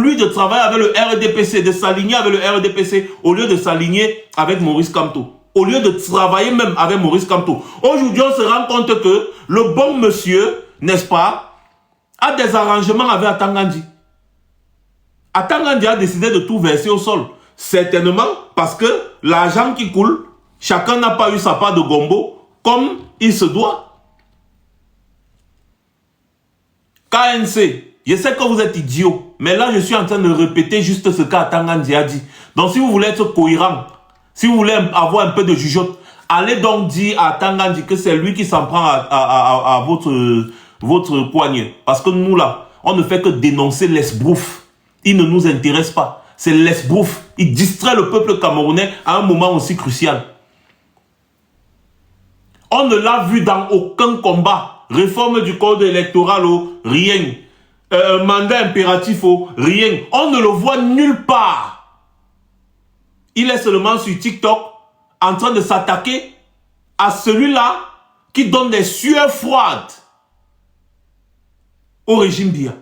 lui de travailler avec le RDPC, de s'aligner avec le RDPC, au lieu de s'aligner avec Maurice Kamto. Au lieu de travailler même avec Maurice Kamto. Aujourd'hui, on se rend compte que le bon monsieur, n'est-ce pas, a des arrangements avec Atangandi. Atangandi a décidé de tout verser au sol. Certainement parce que l'argent qui coule, chacun n'a pas eu sa part de gombo comme il se doit. KNC, je sais que vous êtes idiot, mais là je suis en train de répéter juste ce qu'Atangandi a dit. Donc si vous voulez être cohérent, si vous voulez avoir un peu de jugeote, allez donc dire à Atangandi que c'est lui qui s'en prend à votre poignet. Parce que nous là, on ne fait que dénoncer l'esbrouf. Il ne nous intéresse pas. C'est l'esbrouf. Il distrait le peuple camerounais à un moment aussi crucial. On ne l'a vu dans aucun combat. Réforme du code électoral, rien. Mandat impératif, rien. On ne le voit nulle part. Il est seulement sur TikTok en train de s'attaquer à celui-là qui donne des sueurs froides au régime Biya.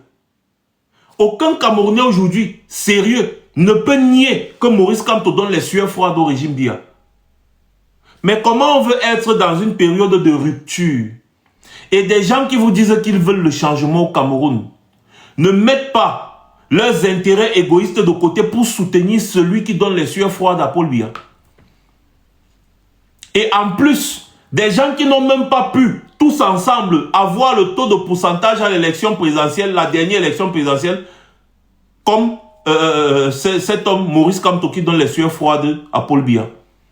Aucun Camerounais aujourd'hui, sérieux, ne peut nier que Maurice Kamto donne les sueurs froides au régime Biya. Mais comment on veut être dans une période de rupture et des gens qui vous disent qu'ils veulent le changement au Cameroun ne mettent pas leurs intérêts égoïstes de côté pour soutenir celui qui donne les sueurs froides à Paul Biya. Et en plus, des gens qui n'ont même pas pu, tous ensemble, avoir le taux de pourcentage à l'élection présidentielle, la dernière élection présidentielle, comme cet homme, Maurice Kamto, qui donne les sueurs froides à Paul Biya.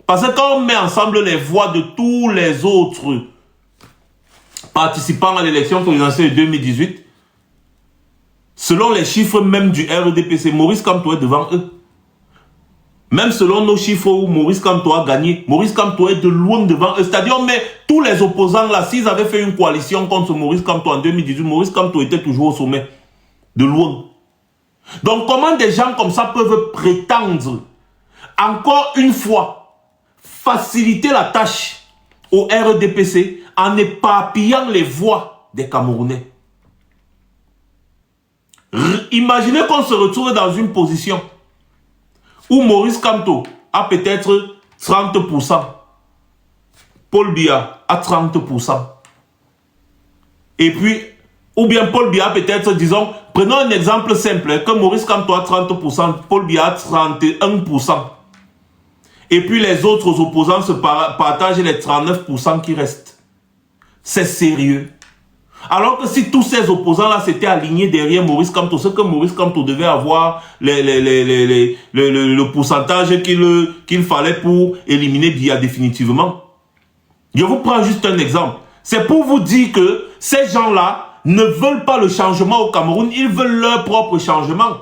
Parce que quand on met ensemble les voix de tous les autres participants à l'élection présidentielle de 2018, selon les chiffres même du RDPC, Maurice Kamto est devant eux. Même selon nos chiffres où Maurice Kamto a gagné, Maurice Kamto est de loin devant eux. C'est-à-dire, mais tous les opposants là, s'ils avaient fait une coalition contre Maurice Kamto en 2018, Maurice Kamto était toujours au sommet. De loin. Donc comment des gens comme ça peuvent prétendre, encore une fois, faciliter la tâche au RDPC en éparpillant les voix des Camerounais? Imaginez qu'on se retrouve dans une position où Maurice Kamto a peut-être 30%, Paul Biya a 30%. Et puis, ou bien Paul Biya peut-être, disons, prenons un exemple simple, que Maurice Kamto a 30%, Paul Biya a 31%. Et puis les autres opposants se partagent les 39% qui restent. C'est sérieux. Alors que si tous ces opposants-là s'étaient alignés derrière Maurice Kamto, ce que Maurice Kamto devait avoir le pourcentage qu'il fallait pour éliminer Biya définitivement. Je vous prends juste un exemple. C'est pour vous dire que ces gens-là ne veulent pas le changement au Cameroun, ils veulent leur propre changement.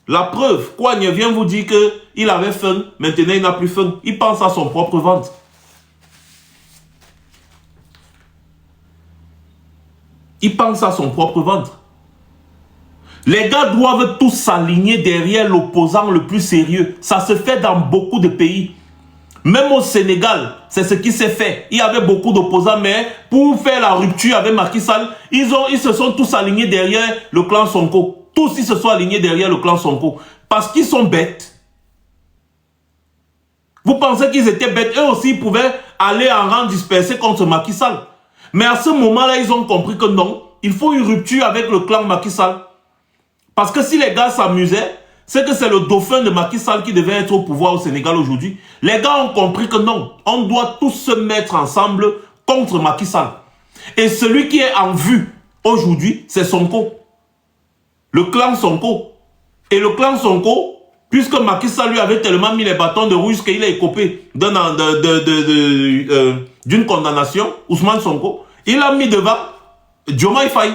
La preuve, Kouagne vient vous dire qu'il avait faim, maintenant il n'a plus faim. Il pense à son propre ventre. Il pense à son propre ventre. Les gars doivent tous s'aligner derrière l'opposant le plus sérieux. Ça se fait dans beaucoup de pays. Même au Sénégal, c'est ce qui s'est fait. Il y avait beaucoup d'opposants, mais pour faire la rupture avec Macky Sall, ils se sont tous alignés derrière le clan Sonko. Tous ils se sont alignés derrière le clan Sonko. Parce qu'ils sont bêtes. Vous pensez qu'ils étaient bêtes? Eux aussi, ils pouvaient aller en rang dispersé contre Macky Sall. Mais à ce moment-là, ils ont compris que non, il faut une rupture avec le clan Macky Sall. Parce que si les gars s'amusaient, c'est que c'est le dauphin de Macky Sall qui devait être au pouvoir au Sénégal aujourd'hui. Les gars ont compris que non, on doit tous se mettre ensemble contre Macky Sall. Et celui qui est en vue aujourd'hui, c'est Sonko. Le clan Sonko. Et le clan Sonko, puisque Macky Sall lui avait tellement mis les bâtons de rouge qu'il a écopé d'une condamnation, Ousmane Sonko, il a mis devant Diomaye Faye.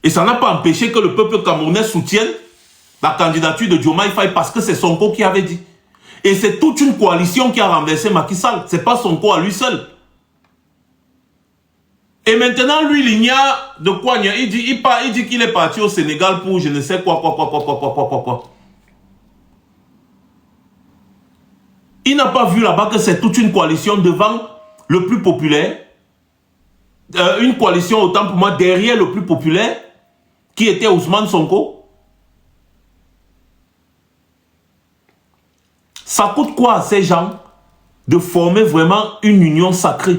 Et ça n'a pas empêché que le peuple camerounais soutienne la candidature de Diomaye Faye parce que c'est Sonko qui avait dit. Et c'est toute une coalition qui a renversé Macky Sall. Ce n'est pas Sonko à lui seul. Et maintenant, lui, l'Igna de Kouagne, il dit qu'il est parti au Sénégal pour je ne sais quoi. Il n'a pas vu là-bas que c'est toute une coalition devant le plus populaire. Une coalition, autant pour moi, derrière le plus populaire. qui était Ousmane Sonko. Ça coûte quoi à ces gens de former vraiment une union sacrée?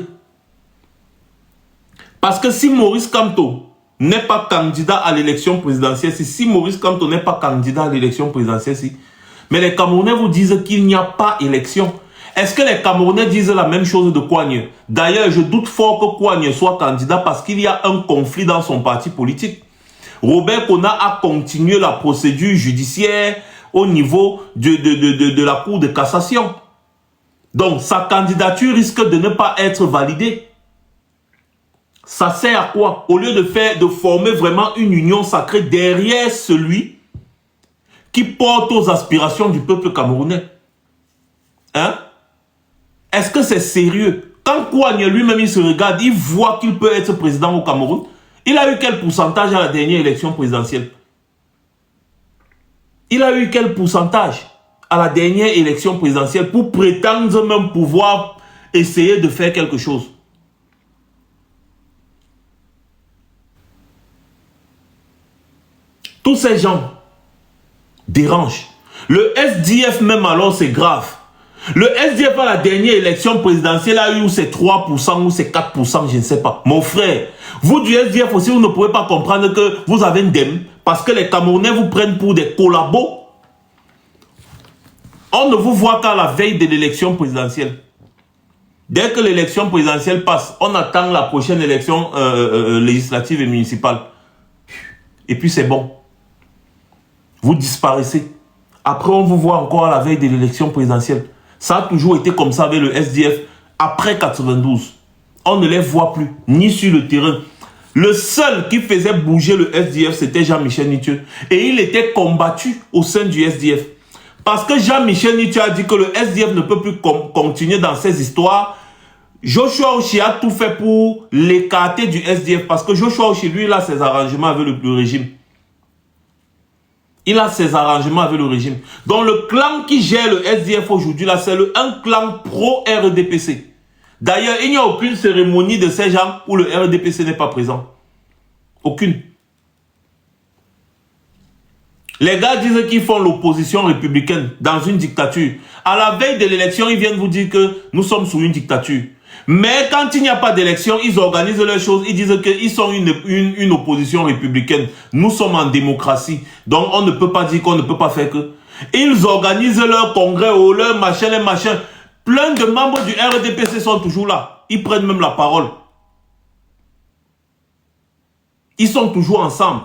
Parce que si Maurice Kamto n'est pas candidat à l'élection présidentielle, si Maurice Kamto n'est pas candidat à l'élection présidentielle, mais les Camerounais vous disent qu'il n'y a pas élection. Est-ce que les Camerounais disent la même chose de Kouagne? D'ailleurs, je doute fort que Kouagne soit candidat parce qu'il y a un conflit dans son parti politique. Robert Kona a continué la procédure judiciaire au niveau de la Cour de cassation. Donc, sa candidature risque de ne pas être validée. Ça sert à quoi? Au lieu de former vraiment une union sacrée derrière celui qui porte aux aspirations du peuple camerounais. Hein? Est-ce que c'est sérieux? Quand Kouagne lui-même il se regarde, il voit qu'il peut être président au Cameroun. Il a eu quel pourcentage à la dernière élection présidentielle? Il a eu quel pourcentage à la dernière élection présidentielle pour prétendre même pouvoir essayer de faire quelque chose? Tous ces gens dérangent. Le SDF même alors c'est grave. Le SDF à la dernière élection présidentielle a eu ses 3% ou ses 4%, je ne sais pas. Mon frère, vous du SDF aussi, vous ne pouvez pas comprendre que vous avez une dème parce que les Camerounais vous prennent pour des collabos. On ne vous voit qu'à la veille de l'élection présidentielle. Dès que l'élection présidentielle passe, on attend la prochaine élection législative et municipale. Et puis c'est bon. Vous disparaissez. Après, on vous voit encore à la veille de l'élection présidentielle. Ça a toujours été comme ça avec le SDF. Après 92, on ne les voit plus, ni sur le terrain. Le seul qui faisait bouger le SDF, c'était Jean-Michel Nitieux. Et il était combattu au sein du SDF. Parce que Jean-Michel Nitieux a dit que le SDF ne peut plus continuer dans ces histoires. Joshua Ochi a tout fait pour l'écarter du SDF. Parce que Joshua Ochi, lui, il a ses arrangements avec le régime. Il a ses arrangements avec le régime. Donc le clan qui gère le SDF aujourd'hui, là, c'est un clan pro-RDPC. D'ailleurs, il n'y a aucune cérémonie de ces gens où le RDPC n'est pas présent. Aucune. Les gars disent qu'ils font l'opposition républicaine dans une dictature. À la veille de l'élection, ils viennent vous dire que nous sommes sous une dictature. Mais quand il n'y a pas d'élection, ils organisent leurs choses. Ils disent qu'ils sont une opposition républicaine. Nous sommes en démocratie. Donc on ne peut pas dire qu'on ne peut pas faire que. Ils organisent leur congrès ou leur machin, les machins. Plein de membres du RDPC sont toujours là. Ils prennent même la parole. Ils sont toujours ensemble.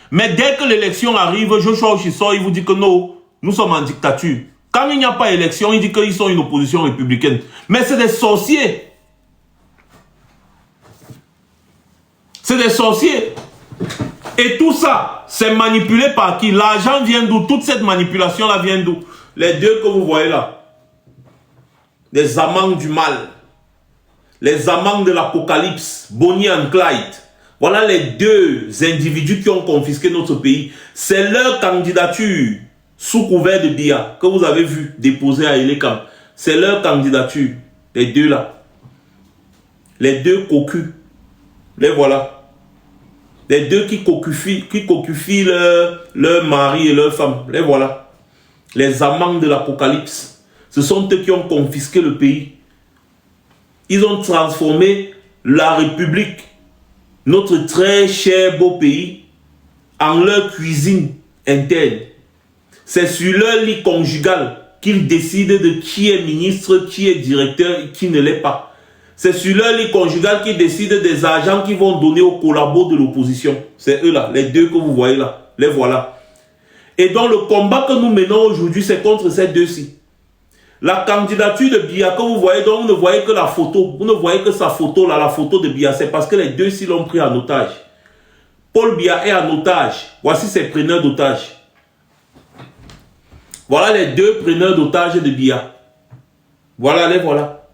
Mais dès que l'élection arrive, Joshua Ochiso, il vous dit que non, nous sommes en dictature. Quand il n'y a pas d'élection, il dit qu'ils sont une opposition républicaine. Mais c'est des sorciers. C'est des sorciers. Et tout ça, c'est manipulé par qui? L'argent vient d'où? Toute cette manipulation-là vient d'où? Les deux que vous voyez là. Les amants du mal. Les amants de l'apocalypse. Bonnie and Clyde. Voilà les deux individus qui ont confisqué notre pays. C'est leur candidature sous couvert de Biya que vous avez vu déposer à Elekam. C'est leur candidature. Les deux là. Les deux cocus. Les voilà. Les deux qui cocufient leur mari et leur femme. Les voilà. Les amants de l'apocalypse. Ce sont eux qui ont confisqué le pays. Ils ont transformé la République, notre très cher beau pays, en leur cuisine interne. C'est sur leur lit conjugal qu'ils décident de qui est ministre, qui est directeur et qui ne l'est pas. C'est sur leur lit conjugal qu'ils décident des agents qui vont donner aux collabos de l'opposition. C'est eux là, les deux que vous voyez là. Les voilà. Et donc le combat que nous menons aujourd'hui, c'est contre ces deux-ci. La candidature de Biya que vous voyez, donc vous ne voyez que la photo. Vous ne voyez que sa photo là, la photo de Biya. C'est parce que les deux-ci l'ont pris en otage. Paul Biya est en otage. Voici ses preneurs d'otages. Voilà les deux preneurs d'otages de Biya. Voilà, les voilà.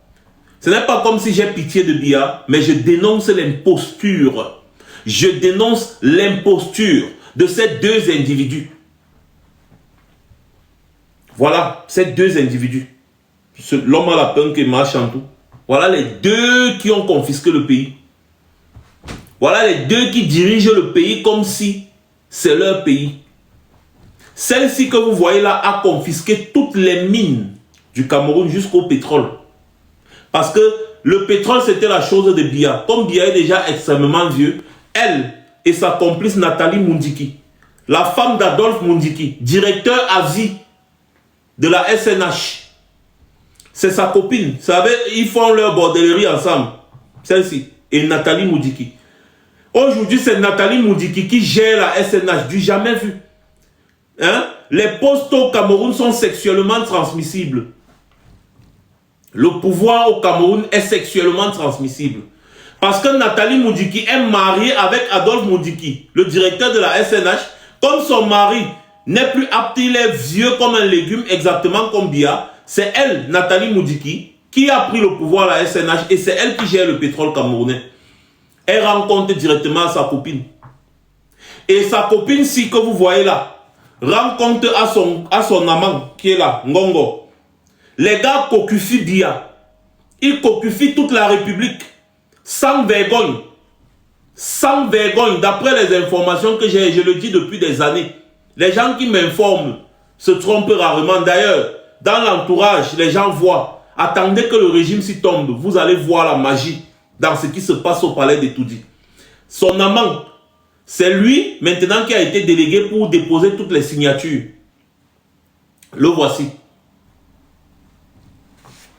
Ce n'est pas comme si j'ai pitié de Biya, mais je dénonce l'imposture. Je dénonce l'imposture de ces deux individus. Voilà, ces deux individus. L'homme à la punk et marche en tout. Voilà les deux qui ont confisqué le pays. Voilà les deux qui dirigent le pays comme si c'est leur pays. Celle-ci que vous voyez là a confisqué toutes les mines du Cameroun jusqu'au pétrole. Parce que le pétrole, c'était la chose de Biya. Comme Biya est déjà extrêmement vieux, elle et sa complice Nathalie Mundiki, la femme d'Adolphe Mundiki, directeur à vie de la SNH, c'est sa copine. Vous savez, ils font leur bordellerie ensemble. Celle-ci et Nathalie Mundiki. Aujourd'hui, c'est Nathalie Mundiki qui gère la SNH. Du jamais vu. Hein? Les postes au Cameroun sont sexuellement transmissibles. Le pouvoir au Cameroun est sexuellement transmissible. Parce que Nathalie Mundiki est mariée avec Adolphe Mundiki, le directeur de la SNH. Comme son mari n'est plus apte, il est vieux comme un légume, exactement comme Biya, c'est elle, Nathalie Mundiki, qui a pris le pouvoir à la SNH et c'est elle qui gère le pétrole camerounais. Elle rend compte directement à sa copine. Et sa copine, si que vous voyez là, rend compte à son amant qui est là, Ngongo. Les gars cocufient Biya. Ils cocufient toute la République. Sans vergogne. Sans vergogne. D'après les informations que j'ai, je le dis depuis des années. Les gens qui m'informent se trompent rarement. D'ailleurs, dans l'entourage, les gens voient. Attendez que le régime s'y tombe. Vous allez voir la magie dans ce qui se passe au palais de Toudi. Son amant, c'est lui maintenant qui a été délégué pour déposer toutes les signatures. Le voici.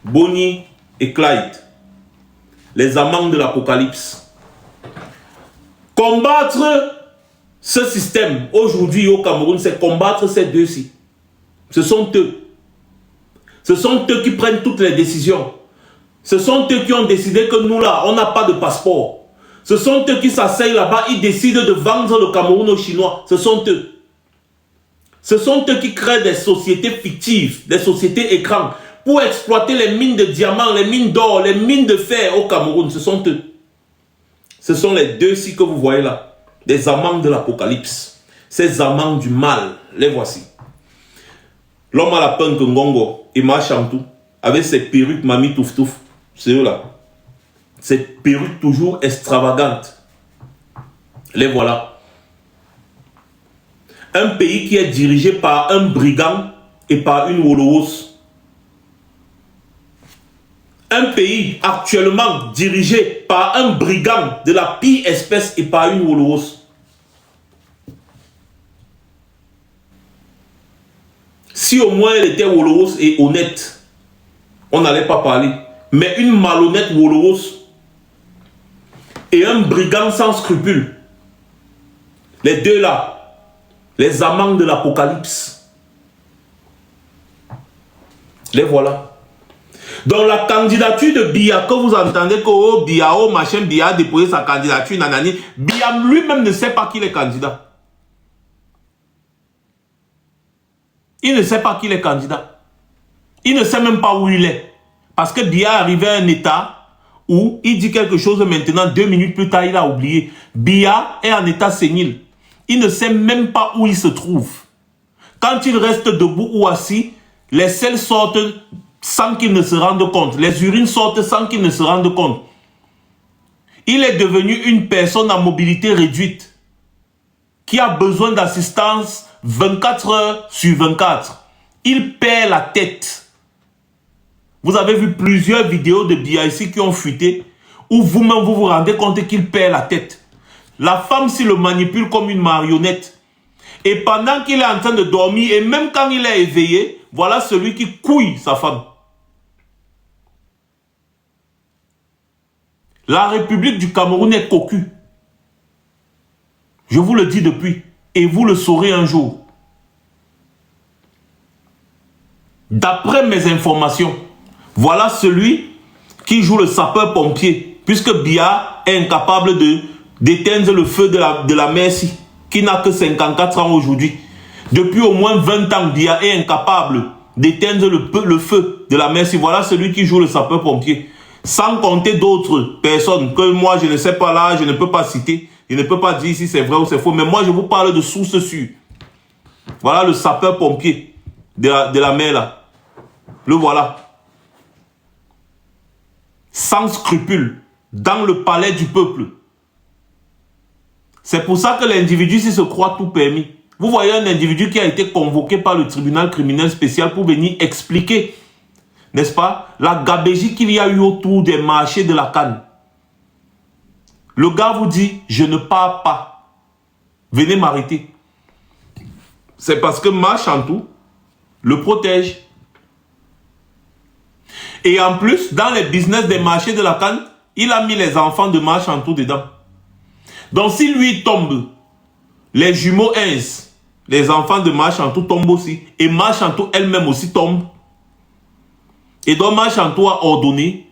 Bonnie et Clyde, les amants de l'Apocalypse. Combattre ce système aujourd'hui au Cameroun, c'est combattre ces deux-ci. Ce sont eux. Ce sont eux qui prennent toutes les décisions. Ce sont eux qui ont décidé que nous là, on n'a pas de passeport. Ce sont eux qui s'asseyent là-bas, ils décident de vendre le Cameroun aux Chinois. Ce sont eux. Ce sont eux qui créent des sociétés fictives, des sociétés écrans, pour exploiter les mines de diamants, les mines d'or, les mines de fer au Cameroun. Ce sont eux. Ce sont les deux-ci que vous voyez là. Des amants de l'Apocalypse. Ces amants du mal. Les voici. L'homme à la punk Ngongo et Machantou, avec ses perruques Mami Touf Touf. C'est eux là. Ces perruques toujours extravagantes. Les voilà. Un pays qui est dirigé par un brigand et par une Wolowos. Un pays actuellement dirigé par un brigand de la pire espèce et par une Wolowos. Si au moins elle était Wolowos et honnête, on n'allait pas parler. Mais une malhonnête Wolowos et un brigand sans scrupules. Les deux là, les amants de l'Apocalypse. Les voilà. Donc la candidature de Biya, que vous entendez que oh, Biya, oh machin, Biya a déposé sa candidature, nanani, Biya lui-même ne sait pas qu'il est candidat. Il ne sait pas qu'il est candidat. Il ne sait même pas où il est. Parce que Biya est arrivé à un état où il dit quelque chose maintenant, 2 minutes plus tard, il a oublié. Biya est en état sénile. Il ne sait même pas où il se trouve. Quand il reste debout ou assis, les selles sortent sans qu'il ne se rende compte. Les urines sortent sans qu'il ne se rende compte. Il est devenu une personne à mobilité réduite qui a besoin d'assistance 24 heures sur 24. Il perd la tête. Vous avez vu plusieurs vidéos de Biya ici qui ont fuité où vous-même vous vous rendez compte qu'il perd la tête. La femme s'y le manipule comme une marionnette. Et pendant qu'il est en train de dormir et même quand il est éveillé, voilà celui qui couille sa femme. La République du Cameroun est cocu. Je vous le dis depuis. Et vous le saurez un jour. D'après mes informations, voilà celui qui joue le sapeur-pompier. Puisque Biya est incapable d'éteindre le feu de la Merci, qui n'a que 54 ans aujourd'hui. Depuis au moins 20 ans, Biya est incapable d'éteindre le feu de la Merci. Voilà celui qui joue le sapeur-pompier. Sans compter d'autres personnes que moi je ne sais pas là, je ne peux pas citer. Je ne peux pas dire si c'est vrai ou c'est faux. Mais moi je vous parle de sources sûres. Voilà le sapeur-pompier de la mer là. Le voilà. Sans scrupule. Dans le palais du peuple. C'est pour ça que l'individu se croit tout permis. Vous voyez un individu qui a été convoqué par le tribunal criminel spécial pour venir expliquer, n'est-ce pas, la gabégie qu'il y a eu autour des marchés de la canne. Le gars vous dit, je ne pars pas. Venez m'arrêter. C'est parce que Machantou le protège. Et en plus, dans les business des marchés de la canne, il a mis les enfants de Machantou dedans. Donc si lui tombe, les jumeaux Ins, les enfants de Machantou tombent aussi. Et Machantou elle-même aussi tombe. Et donc Machantou a ordonné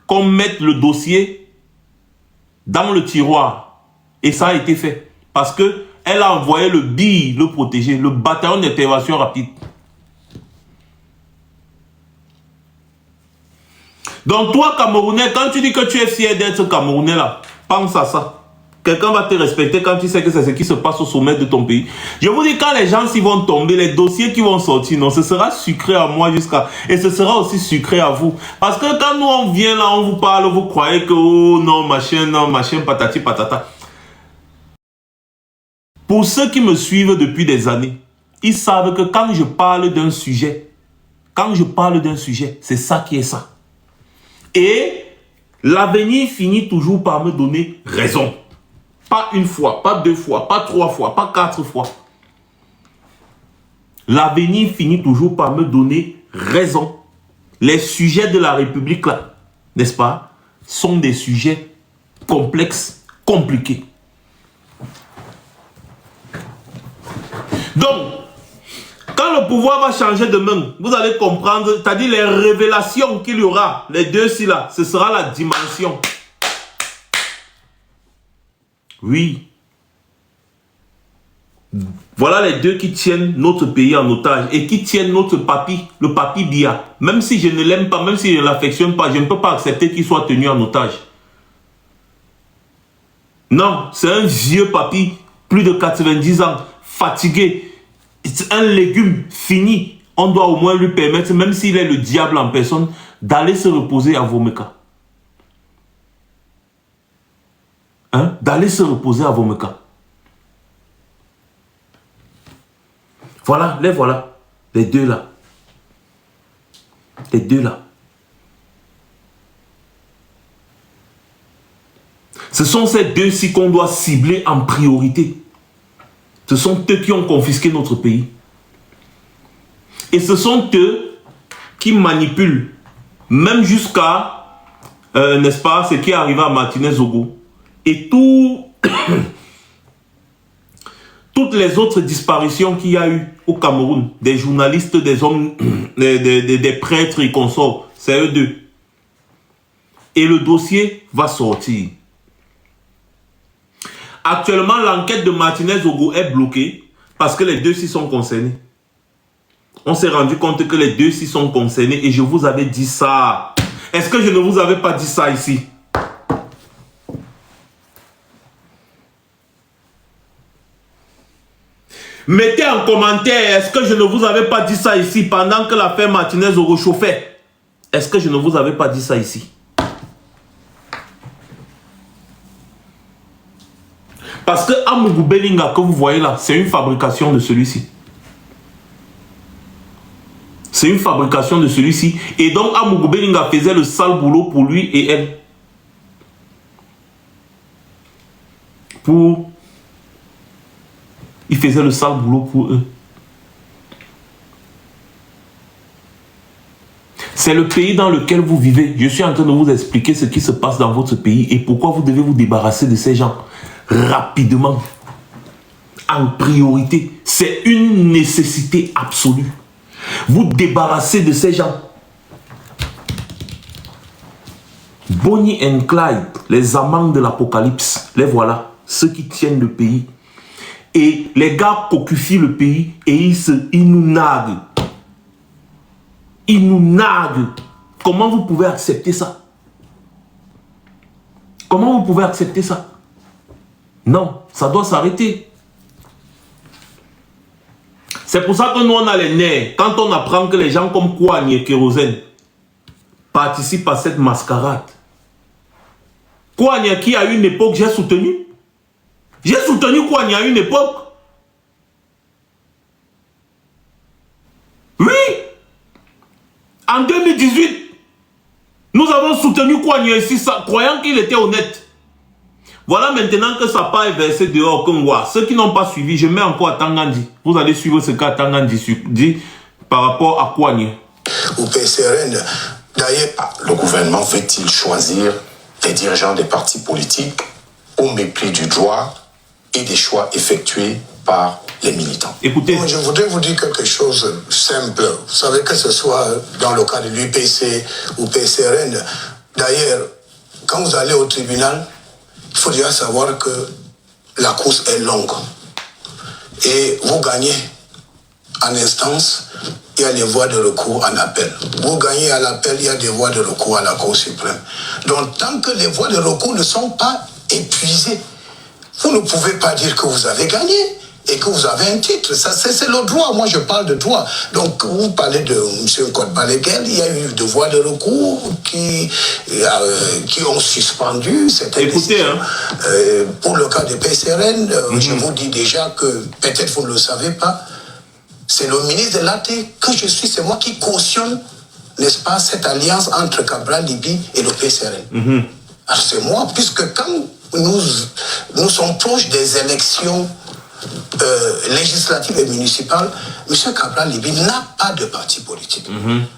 qu'on mette le dossier dans le tiroir. Et ça a été fait. Parce que elle a envoyé le BI le protéger, le bataillon d'intervention rapide. Donc toi, Camerounais, quand tu dis que tu es fier d'être Camerounais là, pense à ça. Quelqu'un va te respecter quand tu sais que c'est ce qui se passe au sommet de ton pays. Je vous dis, quand les gens s'y vont tomber, les dossiers qui vont sortir, non, ce sera sucré à moi jusqu'à... Et ce sera aussi sucré à vous. Parce que quand nous on vient là, on vous parle, vous croyez que, oh non, machin, patati, patata. Pour ceux qui me suivent depuis des années, ils savent que quand je parle d'un sujet, c'est ça qui est ça. Et l'avenir finit toujours par me donner raison. Pas une fois, pas deux fois, pas trois fois, pas quatre fois. L'avenir finit toujours par me donner raison. Les sujets de la République, là, n'est-ce pas, sont des sujets complexes, compliqués. Donc, quand le pouvoir va changer de main, vous allez comprendre, c'est-à-dire les révélations qu'il y aura, les deux ci là, ce sera la dimension. Oui. Voilà les deux qui tiennent notre pays en otage et qui tiennent notre papy, le papy Biya. Même si je ne l'aime pas, même si je ne l'affectionne pas, je ne peux pas accepter qu'il soit tenu en otage. Non, c'est un vieux papy, plus de 90 ans, fatigué. C'est un légume fini. On doit au moins lui permettre, même s'il est le diable en personne, d'aller se reposer à Vomeka. Hein? D'aller se reposer à Vomeka. Voilà, les deux là. Les deux là. Ce sont ces deux-ci qu'on doit cibler en priorité. Ce sont eux qui ont confisqué notre pays. Et ce sont eux qui manipulent, même jusqu'à, n'est-ce pas, ce qui est arrivé à Martinez Zogo. Et toutes les autres disparitions qu'il y a eu au Cameroun, des journalistes, des hommes, des prêtres et consorts, c'est eux deux. Et le dossier va sortir. Actuellement, l'enquête de Martinez Zogo est bloquée parce que les deux s'y sont concernés. On s'est rendu compte que les deux s'y sont concernés et je vous avais dit ça. Est-ce que je ne vous avais pas dit ça ici? Mettez en commentaire, est-ce que je ne vous avais pas dit ça ici pendant que l'affaire Martinez Zogo chauffait? Est-ce que je ne vous avais pas dit ça ici? Parce que Amougou Belinga que vous voyez là, c'est une fabrication de celui-ci. C'est une fabrication de celui-ci. Et donc Amougou Belinga faisait le sale boulot pour lui et elle. Il faisait le sale boulot pour eux. C'est le pays dans lequel vous vivez. Je suis en train de vous expliquer ce qui se passe dans votre pays et pourquoi vous devez vous débarrasser de ces gens rapidement, en priorité. C'est une nécessité absolue. Vous débarrasser de ces gens. Bonnie and Clyde, les amants de l'apocalypse, les voilà, ceux qui tiennent le pays. Et les gars cocufient le pays et ils nous narguent. Ils nous narguent. Comment vous pouvez accepter ça? Comment vous pouvez accepter ça? Non, ça doit s'arrêter. C'est pour ça que nous on a les nerfs. Quand on apprend que les gens comme Kouani et Kérosène participent à cette mascarade. Kouani qui à une époque j'ai soutenu. J'ai soutenu Kouania à une époque. Oui. En 2018, nous avons soutenu Kouania ici, croyant qu'il était honnête. Voilà maintenant que sa part est versée dehors comme moi. Ceux qui n'ont pas suivi, je mets encore à Tangandi. Vous allez suivre ce qu'a Tangandi dit par rapport à Kouania. Au PCRN, d'ailleurs, le gouvernement veut-il choisir les dirigeants des partis politiques au mépris du droit et des choix effectués par les militants? Écoutez. Je voudrais vous dire quelque chose simple. Vous savez que ce soit dans le cas de l'UPC ou PCRN. D'ailleurs, quand vous allez au tribunal, il faut déjà savoir que la course est longue. Et vous gagnez en instance, il y a les voies de recours en appel. Vous gagnez à l'appel, il y a des voies de recours à la Cour suprême. Donc, tant que les voies de recours ne sont pas épuisées, vous ne pouvez pas dire que vous avez gagné et que vous avez un titre. Ça, c'est le droit. Moi, je parle de droit. Donc, vous parlez de M. Code-Balaguer, il y a eu des voies de recours qui ont suspendu cette décision. Pour le cas de PCRN, je vous dis déjà que, peut-être vous ne le savez pas, c'est le ministre de l'AT que je suis, c'est moi qui cautionne, n'est-ce pas, cette alliance entre Cabral Liby et le PCRN. Alors c'est moi, puisque quand nous sommes proches des élections législatives et municipales, M. Cabral Liby n'a pas de parti politique.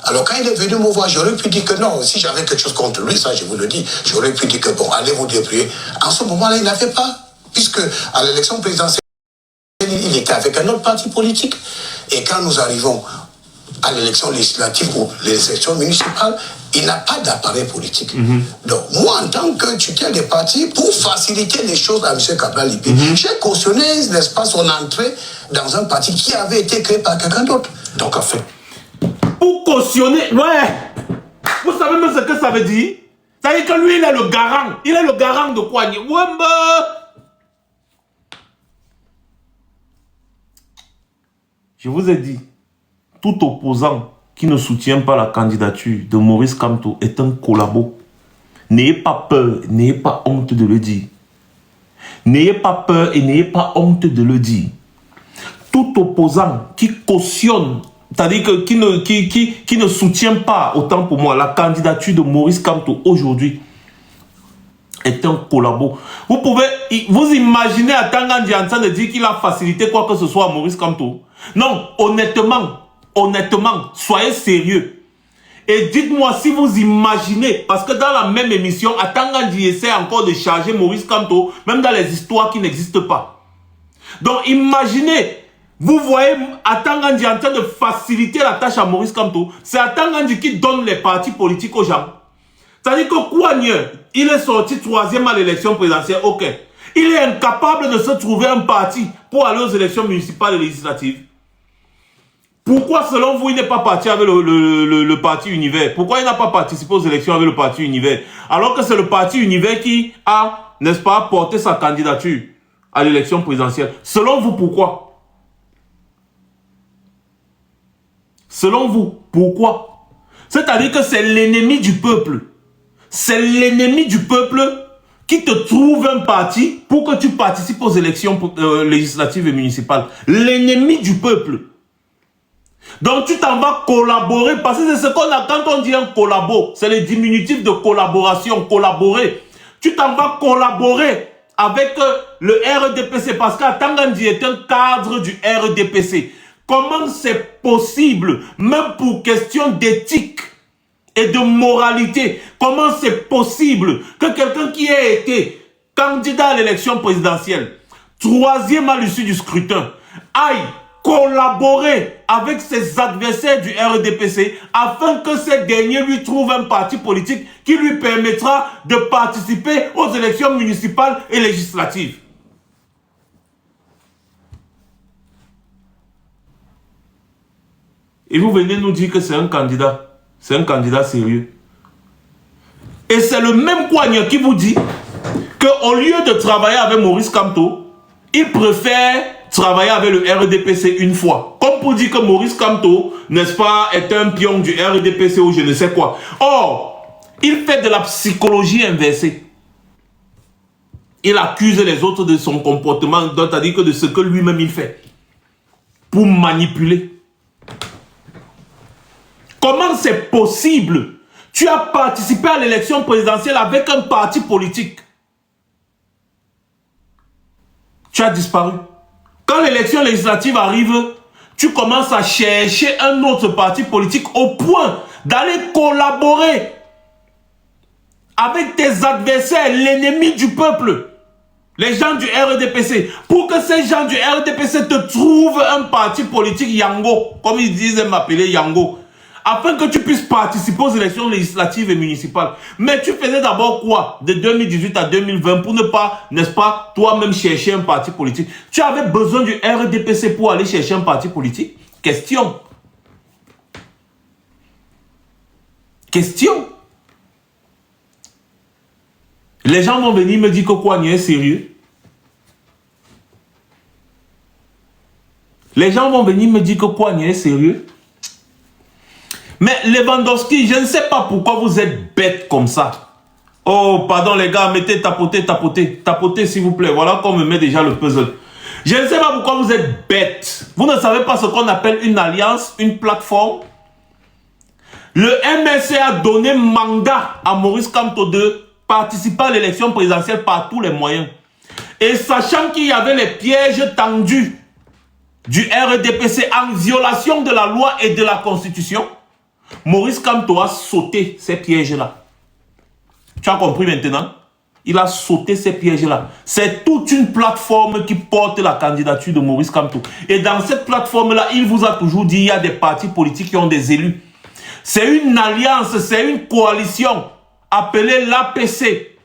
Alors quand il est venu me voir, j'aurais pu dire que non, si j'avais quelque chose contre lui, ça je vous le dis, j'aurais pu dire que bon, allez vous débrouiller. En ce moment-là, il n'avait pas, puisque à l'élection présidentielle, il était avec un autre parti politique. Et quand nous arrivons à l'élection législative ou les élections municipales, il n'a pas d'appareil politique. Donc, moi, en tant que tuteur des partis, pour faciliter les choses à M. Cabral Liby, j'ai cautionné, n'est-ce pas, son entrée dans un parti qui avait été créé par quelqu'un d'autre. Donc, en fait. Pour cautionner, ouais. Vous savez même ce que ça veut dire? Ça veut dire que lui, il est le garant. Il est le garant de quoi? Je vous ai dit, tout opposant qui ne soutient pas la candidature de Maurice Kamto est un collabo. N'ayez pas peur, n'ayez pas honte de le dire. N'ayez pas peur et n'ayez pas honte de le dire. Tout opposant qui cautionne, c'est-à-dire qui ne soutient pas, autant pour moi, la candidature de Maurice Kamto aujourd'hui, est un collabo. Vous pouvez vous imaginer à Tangandi en train de dire qu'il a facilité quoi que ce soit à Maurice Kamto. Non, honnêtement, soyez sérieux. Et dites-moi si vous imaginez, parce que dans la même émission, Tangandi essaie encore de charger Maurice Kamto, même dans les histoires qui n'existent pas. Donc imaginez, vous voyez Tangandi en train de faciliter la tâche à Maurice Kamto. C'est Tangandi qui donne les partis politiques aux gens. C'est-à-dire que Kouania, il est sorti 3e à l'élection présidentielle, ok. Il est incapable de se trouver un parti pour aller aux élections municipales et législatives. Pourquoi, selon vous, il n'est pas parti avec le parti Univers? Pourquoi il n'a pas participé aux élections avec le parti Univers? Alors que c'est le parti Univers qui a, n'est-ce pas, porté sa candidature à l'élection présidentielle. Selon vous, pourquoi? Selon vous, pourquoi? C'est-à-dire que c'est l'ennemi du peuple. C'est l'ennemi du peuple qui te trouve un parti pour que tu participes aux élections législatives et municipales. L'ennemi du peuple. Donc tu t'en vas collaborer, parce que c'est ce qu'on a quand on dit un collabo, c'est le diminutif de collaboration, collaborer. Tu t'en vas collaborer avec le RDPC, parce qu'Tangandi est un cadre du RDPC. Comment c'est possible, même pour question d'éthique et de moralité, comment c'est possible que quelqu'un qui a été candidat à l'élection présidentielle, 3e à l'issue du scrutin, aille collaborer avec ses adversaires du RDPC afin que ces derniers lui trouvent un parti politique qui lui permettra de participer aux élections municipales et législatives. Et vous venez nous dire que c'est un candidat sérieux. Et c'est le même Kouania qui vous dit qu'au lieu de travailler avec Maurice Kamto, il préfère travailler avec le RDPC une fois. Comme pour dire que Maurice Kamto, n'est-ce pas, est un pion du RDPC ou je ne sais quoi. Or, il fait de la psychologie inversée. il accuse les autres de son comportement, c'est-à-dire que de ce que lui-même il fait, pour manipuler. Comment c'est possible? Tu as participé à l'élection présidentielle avec un parti politique. Tu as disparu. Quand l'élection législative arrive, tu commences à chercher un autre parti politique au point d'aller collaborer avec tes adversaires, l'ennemi du peuple, les gens du RDPC, pour que ces gens du RDPC te trouvent un parti politique Yango, comme ils disent m'appeler Yango, afin que tu puisses participer aux élections législatives et municipales. Mais tu faisais d'abord quoi? De 2018 à 2020 pour ne pas, n'est-ce pas, toi-même chercher un parti politique. Tu avais besoin du RDPC pour aller chercher un parti politique? Question. Question. Les gens vont venir me dire que Kouani est sérieux. Les gens vont venir me dire que Kouani est sérieux. Mais Lewandowski, je ne sais pas pourquoi vous êtes bête comme ça. Oh, pardon les gars, mettez tapoter, tapoter, tapoter s'il vous plaît. Voilà qu'on me met déjà le puzzle. Je ne sais pas pourquoi vous êtes bête. Vous ne savez pas ce qu'on appelle une alliance, une plateforme. Le MLC a donné mandat à Maurice Kamto de participer à l'élection présidentielle par tous les moyens. Et sachant qu'il y avait les pièges tendus du RDPC en violation de la loi et de la Constitution, Maurice Kamto a sauté ces pièges-là. Tu as compris maintenant? Il a sauté ces pièges-là. C'est toute une plateforme qui porte la candidature de Maurice Kamto. Et dans cette plateforme-là, il vous a toujours dit qu'il y a des partis politiques qui ont des élus. C'est une alliance, c'est une coalition appelée l'APC.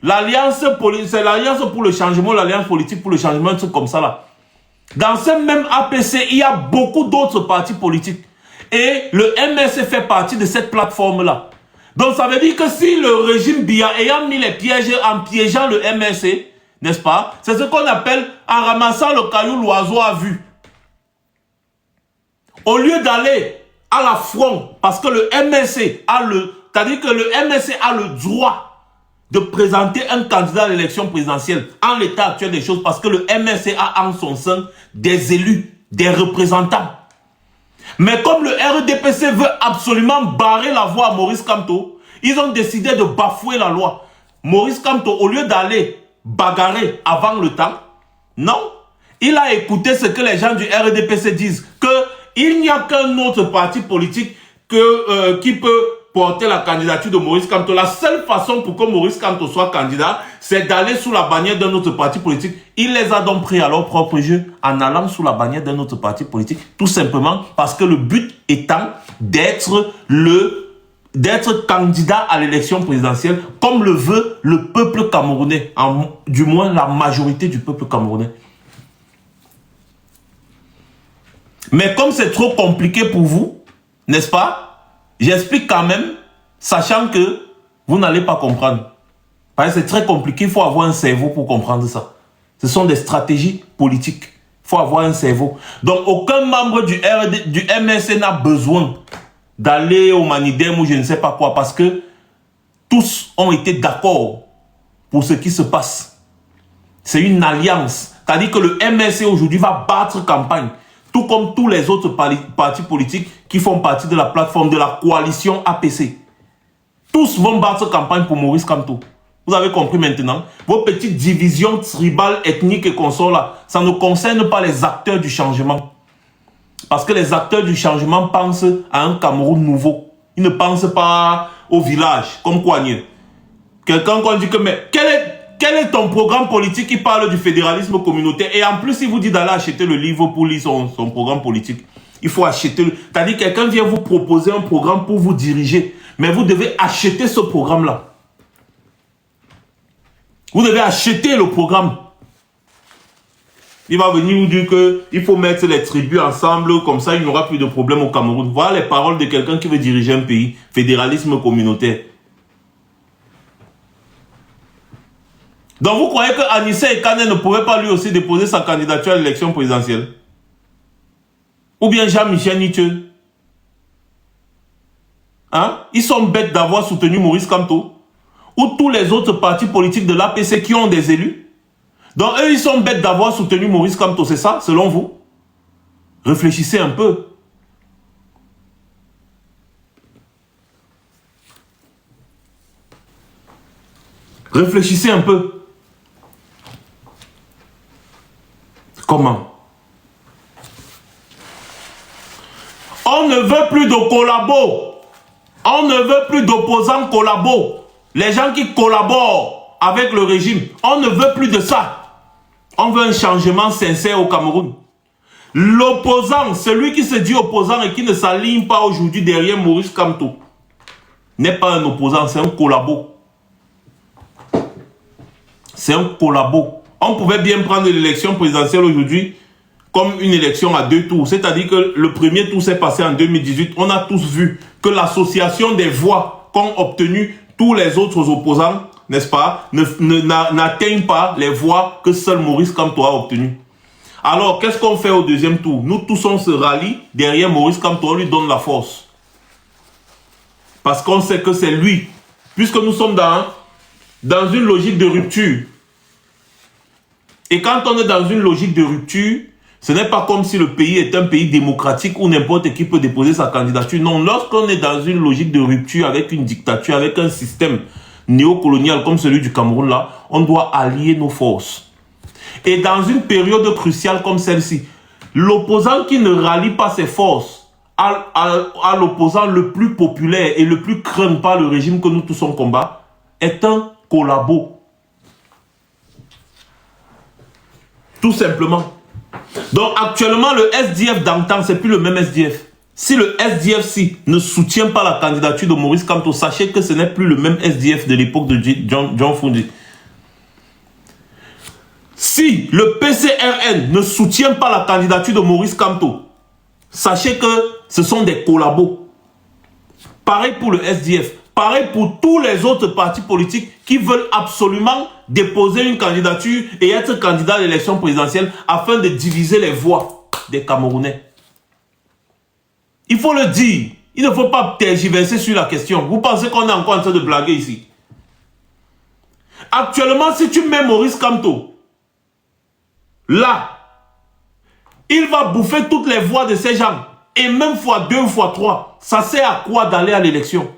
L'alliance, c'est l'alliance pour le changement, l'alliance politique pour le changement, un truc comme ça là. Dans ce même APC, il y a beaucoup d'autres partis politiques. Et le MSC fait partie de cette plateforme-là. Donc ça veut dire que si le régime Biya ayant mis les pièges en piégeant le MSC, n'est-ce pas? C'est ce qu'on appelle en ramassant le caillou, l'oiseau a vu. Au lieu d'aller à l'affront, parce que le MSC a le... C'est-à-dire que le MSC a le droit de présenter un candidat à l'élection présidentielle en l'état actuel des choses, parce que le MSC a en son sein des élus, des représentants. Mais comme le RDPC veut absolument barrer la voie à Maurice Kamto, ils ont décidé de bafouer la loi. Maurice Kamto, au lieu d'aller bagarrer avant le temps, non, il a écouté ce que les gens du RDPC disent, qu'il n'y a qu'un autre parti politique qui peut porter la candidature de Maurice Kamto. La seule façon pour que Maurice Kamto soit candidat, c'est d'aller sous la bannière d'un autre parti politique. Il les a donc pris à leur propre jeu en allant sous la bannière d'un autre parti politique, tout simplement parce que le but étant d'être candidat à l'élection présidentielle comme le veut le peuple camerounais, du moins la majorité du peuple camerounais. Mais comme c'est trop compliqué pour vous, n'est-ce pas? J'explique quand même, sachant que vous n'allez pas comprendre. Parce que c'est très compliqué, il faut avoir un cerveau pour comprendre ça. Ce sont des stratégies politiques. Il faut avoir un cerveau. Donc aucun membre du MSC n'a besoin d'aller au Manidem ou je ne sais pas quoi, parce que tous ont été d'accord pour ce qui se passe. C'est une alliance. C'est-à-dire que le MSC aujourd'hui va battre campagne. Tout comme tous les autres partis politiques qui font partie de la plateforme de la coalition APC. Tous vont battre campagne pour Maurice Kamto. Vous avez compris maintenant? Vos petites divisions tribales, ethniques et consorts là, ça ne concerne pas les acteurs du changement. Parce que les acteurs du changement pensent à un Cameroun nouveau. Ils ne pensent pas au village, comme Kouani. Quelqu'un qu'on dit que, mais quel est ton programme politique qui parle du fédéralisme communautaire? Et en plus, il vous dit d'aller acheter le livre pour lire son programme politique. Il faut acheter le... C'est-à-dire que quelqu'un vient vous proposer un programme pour vous diriger. Mais vous devez acheter ce programme-là. Vous devez acheter le programme. Il va venir vous dire qu'il faut mettre les tribus ensemble, comme ça il n'y aura plus de problème au Cameroun. Voilà les paroles de quelqu'un qui veut diriger un pays. Fédéralisme communautaire. Donc vous croyez que Anissé Ekane ne pourrait pas lui aussi déposer sa candidature à l'élection présidentielle? Ou bien Jean-Michel Nietzsche? Hein? Ils sont bêtes d'avoir soutenu Maurice Kamto. ou tous les autres partis politiques de l'APC qui ont des élus? Donc eux, ils sont bêtes d'avoir soutenu Maurice Kamto, c'est ça, selon vous? Réfléchissez un peu. Réfléchissez un peu. Comment? On ne veut plus de collabos. On ne veut plus d'opposants collabos. Les gens qui collaborent avec le régime. On ne veut plus de ça. On veut un changement sincère au Cameroun. L'opposant, celui qui se dit opposant et qui ne s'aligne pas aujourd'hui derrière Maurice Kamto, n'est pas un opposant, c'est un collabo. C'est un collabo. On pouvait bien prendre l'élection présidentielle aujourd'hui comme une élection à 2 tours. C'est-à-dire que le premier tour s'est passé en 2018. On a tous vu que l'association des voix qu'ont obtenues tous les autres opposants, n'est-ce pas, n'atteignent pas les voix que seul Maurice Kamto a obtenues. Alors, qu'est-ce qu'on fait au deuxième tour? Nous tous, on se rallie derrière Maurice Kamto, on lui donne la force. Parce qu'on sait que c'est lui. Puisque nous sommes dans une logique de rupture. Et quand on est dans une logique de rupture, ce n'est pas comme si le pays est un pays démocratique où n'importe qui peut déposer sa candidature. Non, lorsqu'on est dans une logique de rupture avec une dictature, avec un système néocolonial comme celui du Cameroun là, on doit allier nos forces. Et dans une période cruciale comme celle-ci, l'opposant qui ne rallie pas ses forces à l'opposant le plus populaire et le plus craint par le régime que nous tous on combat, est un collabo. Tout simplement. Donc actuellement, le SDF d'antan, c'est plus le même SDF. Si le SDF-ci ne soutient pas la candidature de Maurice Kamto, sachez que ce n'est plus le même SDF de l'époque de John Fundi. Si le PCRN ne soutient pas la candidature de Maurice Kamto, sachez que ce sont des collabos. Pareil pour le SDF. Pareil pour tous les autres partis politiques qui veulent absolument déposer une candidature et être candidat à l'élection présidentielle afin de diviser les voix des Camerounais. Il faut le dire. Il ne faut pas tergiverser sur la question. Vous pensez qu'on est encore en train de blaguer ici? Actuellement, si tu mets Maurice Kamto là, il va bouffer toutes les voix de ces gens. Et même fois 2, fois 3. Ça sert à quoi d'aller à l'élection?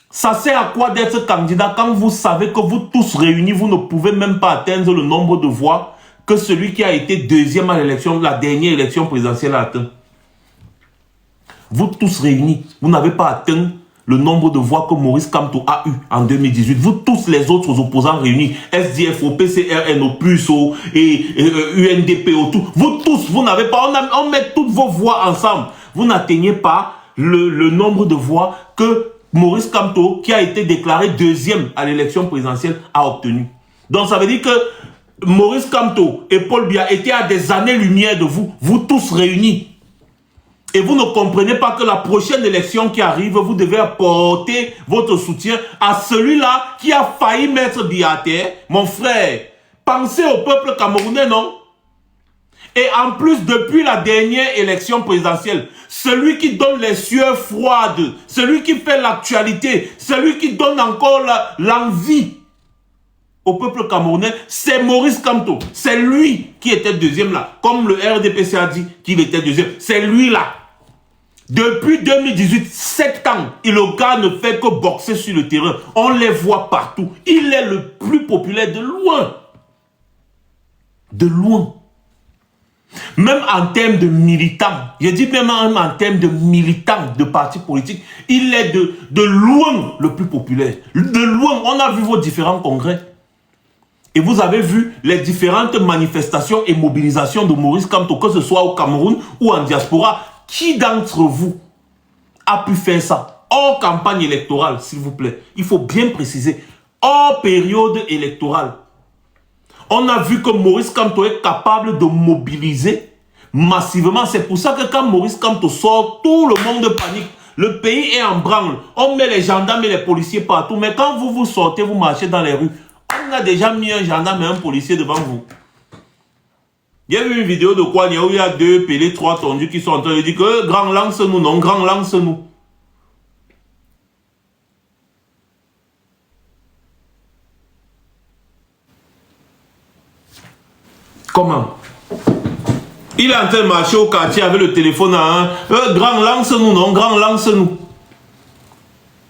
Ça sert à quoi d'être candidat quand vous savez que vous tous réunis, vous ne pouvez même pas atteindre le nombre de voix que celui qui a été deuxième à l'élection, la dernière élection présidentielle a atteint? Vous tous réunis, vous n'avez pas atteint le nombre de voix que Maurice Kamto a eu en 2018. Vous tous les autres opposants réunis, SDF, au PCRN, au PUS, et UNDP, au tout. Vous tous, vous n'avez pas, on met toutes vos voix ensemble. Vous n'atteignez pas le nombre de voix que Maurice Kamto, qui a été déclaré deuxième à l'élection présidentielle, a obtenu. Donc ça veut dire que Maurice Kamto et Paul Biya étaient à des années-lumière de vous, vous tous réunis. Et vous ne comprenez pas que la prochaine élection qui arrive, vous devez apporter votre soutien à celui-là qui a failli mettre Biya à terre. Mon frère, pensez au peuple camerounais, non? Et en plus, depuis la dernière élection présidentielle, celui qui donne les sueurs froides, celui qui fait l'actualité, celui qui donne encore l'envie au peuple camerounais, c'est Maurice Kamto. C'est lui qui était deuxième là. Comme le RDPC a dit qu'il était deuxième. C'est lui là. Depuis 2018, 7 ans, et le gars ne fait que boxer sur le terrain. On les voit partout. Il est le plus populaire de loin. De loin. Même en termes de militants, je dis même en termes de militants de partis politiques, il est de loin le plus populaire. De loin, on a vu vos différents congrès. Et vous avez vu les différentes manifestations et mobilisations de Maurice Kamto, que ce soit au Cameroun ou en diaspora. Qui d'entre vous a pu faire ça? Hors campagne électorale, s'il vous plaît. Il faut bien préciser. Hors période électorale. On a vu que Maurice Kamto est capable de mobiliser massivement. C'est pour ça que quand Maurice Kamto sort, tout le monde panique. Le pays est en branle. On met les gendarmes et les policiers partout. Mais quand vous sortez, vous marchez dans les rues, on a déjà mis un gendarme et un policier devant vous. Il y a eu une vidéo de quoi où il y a 2 pélés, 3 tondus qui sont en train de dire que grand lance-nous, non, grand lance-nous. Comment? Il est en train de marcher au quartier avec le téléphone à un. Grand, lance-nous, non? Grand, lance-nous.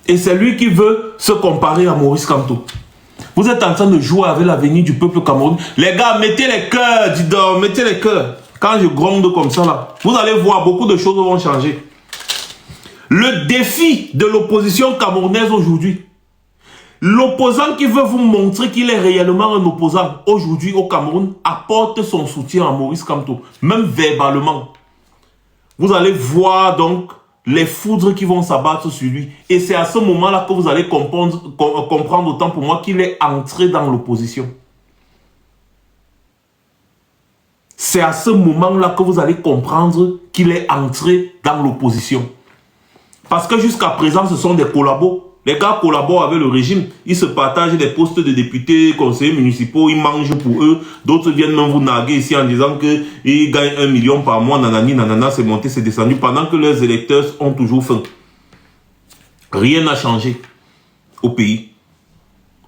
Et c'est lui qui veut se comparer à Maurice Kamto. Vous êtes en train de jouer avec l'avenir du peuple camerounais. Les gars, mettez les cœurs, dis donc, mettez les cœurs. Quand je gronde comme ça, là, vous allez voir, beaucoup de choses vont changer. Le défi de l'opposition camerounaise aujourd'hui, l'opposant qui veut vous montrer qu'il est réellement un opposant aujourd'hui au Cameroun apporte son soutien à Maurice Kamto, même verbalement. Vous allez voir donc les foudres qui vont s'abattre sur lui. Et c'est à ce moment-là que vous allez comprendre autant pour moi qu'il est entré dans l'opposition. C'est à ce moment-là que vous allez comprendre qu'il est entré dans l'opposition. Parce que jusqu'à présent, ce sont des collabos. Les gars collaborent avec le régime. Ils se partagent des postes de députés, conseillers municipaux. Ils mangent pour eux. D'autres viennent même vous narguer ici en disant qu'ils gagnent 1 million par mois. Nanani, nanana, c'est monté, c'est descendu. Pendant que leurs électeurs ont toujours faim. Rien n'a changé au pays.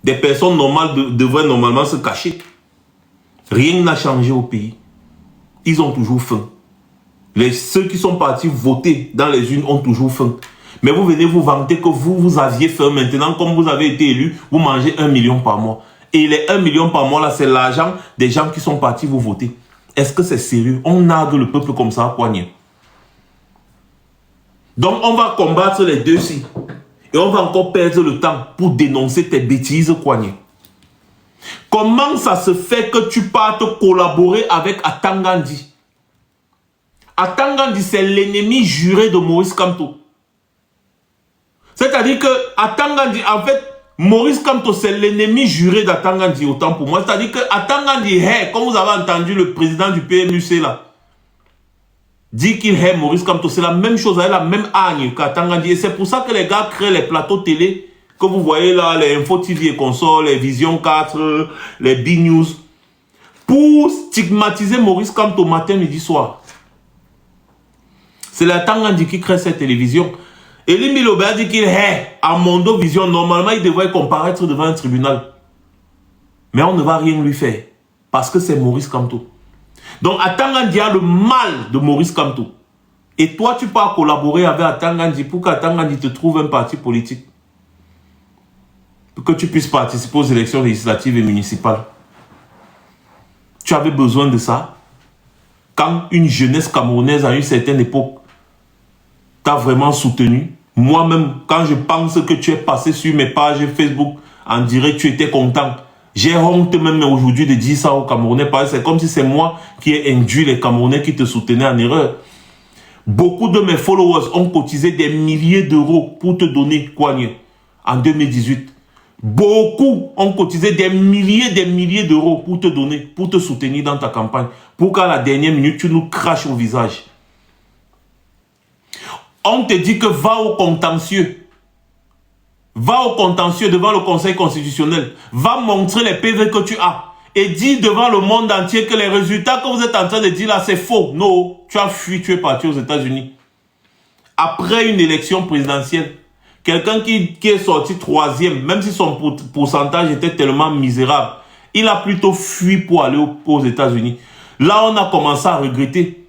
Des personnes normales devraient normalement se cacher. Rien n'a changé au pays. Ils ont toujours faim. Ceux qui sont partis voter dans les urnes ont toujours faim. Mais vous venez vous vanter que vous aviez faim. Maintenant, comme vous avez été élu, vous mangez 1 million par mois. Et les 1 million par mois, là, c'est l'argent des gens qui sont partis vous voter. Est-ce que c'est sérieux? On nargue le peuple comme ça à poignée. Donc, on va combattre les deux-ci. Et on va encore perdre le temps pour dénoncer tes bêtises, Kouagné. Comment ça se fait que tu partes collaborer avec Atangandi? Atangandi, c'est l'ennemi juré de Maurice Kamto. C'est-à-dire que Atangandi, en fait, Maurice Kamto, c'est l'ennemi juré d'Atangandi, autant pour moi. C'est-à-dire que Atangandi hait, comme vous avez entendu le président du PMUC là, dit qu'il hait Maurice Kamto. C'est la même chose, avec la même hargne qu'Atangandi. Et c'est pour ça que les gars créent les plateaux télé que vous voyez là, les Info TV et consorts, les Vision 4, les B-News, pour stigmatiser Maurice Kamto matin, midi, soir. C'est l'Atangandi qui crée cette télévision. Elie Milobe a dit qu'il est à Mondo Vision. Normalement, il devrait comparaître devant un tribunal. Mais on ne va rien lui faire. Parce que c'est Maurice Kamto. Donc, Atangandi a le mal de Maurice Kamto. Et toi, tu pars collaborer avec Atangandi pour qu'Atangandi te trouve un parti politique. Pour que tu puisses participer aux élections législatives et municipales. Tu avais besoin de ça. Quand une jeunesse camerounaise à une certaine époque t'a vraiment soutenu. Moi-même, quand je pense que tu es passé sur mes pages Facebook en direct, tu étais content. J'ai honte même aujourd'hui de dire ça aux Camerounais parce que c'est comme si c'est moi qui ai induit les Camerounais qui te soutenaient en erreur. Beaucoup de mes followers ont cotisé des milliers d'euros pour te donner Kouagné en 2018. Beaucoup ont cotisé des milliers d'euros pour te donner, pour te soutenir dans ta campagne. Pour qu'à la dernière minute, tu nous craches au visage. On te dit que va au contentieux. Va au contentieux devant le Conseil constitutionnel. Va montrer les PV que tu as. Et dis devant le monde entier que les résultats que vous êtes en train de dire là, c'est faux. Non, tu as fui, tu es parti aux États-Unis. Après une élection présidentielle, quelqu'un qui est sorti 3e, même si son pourcentage était tellement misérable, il a plutôt fui pour aller aux États-Unis. Là, on a commencé à regretter.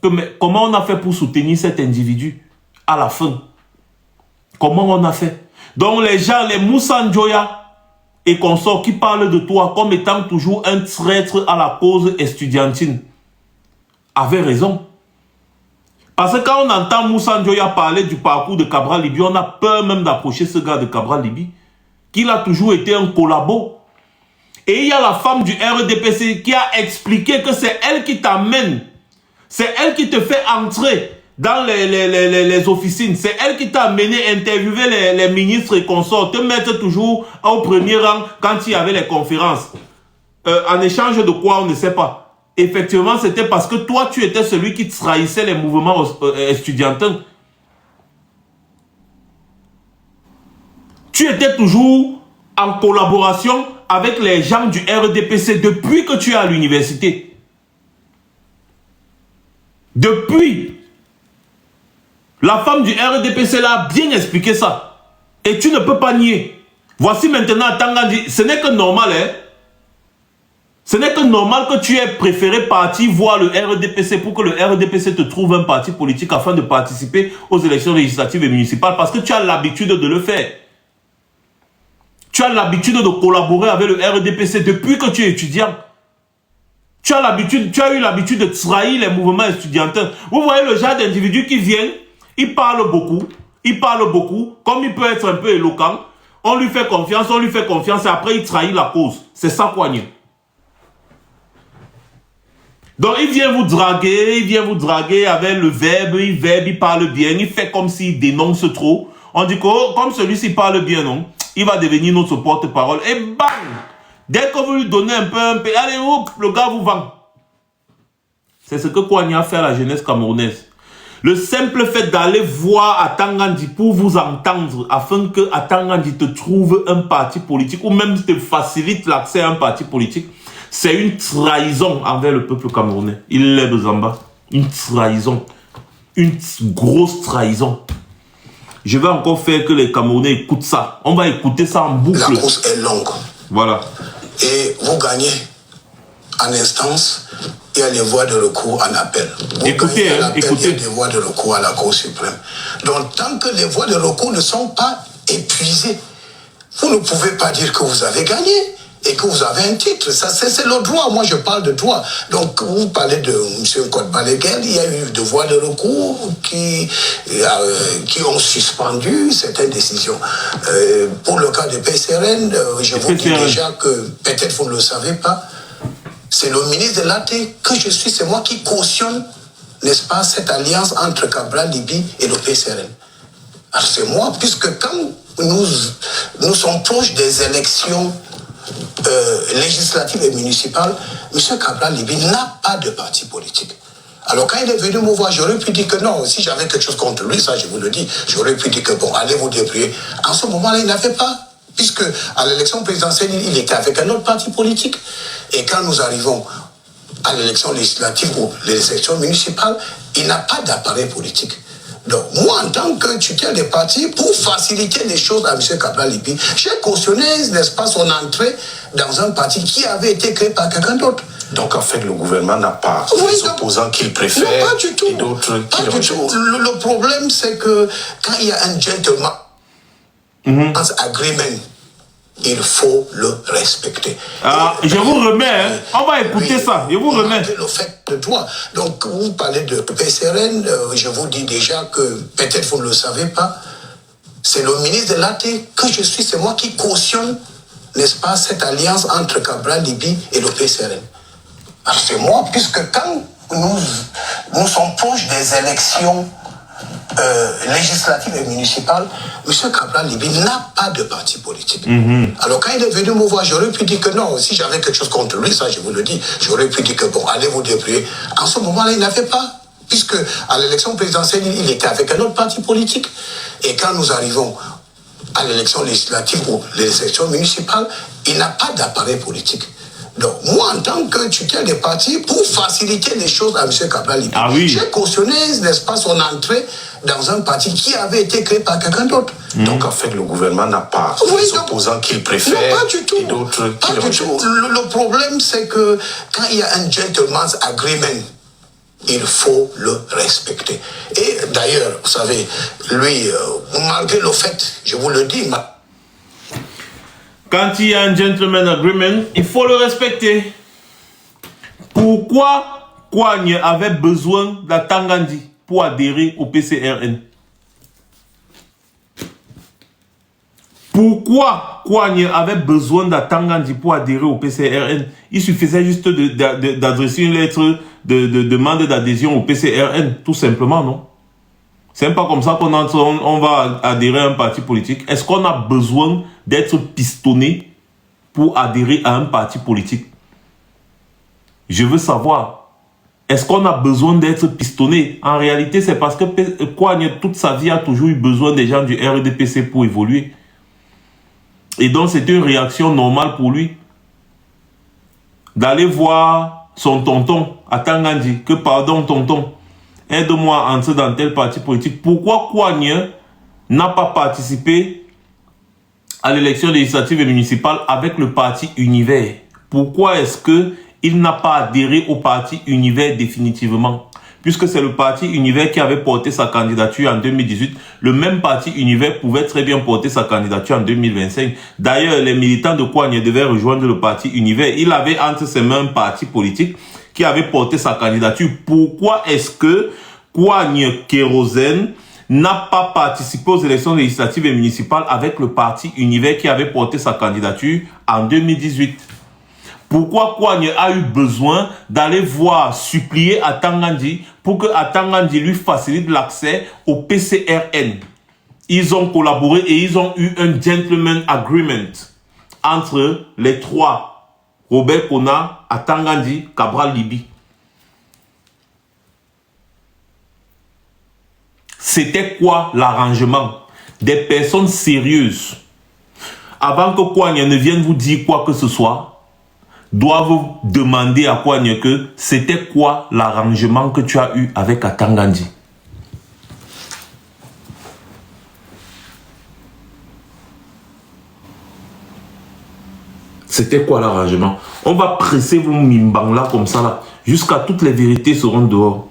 Comment on a fait pour soutenir cet individu à la fin? Comment on a fait? Donc les gens, les Moussa Njoya et consorts qui parlent de toi comme étant toujours un traître à la cause estudiantine avaient raison. Parce que quand on entend Moussa Njoya parler du parcours de Cabral Libi, on a peur même d'approcher ce gars de Cabral Libi, qu'il a toujours été un collabo. Et il y a la femme du RDPC qui a expliqué que c'est elle qui t'amène. C'est elle qui te fait entrer dans les officines. C'est elle qui t'a amené interviewer les ministres et consorts, te mettre toujours au premier rang quand il y avait les conférences. En échange de quoi, on ne sait pas. Effectivement, c'était parce que toi, tu étais celui qui trahissait les mouvements estudiantins. Tu étais toujours en collaboration avec les gens du RDPC depuis que tu es à l'université. Depuis. La femme du RDPC l'a bien expliqué ça. Et tu ne peux pas nier. Voici maintenant Atangandi. Ce n'est que normal, hein. Ce n'est que normal que tu aies préféré partir voir le RDPC pour que le RDPC te trouve un parti politique afin de participer aux élections législatives et municipales parce que tu as l'habitude de le faire. Tu as l'habitude de collaborer avec le RDPC depuis que tu es étudiant. Tu as eu l'habitude de trahir les mouvements étudiantins. Vous voyez le genre d'individu qui vient, il parle beaucoup, comme il peut être un peu éloquent. On lui fait confiance et après il trahit la cause. C'est ça, Kouagne. Donc il vient vous draguer avec le verbe, il parle bien, il fait comme s'il dénonce trop. On dit que oh, comme celui-ci parle bien, non, il va devenir notre porte-parole. Et bang! Dès que vous lui donnez un peu, allez, hop, le gars vous vend. C'est ce que Kouagne a fait à la jeunesse camerounaise. Le simple fait d'aller voir Atangandi pour vous entendre, afin que Atangandi te trouve un parti politique, ou même te facilite l'accès à un parti politique, c'est une trahison envers le peuple camerounais. Il lève Zamba. Une trahison. Une grosse trahison. Je vais encore faire que les Camerounais écoutent ça. On va écouter ça en boucle. La course est longue. Voilà. Et vous gagnez en instance, il y a les voies de recours en appel. Vous écoutez, gagnez en appel, écoutez. Il y a des voies de recours à la Cour suprême. Donc, tant que les voies de recours ne sont pas épuisées, vous ne pouvez pas dire que vous avez gagné et que vous avez un titre. Ça, c'est le droit. Moi, je parle de droit. Donc, vous parlez de M. Code-Baleguel, il y a eu des voies de recours qui ont suspendu certaines décisions. Pour le cas de PCRN, je vous dis déjà que, peut-être vous ne le savez pas, c'est le ministre de l'AT que je suis, c'est moi qui cautionne, n'est-ce pas, cette alliance entre Cabral Liby et le PCRN. Alors c'est moi, puisque quand nous sommes proches des élections législatives et municipales, M. Cabral Liby n'a pas de parti politique. Alors quand il est venu me voir, j'aurais pu dire que non, si j'avais quelque chose contre lui, ça je vous le dis, j'aurais pu dire que bon, allez vous débrouiller. En ce moment-là, il n'avait pas, puisque à l'élection présidentielle, il était avec un autre parti politique. Et quand nous arrivons à l'élection législative ou les élections municipales, il n'a pas d'appareil politique. Donc, moi, en tant que tuteur des partis, pour faciliter les choses à M. Cabral Liby, j'ai cautionné, n'est-ce pas, son entrée dans un parti qui avait été créé par quelqu'un d'autre. Donc, en fait, le gouvernement n'a pas des opposants qu'il préfère non, pas du tout. Et d'autres qui le rejettent. Le problème, c'est que quand il y a un gentleman agreement, il faut le respecter. Ah, je vous remets, hein. On va écouter ça. Je vous remets. Le fait de droit. Donc, vous parlez de PCRN, je vous dis déjà que, peut-être vous ne le savez pas, c'est le ministre de l'AT que je suis, c'est moi qui cautionne, n'est-ce pas, cette alliance entre Cabral Liby et le PCRN. Alors, c'est moi, puisque quand nous sommes proches des élections législatives et municipales, M. Cabral Liby n'a pas de parti politique. Alors quand il est venu me voir, j'aurais pu dire que non, si j'avais quelque chose contre lui, ça je vous le dis, j'aurais pu dire que bon, allez vous débrouiller. En ce moment-là, il n'avait pas, puisque à l'élection présidentielle, il était avec un autre parti politique. Et quand nous arrivons à l'élection législative ou les élections municipales, il n'a pas d'appareil politique. Donc, moi, en tant que tuteur des partis, pour faciliter les choses à M. Cabral Liby, j'ai cautionné, n'est-ce pas, son entrée dans un parti qui avait été créé par quelqu'un d'autre. Donc, en fait, le gouvernement n'a pas des opposants qu'il préfère non, pas du tout. Et d'autres qui le rejettent. Le problème, c'est que quand il y a un gentleman's agreement, il faut le respecter. Et d'ailleurs, vous savez, lui, malgré le fait, je vous le dis, quand il y a un gentleman agreement, il faut le respecter. Pourquoi Kouagne avait besoin d'Atangandi pour adhérer au PCRN? Pourquoi Kouagne avait besoin d'Atangandi pour adhérer au PCRN? Il suffisait juste d'adresser une lettre de demande d'adhésion au PCRN, tout simplement, non? C'est même pas comme ça qu'on va adhérer à un parti politique. Est-ce qu'on a besoin d'être pistonné pour adhérer à un parti politique? Je veux savoir. Est-ce qu'on a besoin d'être pistonné? En réalité, c'est parce que Kouagne, toute sa vie, a toujours eu besoin des gens du RDPC pour évoluer. Et donc, c'était une réaction normale pour lui d'aller voir son tonton, Atangandi, que pardon, tonton, aide-moi à entrer dans tel parti politique. Pourquoi Kouagne n'a pas participé à l'élection législative et municipale avec le parti Univers? pourquoi est-ce qu'il n'a pas adhéré au parti Univers définitivement? Puisque c'est le parti Univers qui avait porté sa candidature en 2018, le même parti Univers pouvait très bien porter sa candidature en 2025. D'ailleurs, les militants de Kouagne devaient rejoindre le parti Univers. Il avait entre ses mains un parti politique qui avait porté sa candidature. Pourquoi est-ce que Kouagne Kérosène n'a pas participé aux élections législatives et municipales avec le parti Univers qui avait porté sa candidature en 2018? Pourquoi Kouagne a eu besoin d'aller voir, supplier Atangandi pour que Atangandi lui facilite l'accès au PCRN? Ils ont collaboré et ils ont eu un gentleman agreement entre les trois, Robert Kona, Atangandi, Cabral Libi. C'était quoi l'arrangement? Des personnes sérieuses, avant que Kouagne ne vienne vous dire quoi que ce soit, doivent demander à Kouagne que c'était quoi l'arrangement que tu as eu avec Atangandi. C'était quoi l'arrangement? On va presser vos mimbang là comme ça là, jusqu'à toutes les vérités seront dehors.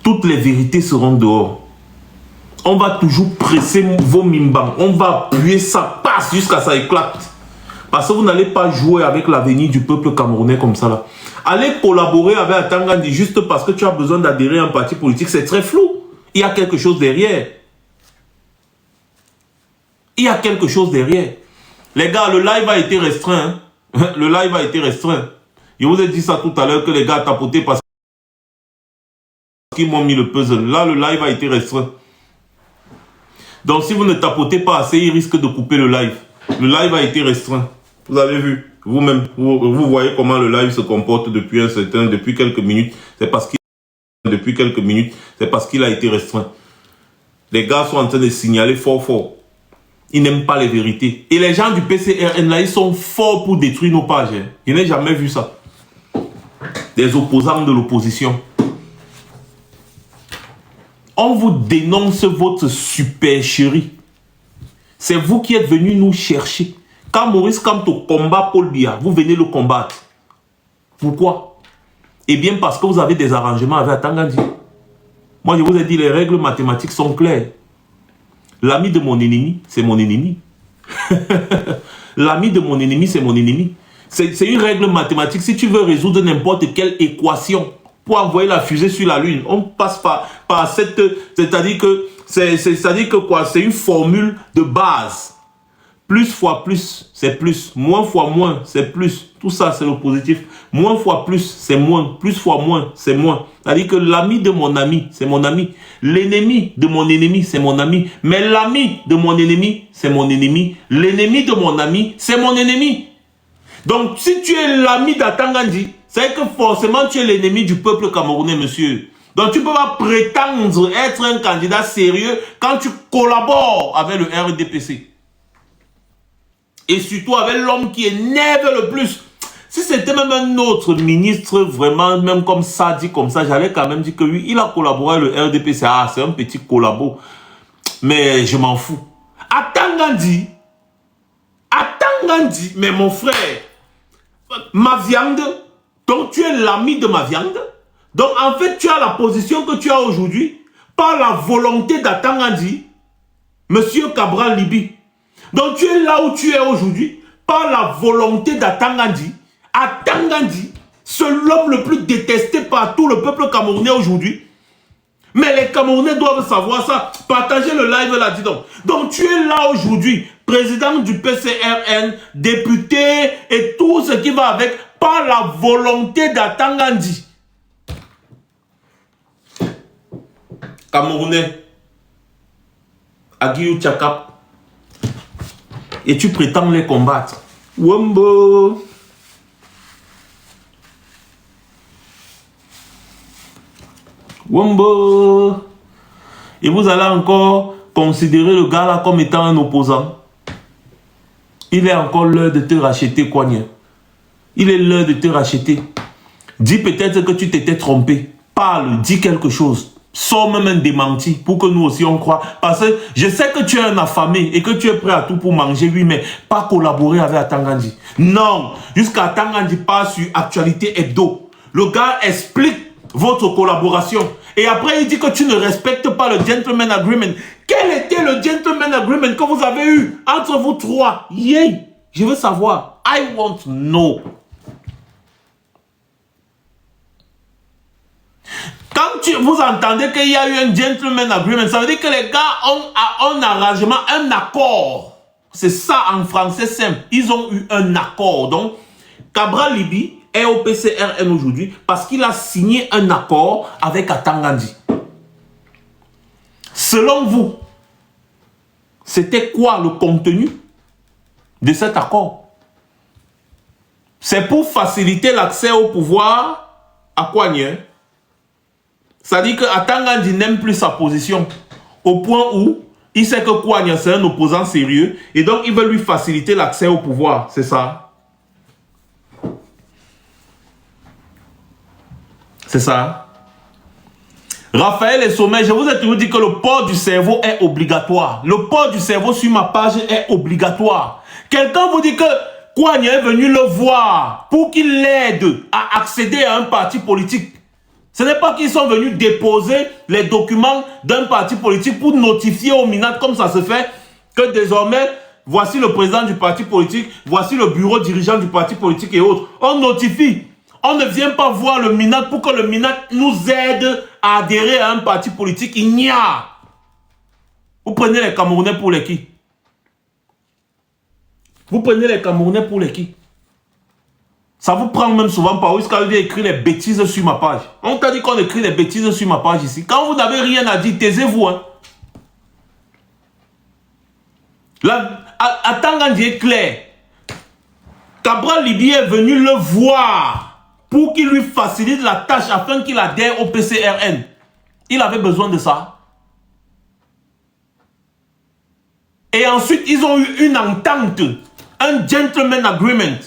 Toutes les vérités seront dehors. On va toujours presser vos mimbang. On va appuyer ça, passe jusqu'à ça éclate. Parce que vous n'allez pas jouer avec l'avenir du peuple camerounais comme ça là. Aller collaborer avec Atangandi juste parce que tu as besoin d'adhérer à un parti politique, c'est très flou. Il y a quelque chose derrière. Il y a quelque chose derrière. Les gars, le live a été restreint. Hein? Le live a été restreint. Je vous ai dit ça tout à l'heure que les gars tapotaient parce qu'ils m'ont mis le puzzle. Là, le live a été restreint. Donc, si vous ne tapotez pas assez, il risque de couper le live. Le live a été restreint. Vous avez vu, vous-même, vous voyez comment le live se comporte depuis quelques minutes. C'est parce qu'il a été restreint. Les gars sont en train de signaler fort. Ils n'aiment pas les vérités. Et les gens du PCRN là, ils sont forts pour détruire nos pages. Hein. Je n'ai jamais vu ça. Des opposants de l'opposition. On vous dénonce votre supercherie. C'est vous qui êtes venus nous chercher. Quand Maurice Kamto combat Paul Biya, vous venez le combattre. Pourquoi? Eh bien parce que vous avez des arrangements avec Atangandi. Moi je vous ai dit, les règles mathématiques sont claires. L'ami de mon ennemi, c'est mon ennemi. L'ami de mon ennemi, c'est mon ennemi. C'est une règle mathématique. Si tu veux résoudre n'importe quelle équation pour envoyer la fusée sur la Lune, on passe par cette... C'est-à-dire que quoi? C'est une formule de base. Plus fois plus, c'est plus. Moins fois moins, c'est plus. Tout ça, c'est le positif. Moins fois plus, c'est moins. Plus fois moins, c'est moins. C'est-à-dire que l'ami de mon ami, c'est mon ami. L'ennemi de mon ennemi, c'est mon ami. Mais l'ami de mon ennemi, c'est mon ennemi. L'ennemi de mon ami, c'est mon ennemi. Donc, si tu es l'ami d'Atangandi, c'est que forcément, tu es l'ennemi du peuple camerounais, monsieur. Donc, tu ne peux pas prétendre être un candidat sérieux quand tu collabores avec le RDPC. Et surtout avec l'homme qui énerve le plus. Si c'était même un autre ministre, vraiment, même comme ça, dit comme ça, j'allais quand même dire que lui, il a collaboré avec le RDPC. Ah, c'est un petit collabo. Mais je m'en fous. Atangandi, mais mon frère, ma viande, donc tu es l'ami de ma viande. Donc en fait, tu as la position que tu as aujourd'hui par la volonté d'Atangandi, Monsieur Cabral Libi. Donc tu es là où tu es aujourd'hui par la volonté d'Atangandi. Atangandi, c'est l'homme le plus détesté par tout le peuple camerounais aujourd'hui. Mais les Camerounais doivent savoir ça. Partagez le live là, dis donc. Donc tu es là aujourd'hui, président du PCRN, député et tout ce qui va avec, par la volonté d'Atangandi. Camerounais, Aguillou Tchakap. Et tu prétends les combattre. Wombo. Wombo. Et vous allez encore considérer le gars là comme étant un opposant. Il est encore l'heure de te racheter, Kouagne. Il est l'heure de te racheter. Dis peut-être que tu t'étais trompé. Parle, dis quelque chose. Sors même un démenti pour que nous aussi on croit. Parce que je sais que tu es un affamé et que tu es prêt à tout pour manger, oui, mais pas collaborer avec Atangandi. Non, jusqu'à Atangandi passe sur Actualité Hebdo. Le gars explique votre collaboration. Et après, il dit que tu ne respectes pas le gentleman agreement. Quel était le gentleman agreement que vous avez eu entre vous trois? Yeah, je veux savoir. I want to know. Quand vous entendez qu'il y a eu un gentleman agreement, ça veut dire que les gars ont un arrangement, un accord. C'est ça en français simple. Ils ont eu un accord. Donc, Cabral Libye est au PCRN aujourd'hui parce qu'il a signé un accord avec Atangandi. Selon vous, c'était quoi le contenu de cet accord? C'est pour faciliter l'accès au pouvoir à Kouagne. C'est-à-dire que Atangandi n'aime plus sa position au point où il sait que Kouagne c'est un opposant sérieux et donc il veut lui faciliter l'accès au pouvoir. C'est ça. C'est ça. Raphaël et Sommet, je vous ai toujours dit que le port du cerveau est obligatoire. Le port du cerveau sur ma page est obligatoire. Quelqu'un vous dit que Kouagne est venu le voir pour qu'il l'aide à accéder à un parti politique. Ce n'est pas qu'ils sont venus déposer les documents d'un parti politique pour notifier au MINAT, comme ça se fait, que désormais, voici le président du parti politique, voici le bureau dirigeant du parti politique et autres. On notifie. On ne vient pas voir le MINAT pour que le MINAT nous aide à adhérer à un parti politique. Il n'y a. Vous prenez les Camerounais pour les qui? Vous prenez les Camerounais pour les qui? Ça vous prend même souvent par où est-ce qu'on vient écrire les bêtises sur ma page. On t'a dit qu'on écrit les bêtises sur ma page ici. Quand vous n'avez rien à dire, taisez-vous. Hein. Atangandi est clair. Cabral Libye est venu le voir pour qu'il lui facilite la tâche afin qu'il adhère au PCRN. Il avait besoin de ça. Et ensuite, ils ont eu une entente, un gentleman agreement.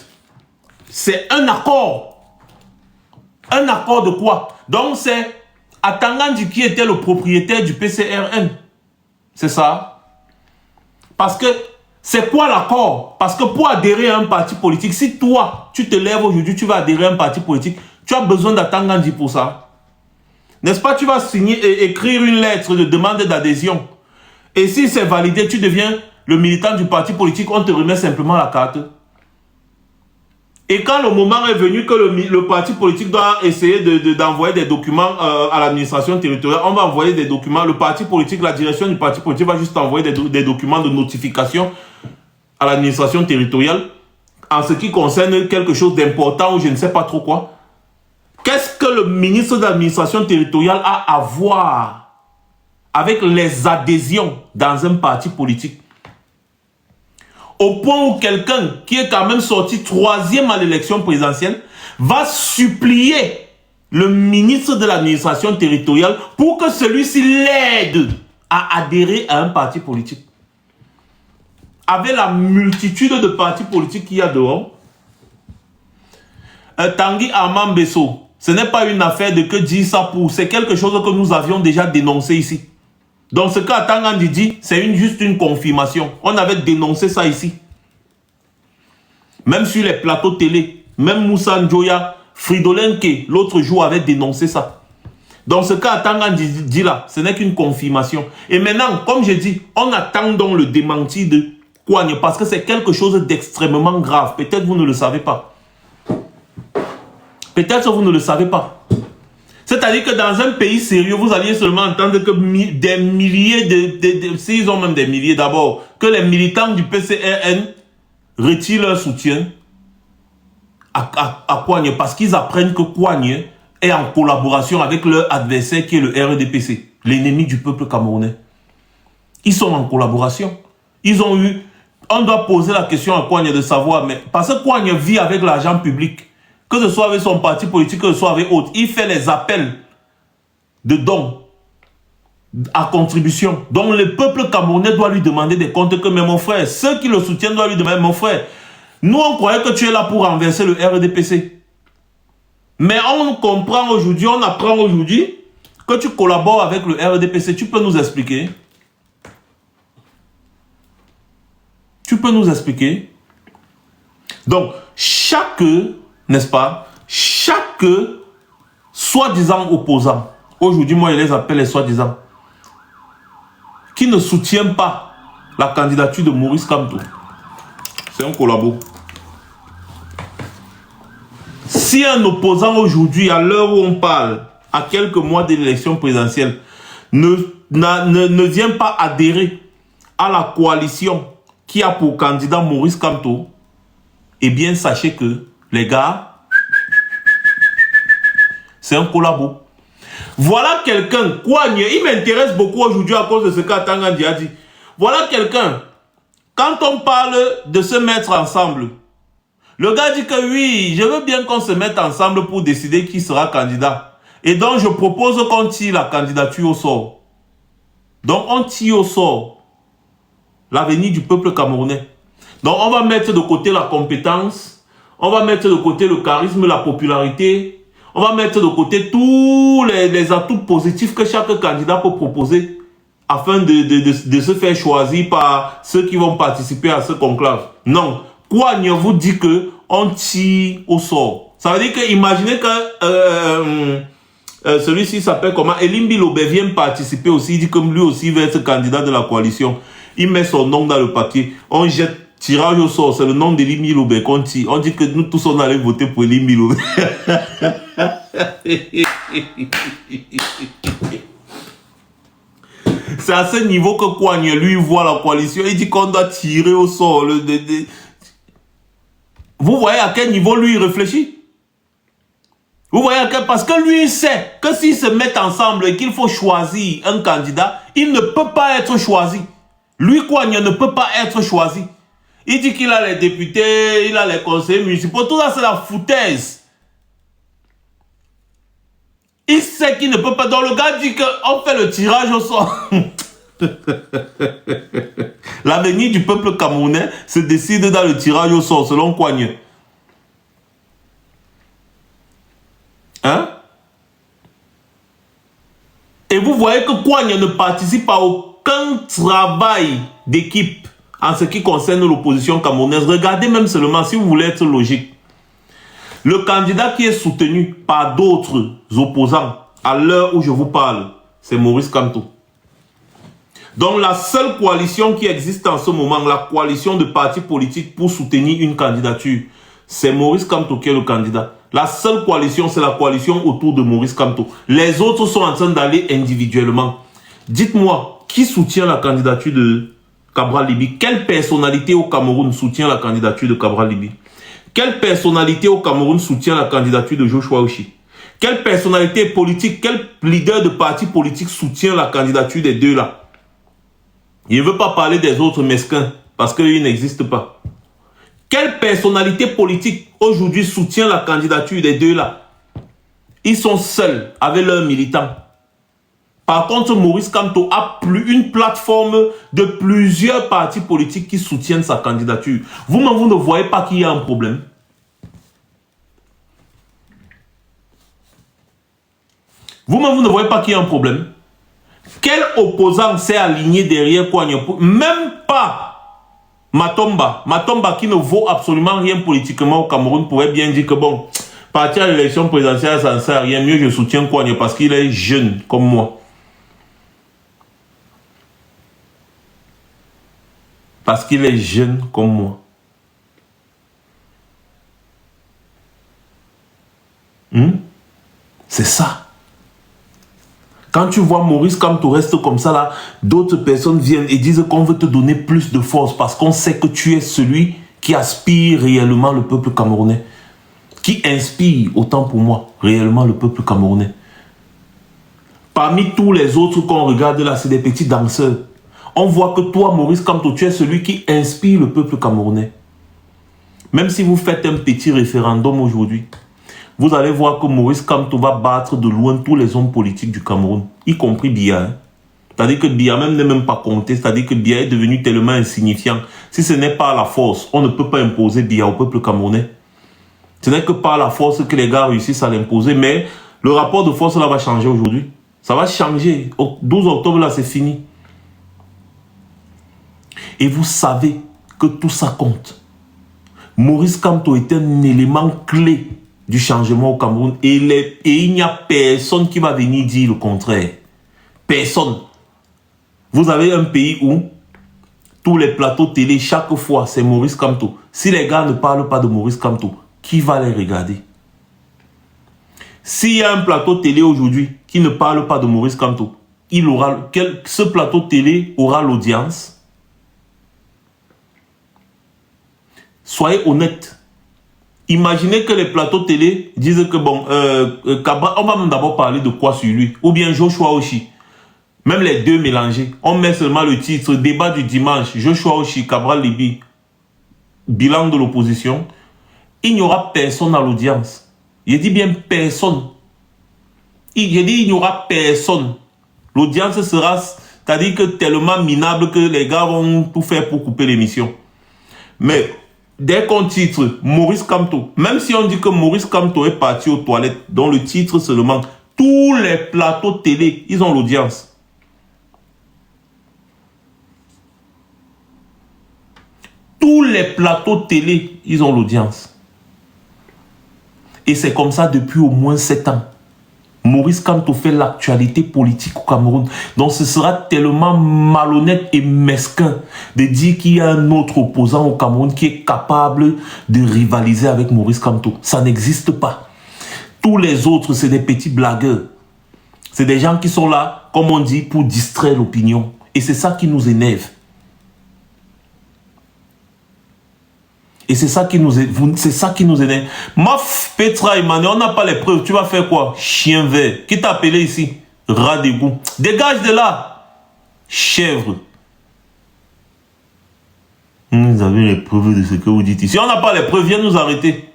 C'est un accord. Un accord de quoi? Donc c'est Atangandi qui était le propriétaire du PCRN. C'est ça. Parce que c'est quoi l'accord? Parce que pour adhérer à un parti politique, si toi, tu te lèves aujourd'hui, tu vas adhérer à un parti politique, tu as besoin d'Atangandi pour ça. N'est-ce pas? Tu vas signer, écrire une lettre de demande d'adhésion. Et si c'est validé, tu deviens le militant du parti politique, on te remet simplement la carte. Et quand le moment est venu que le parti politique doit essayer d'envoyer des documents à l'administration territoriale, on va envoyer des documents. Le parti politique, la direction du parti politique va juste envoyer des documents de notification à l'administration territoriale en ce qui concerne quelque chose d'important ou je ne sais pas trop quoi. Qu'est-ce que le ministre de l'administration territoriale a à voir avec les adhésions dans un parti politique? Au point où quelqu'un qui est quand même sorti 3e à l'élection présidentielle va supplier le ministre de l'administration territoriale pour que celui-ci l'aide à adhérer à un parti politique. Avec la multitude de partis politiques qu'il y a dehors, Tanguy Armand Besso, ce n'est pas une affaire de que dire ça pour, c'est quelque chose que nous avions déjà dénoncé ici. Donc ce qu'Atangandi dit, c'est juste une confirmation. On avait dénoncé ça ici. Même sur les plateaux télé, même Moussa Njoya, Fridolenke, l'autre jour avait dénoncé ça. Donc ce qu'Atangandi dit là, ce n'est qu'une confirmation. Et maintenant, comme je dis, on attend donc le démenti de Kouagne parce que c'est quelque chose d'extrêmement grave. Peut-être vous ne le savez pas. Peut-être vous ne le savez pas. C'est-à-dire que dans un pays sérieux, vous alliez seulement entendre que des milliers s'ils ont même des milliers d'abord, que les militants du PCRN retirent leur soutien à Kouagne parce qu'ils apprennent que Kouagne est en collaboration avec leur adversaire qui est le RDPC, l'ennemi du peuple camerounais. Ils sont en collaboration. Ils ont eu... On doit poser la question à Kouagne de savoir, mais parce que Kouagne vit avec l'argent public, que ce soit avec son parti politique, que ce soit avec autres, il fait les appels de dons à contribution. Donc le peuple camerounais doit lui demander des comptes que, mais mon frère, ceux qui le soutiennent doivent lui demander, mon frère, nous on croyait que tu es là pour renverser le RDPC. Mais on comprend aujourd'hui, on apprend aujourd'hui que tu collabores avec le RDPC, tu peux nous expliquer? Tu peux nous expliquer? Donc, chaque, n'est-ce pas, chaque soi-disant opposant, aujourd'hui, moi, je les appelle les soi-disant, qui ne soutient pas la candidature de Maurice Kamto, c'est un collabo. Si un opposant aujourd'hui, à l'heure où on parle, à quelques mois de l'élection présidentielle, ne vient pas adhérer à la coalition qui a pour candidat Maurice Kamto, eh bien, sachez que, les gars, c'est un collabo. Voilà quelqu'un, Kouagne, il m'intéresse beaucoup aujourd'hui à cause de ce qu'Atangandi a dit. Voilà quelqu'un, quand on parle de se mettre ensemble, le gars dit que oui, je veux bien qu'on se mette ensemble pour décider qui sera candidat. Et donc, je propose qu'on tire la candidature au sort. Donc, on tire au sort l'avenir du peuple camerounais. Donc, on va mettre de côté la compétence, on va mettre de côté le charisme, la popularité, on va mettre de côté tous les atouts positifs que chaque candidat peut proposer afin de se faire choisir par ceux qui vont participer à ce conclave. Non. Kouagne vous dit que on tire au sort. Ça veut dire que, imaginez que celui-ci s'appelle comment? Elimbi Lobé vient participer aussi, il dit que lui aussi va être candidat de la coalition. Il met son nom dans le papier. On jette tirage au sort, c'est le nom d'Elimbi Lobé qu'on tire. On dit que nous tous on allait voter pour Elimbi Lobé. C'est à ce niveau que Kouagne lui voit la coalition. Il dit qu'on doit tirer au sort. Vous voyez à quel niveau lui réfléchit? Vous voyez à quel... Parce que lui il sait que s'ils se mettent ensemble et qu'il faut choisir un candidat, il ne peut pas être choisi. Lui, Kouagne, ne peut pas être choisi. Il dit qu'il a les députés, il a les conseillers municipaux. Tout ça, c'est la foutaise. Il sait qu'il ne peut pas. Donc le gars dit qu'on fait le tirage au sort. L'avenir du peuple camerounais se décide dans le tirage au sort, selon Kouagne. Hein? Et vous voyez que Kouagne ne participe à aucun travail d'équipe en ce qui concerne l'opposition camerounaise. Regardez même seulement, si vous voulez être logique, le candidat qui est soutenu par d'autres opposants à l'heure où je vous parle, c'est Maurice Kamto. Donc la seule coalition qui existe en ce moment, la coalition de partis politiques pour soutenir une candidature, c'est Maurice Kamto qui est le candidat. La seule coalition, c'est la coalition autour de Maurice Kamto. Les autres sont en train d'aller individuellement. Dites-moi, qui soutient la candidature de Cabral Libby? Quelle personnalité au Cameroun soutient la candidature de Cabral Libby? Quelle personnalité au Cameroun soutient la candidature de Joshua Oshi? Quelle personnalité politique, quel leader de parti politique soutient la candidature des deux là? Il ne veut pas parler des autres mesquins parce qu'ils n'existent pas. Quelle personnalité politique aujourd'hui soutient la candidature des deux là? Ils sont seuls avec leurs militants. Par contre, Maurice Kamto a une plateforme de plusieurs partis politiques qui soutiennent sa candidature. Vous-même, vous ne voyez pas qu'il y a un problème. Vous-même, vous ne voyez pas qu'il y a un problème. Quel opposant s'est aligné derrière Kouagne? Même pas Matomba. Matomba qui ne vaut absolument rien politiquement au Cameroun pourrait bien dire que bon, partir à l'élection présidentielle, ça ne sert à rien. Mieux, je soutiens Kouagne parce qu'il est jeune comme moi. Parce qu'il est jeune comme moi. C'est ça. Quand tu vois Maurice Kamto reste comme ça là, d'autres personnes viennent et disent qu'on veut te donner plus de force parce qu'on sait que tu es celui qui aspire réellement le peuple camerounais. Qui inspire, autant pour moi, réellement le peuple camerounais. Parmi tous les autres qu'on regarde là, c'est des petits danseurs. On voit que toi, Maurice Kamto, tu es celui qui inspire le peuple camerounais. Même si vous faites un petit référendum aujourd'hui, vous allez voir que Maurice Kamto va battre de loin tous les hommes politiques du Cameroun, y compris Biya. Hein. C'est-à-dire que Biya même n'est même pas compté, c'est-à-dire que Biya est devenu tellement insignifiant. Si ce n'est pas la force, on ne peut pas imposer Biya au peuple camerounais. Ce n'est que par la force que les gars réussissent à l'imposer, mais le rapport de force là va changer aujourd'hui. Ça va changer. Au 12 octobre, là, c'est fini. Et vous savez que tout ça compte. Maurice Kamto est un élément clé du changement au Cameroun. Et il n'y a personne qui va venir dire le contraire. Personne. Vous avez un pays où tous les plateaux télé, chaque fois, c'est Maurice Kamto. Si les gars ne parlent pas de Maurice Kamto, qui va les regarder? S'il y a un plateau télé aujourd'hui qui ne parle pas de Maurice Kamto, ce plateau télé aura l'audience. Soyez honnêtes. Imaginez que les plateaux télé disent que bon, Cabral, on va même d'abord parler de quoi sur lui. Ou bien Joshua Oshi. Même les deux mélangés. On met seulement le titre, débat du dimanche, Joshua Oshi, Cabral Libye, bilan de l'opposition. Il n'y aura personne à l'audience. Je dis bien personne. J'ai dit il n'y aura personne. L'audience sera, c'est-à-dire que tellement minable que les gars vont tout faire pour couper l'émission. Mais dès qu'on titre Maurice Kamto, même si on dit que Maurice Kamto est parti aux toilettes, dont le titre seulement, tous les plateaux télé, ils ont l'audience. Tous les plateaux télé, ils ont l'audience. Et c'est comme ça depuis au moins 7 ans. Maurice Kamto fait l'actualité politique au Cameroun. Donc ce sera tellement malhonnête et mesquin de dire qu'il y a un autre opposant au Cameroun qui est capable de rivaliser avec Maurice Kamto. Ça n'existe pas. Tous les autres, c'est des petits blagueurs. C'est des gens qui sont là, comme on dit, pour distraire l'opinion. Et c'est ça qui nous énerve. Et c'est ça qui nous énerve. Maf, Petra, Emmanuel, on n'a pas les preuves. Tu vas faire quoi? Chien vert. Qui t'a appelé ici? Rat d'égout. Dégage de là. Chèvre. Vous avez les preuves de ce que vous dites ici. Si on n'a pas les preuves, viens nous arrêter.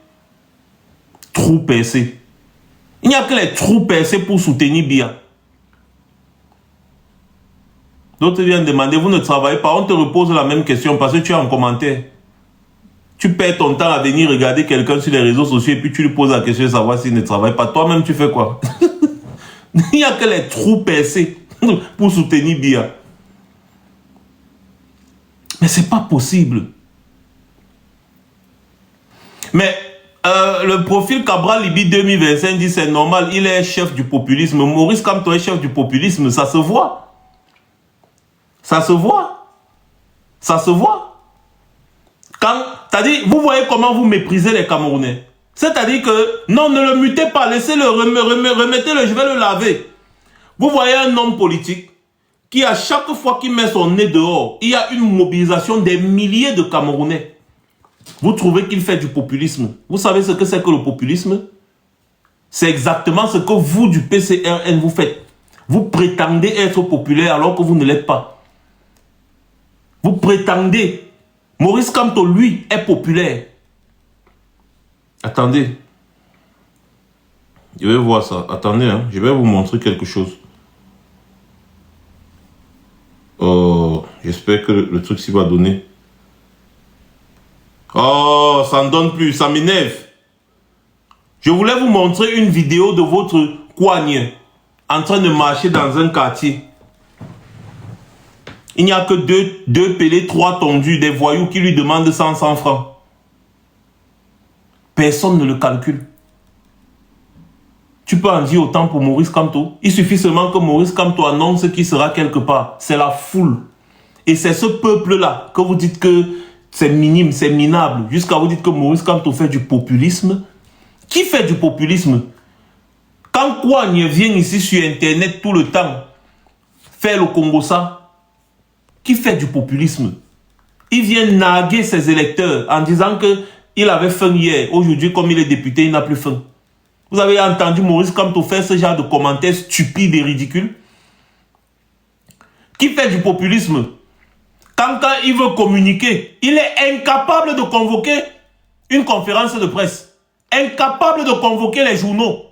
Trou percé. Il n'y a que les trous percés pour soutenir Bia. D'autres viennent demander, vous ne travaillez pas. On te repose la même question parce que tu es en commentaire. Tu perds ton temps à venir regarder quelqu'un sur les réseaux sociaux et puis tu lui poses la question de savoir s'il ne travaille pas. Toi-même, tu fais quoi? Il n'y a que les trous percés pour soutenir Bia. Mais c'est pas possible. Mais le profil Cabral Libye 2025 dit c'est normal, il est chef du populisme. Maurice Kamto est chef du populisme, ça se voit. Ça se voit. Ça se voit. C'est-à-dire, vous voyez comment vous méprisez les Camerounais. C'est-à-dire que, non, ne le mutez pas, laissez-le, remettez-le, je vais le laver. Vous voyez un homme politique qui, à chaque fois qu'il met son nez dehors, il y a une mobilisation des milliers de Camerounais. Vous trouvez qu'il fait du populisme. Vous savez ce que c'est que le populisme? C'est exactement ce que vous, du PCRN, vous faites. Vous prétendez être populaire alors que vous ne l'êtes pas. Vous prétendez. Maurice Kamto, lui, est populaire. Attendez. Je vais voir ça. Attendez, hein. Je vais vous montrer quelque chose. Oh, j'espère que le truc s'y va donner. Oh, ça ne donne plus. Ça m'énerve. Je voulais vous montrer une vidéo de votre coigne en train de marcher dans un quartier. Il n'y a que deux pélés, 3 tondus, des voyous qui lui demandent 100 francs. Personne ne le calcule. Tu peux en dire autant pour Maurice Kamto. Il suffit seulement que Maurice Kamto annonce qu'il sera quelque part. C'est la foule. Et c'est ce peuple-là que vous dites que c'est minime, c'est minable. Jusqu'à vous dites que Maurice Kamto fait du populisme. Qui fait du populisme? Quand Kouagne vient ici sur Internet tout le temps, faire le Congo ça, qui fait du populisme? Il vient narguer ses électeurs en disant qu'il avait faim hier. Aujourd'hui, comme il est député, il n'a plus faim. Vous avez entendu Maurice Kamto faire ce genre de commentaires stupides et ridicules? Qui fait du populisme? Quand il veut communiquer, il est incapable de convoquer une conférence de presse. Incapable de convoquer les journaux,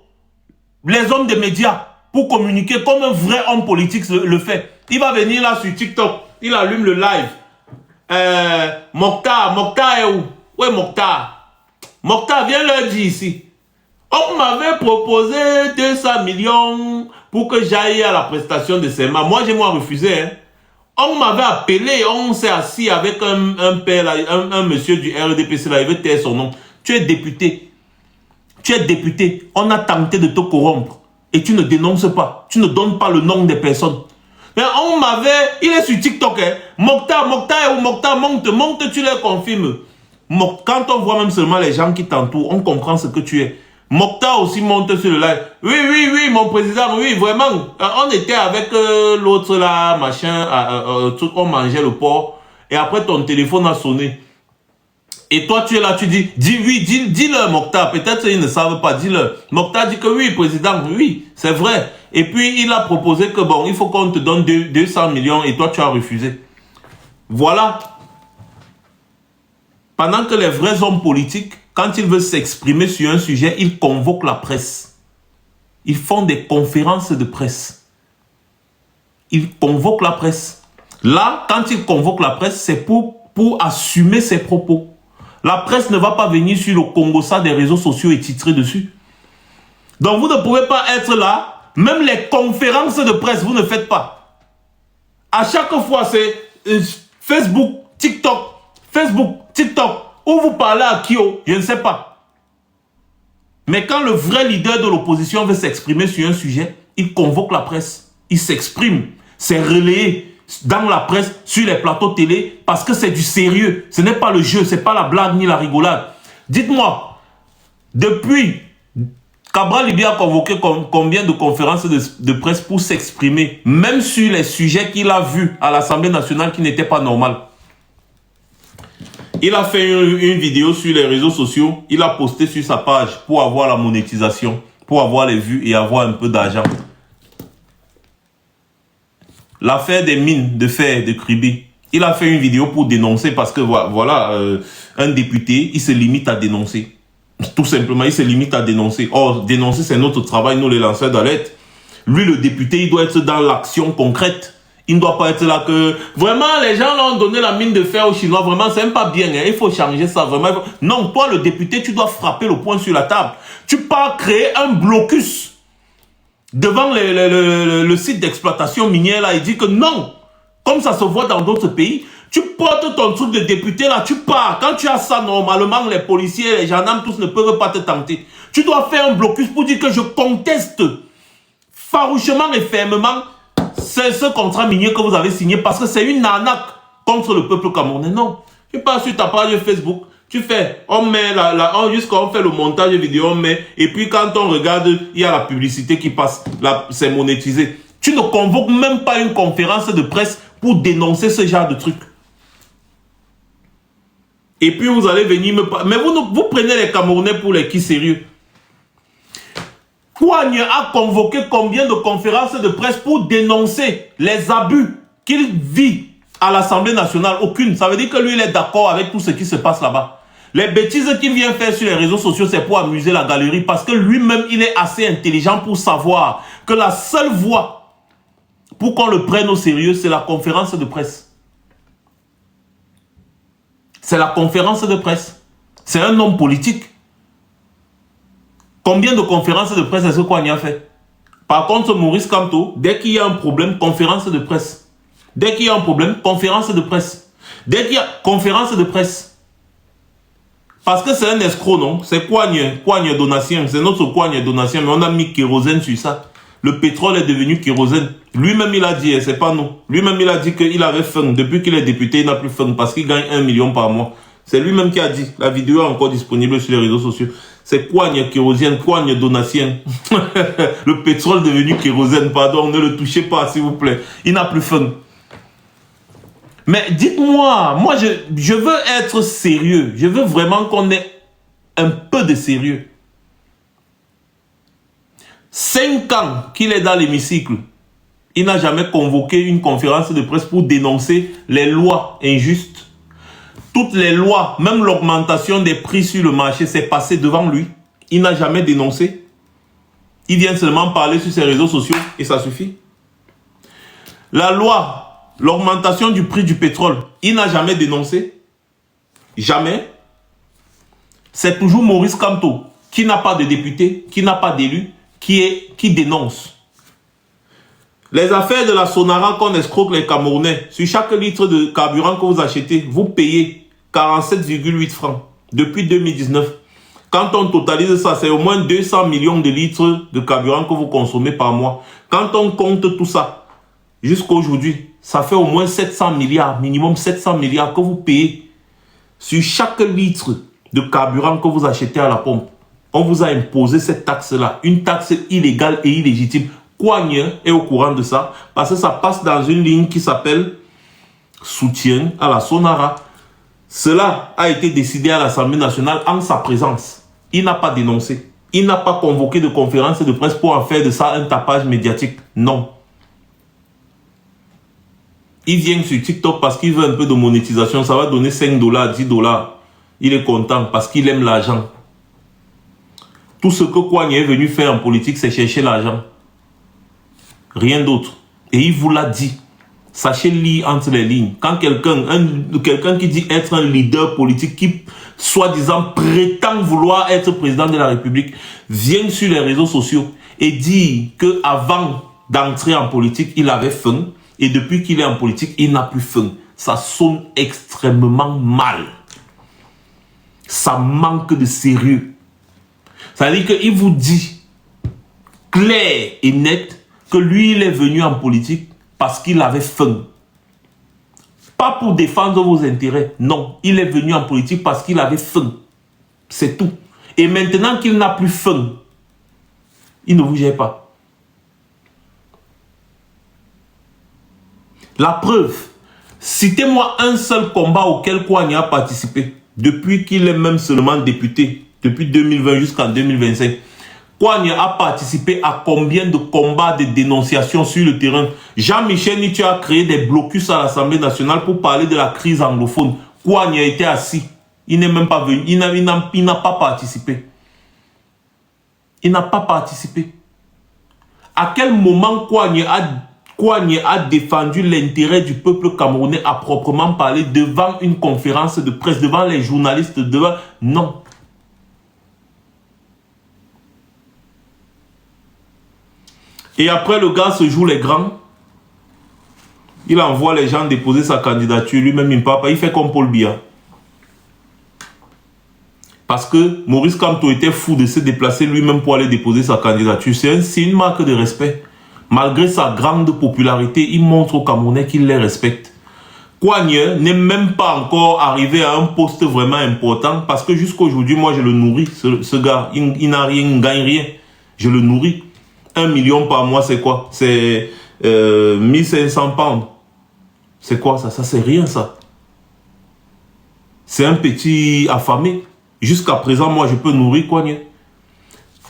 les hommes des médias pour communiquer comme un vrai homme politique le fait. Il va venir là sur TikTok. Il allume le live. Mokhtar est où? Où est Mokhtar? Mokhtar, viens leur dire ici. On m'avait proposé 200 millions pour que j'aille à la prestation de serment. Moi, j'ai refusé. Hein. On m'avait appelé, on s'est assis avec un père, un monsieur du RDPC, là, il veut taire son nom. Tu es député. Tu es député. On a tenté de te corrompre. Et tu ne dénonces pas. Tu ne donnes pas le nom des personnes. Mais on m'avait... Il est sur TikTok. Hein. Mokhtar, monte, tu les confirmes. Quand on voit même seulement les gens qui t'entourent, on comprend ce que tu es. Mokhtar aussi monte sur le live. Oui, mon président, oui, vraiment. On était avec l'autre là, machin, truc, on mangeait le porc. Et après, ton téléphone a sonné. Et toi, tu es là, tu dis-leur, Mokhtar. Peut-être qu'ils ne savent pas, dis-leur. Mokhtar dit que oui, président, oui, c'est vrai. Et puis, il a proposé que bon, il faut qu'on te donne 200 millions et toi, tu as refusé. Voilà. Pendant que les vrais hommes politiques, quand ils veulent s'exprimer sur un sujet, ils convoquent la presse. Ils font des conférences de presse. Ils convoquent la presse. Là, quand ils convoquent la presse, c'est pour assumer ses propos. La presse ne va pas venir sur le Congossa des réseaux sociaux et titrer dessus. Donc, vous ne pouvez pas être là. Même les conférences de presse, vous ne faites pas. À chaque fois, c'est Facebook, TikTok, où vous parlez à Kyo, je ne sais pas. Mais quand le vrai leader de l'opposition veut s'exprimer sur un sujet, il convoque la presse, il s'exprime, c'est relayé dans la presse, sur les plateaux télé, parce que c'est du sérieux. Ce n'est pas le jeu, ce n'est pas la blague ni la rigolade. Dites-moi, depuis Cabral Libya a convoqué combien de conférences de presse pour s'exprimer, même sur les sujets qu'il a vus à l'Assemblée nationale qui n'étaient pas normaux. Il a fait une vidéo sur les réseaux sociaux, il a posté sur sa page pour avoir la monétisation, pour avoir les vues et avoir un peu d'argent. L'affaire des mines de fer de Kribi, il a fait une vidéo pour dénoncer parce que voilà, un député, il se limite à dénoncer. Tout simplement, il se limite à dénoncer. Or, dénoncer, c'est notre travail, nous les lanceurs d'alerte. Lui, le député, il doit être dans l'action concrète. Il ne doit pas être là que... Vraiment, les gens ont donné la mine de fer aux Chinois. Vraiment, c'est même pas bien. Hein. Il faut changer ça. Vraiment. Non, toi, le député, tu dois frapper le poing sur la table. Tu pars créer un blocus devant le site d'exploitation minière. Là, il dit que non. Comme ça se voit dans d'autres pays. Tu portes ton truc de député là, tu pars. Quand tu as ça, normalement, les policiers, les gendarmes, tous ne peuvent pas te tenter. Tu dois faire un blocus pour dire que je conteste farouchement et fermement ce contrat minier que vous avez signé parce que c'est une arnaque contre le peuple camerounais. Non. Tu pars sur ta page Facebook, tu fais, on met jusqu'à on fait le montage vidéo, on met, et puis quand on regarde, il y a la publicité qui passe. Là, c'est monétisé. Tu ne convoques même pas une conférence de presse pour dénoncer ce genre de truc. Et puis vous allez venir me parler. Mais vous prenez les Camerounais pour les qui sérieux. Kouagne a convoqué combien de conférences de presse pour dénoncer les abus qu'il vit à l'Assemblée nationale? Aucune. Ça veut dire que lui, il est d'accord avec tout ce qui se passe là-bas. Les bêtises qu'il vient faire sur les réseaux sociaux, c'est pour amuser la galerie. Parce que lui-même, il est assez intelligent pour savoir que la seule voie pour qu'on le prenne au sérieux, c'est la conférence de presse. C'est la conférence de presse. C'est un homme politique. Combien de conférences de presse est-ce que Kouagne a fait? Par contre, Maurice Kamto, dès qu'il y a un problème, conférence de presse. Dès qu'il y a un problème, conférence de presse. Dès qu'il y a conférence de presse. Parce que c'est un escroc, non? C'est Kouagne Donatien. C'est notre Kouagne Donatien, mais on a mis kérosène sur ça. Le pétrole est devenu kérosène. Lui-même, il a dit, c'est pas nous. Lui-même, il a dit qu'il avait faim. Depuis qu'il est député, il n'a plus faim parce qu'il gagne 1 million par mois. C'est lui-même qui a dit. La vidéo est encore disponible sur les réseaux sociaux. C'est Kouagne kérosène, Kouagne Donatien. Le pétrole devenu kérosène, pardon, ne le touchez pas, s'il vous plaît. Il n'a plus faim. Mais dites-moi, moi, je veux être sérieux. Je veux vraiment qu'on ait un peu de sérieux. 5 ans qu'il est dans l'hémicycle, il n'a jamais convoqué une conférence de presse pour dénoncer les lois injustes. Toutes les lois, même l'augmentation des prix sur le marché, s'est passé devant lui. Il n'a jamais dénoncé. Il vient seulement parler sur ses réseaux sociaux et ça suffit. La loi, l'augmentation du prix du pétrole, il n'a jamais dénoncé. Jamais. C'est toujours Maurice Kamto, qui n'a pas de député, qui n'a pas d'élu, qui dénonce. Les affaires de la Sonara qu'on escroque les Camerounais, sur chaque litre de carburant que vous achetez, vous payez 47,8 francs depuis 2019. Quand on totalise ça, c'est au moins 200 millions de litres de carburant que vous consommez par mois. Quand on compte tout ça, jusqu'à aujourd'hui, ça fait au moins 700 milliards, minimum 700 milliards que vous payez sur chaque litre de carburant que vous achetez à la pompe. On vous a imposé cette taxe-là, une taxe illégale et illégitime. Kouagne est au courant de ça parce que ça passe dans une ligne qui s'appelle soutien à la Sonara. Cela a été décidé à l'Assemblée nationale en sa présence. Il n'a pas dénoncé. Il n'a pas convoqué de conférence de presse pour en faire de ça un tapage médiatique. Non. Il vient sur TikTok parce qu'il veut un peu de monétisation. Ça va donner 5 $, 10 $. Il est content parce qu'il aime l'argent. Tout ce que Kouagne est venu faire en politique, c'est chercher l'argent. Rien d'autre. Et il vous l'a dit. Sachez lire entre les lignes. Quand quelqu'un qui dit être un leader politique, qui soi-disant prétend vouloir être président de la République, vient sur les réseaux sociaux et dit qu'avant d'entrer en politique, il avait faim. Et depuis qu'il est en politique, il n'a plus faim. Ça sonne extrêmement mal. Ça manque de sérieux. Ça veut dire qu'il vous dit clair et net que lui, il est venu en politique parce qu'il avait faim. Pas pour défendre vos intérêts. Non, il est venu en politique parce qu'il avait faim. C'est tout. Et maintenant qu'il n'a plus faim, il ne vous gère pas. La preuve, citez-moi un seul combat auquel Kouagne a participé depuis qu'il est même seulement député, depuis 2020 jusqu'en 2025. Kouagne a participé à combien de combats de dénonciation sur le terrain? Jean-Michel Nitu a créé des blocus à l'Assemblée nationale pour parler de la crise anglophone. Kouagne a été assis. Il n'est même pas venu. Il n'a pas participé. Il n'a pas participé. À quel moment Kouagne a défendu l'intérêt du peuple camerounais à proprement parler devant une conférence de presse, devant les journalistes, devant... Non. Et après, le gars se joue les grands. Il envoie les gens déposer sa candidature. Lui-même, il ne parle pas. Il fait comme Paul Biya. Parce que Maurice Kamto était fou de se déplacer lui-même pour aller déposer sa candidature. C'est une marque de respect. Malgré sa grande popularité, il montre aux Camerounais qu'il les respecte. Kouagne n'est même pas encore arrivé à un poste vraiment important parce que jusqu'à aujourd'hui, moi, je le nourris. Ce gars, il n'a rien, il ne gagne rien. Je le nourris. 1 million par mois, c'est quoi? C'est 1500 pounds. C'est quoi ça? Ça, c'est rien, ça. C'est un petit affamé. Jusqu'à présent, moi, je peux nourrir Kouagne.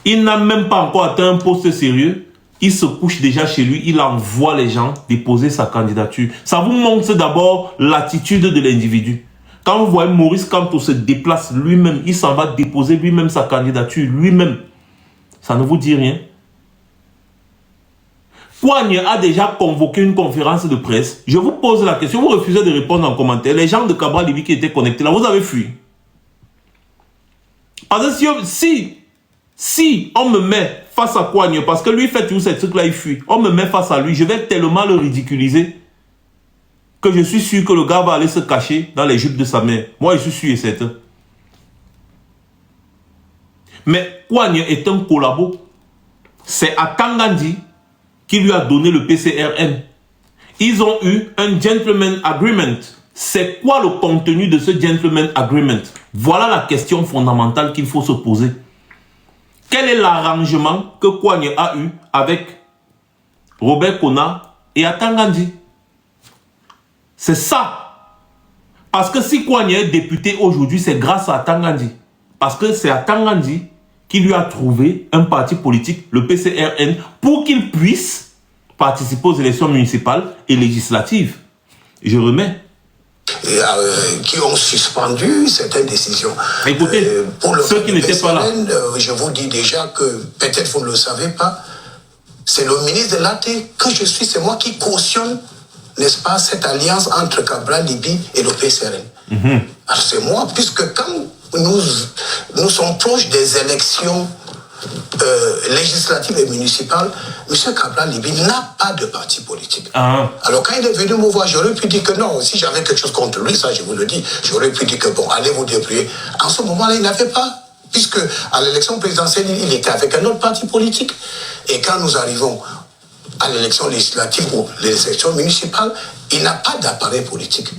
Il n'a même pas encore atteint un poste sérieux. Il se couche déjà chez lui. Il envoie les gens déposer sa candidature. Ça vous montre d'abord l'attitude de l'individu. Quand vous voyez Maurice Kamto se déplace lui-même, il s'en va déposer lui-même sa candidature, lui-même. Ça ne vous dit rien? Kouagne a déjà convoqué une conférence de presse. Je vous pose la question, vous refusez de répondre en commentaire. Les gens de Cabral Libi qui étaient connectés là, vous avez fui. Parce que si on me met face à Kouagne, parce que lui fait tous ces trucs là, il fuit. On me met face à lui, je vais tellement le ridiculiser que je suis sûr que le gars va aller se cacher dans les jupes de sa mère. Moi, je suis sûr et certain. Mais Kouagne est un collabo. C'est à Kangandi qui lui a donné le PCRN. Ils ont eu un gentleman agreement. C'est quoi le contenu de ce gentleman agreement? Voilà la question fondamentale qu'il faut se poser. Quel est l'arrangement que Kouagne a eu avec Robert Kona et Atangandi? C'est ça. Parce que si Kouagne est député aujourd'hui, c'est grâce à Atangandi. Parce que c'est Atangandi qui lui a trouvé un parti politique, le PCRN, pour qu'il puisse participer aux élections municipales et législatives. Je remets. Qui ont suspendu certaines décisions. Écoutez, pour le ceux qui n'étaient pas là. Je vous dis déjà que, peut-être vous ne le savez pas, c'est le ministre de l'AT que je suis, c'est moi qui cautionne, n'est-ce pas, cette alliance entre Cabral Libi et le PCRN. Alors c'est moi, puisque quand nous sommes proches des élections législatives et municipales, M. Cabral Libye n'a pas de parti politique. Ah. Alors quand il est venu me voir, j'aurais pu dire que non, si j'avais quelque chose contre lui, ça je vous le dis, j'aurais pu dire que bon, allez vous débrouiller. En ce moment-là, il n'avait pas, puisque à l'élection présidentielle, il était avec un autre parti politique. Et quand nous arrivons à l'élection législative ou l'élection municipale, il n'a pas d'appareil politique.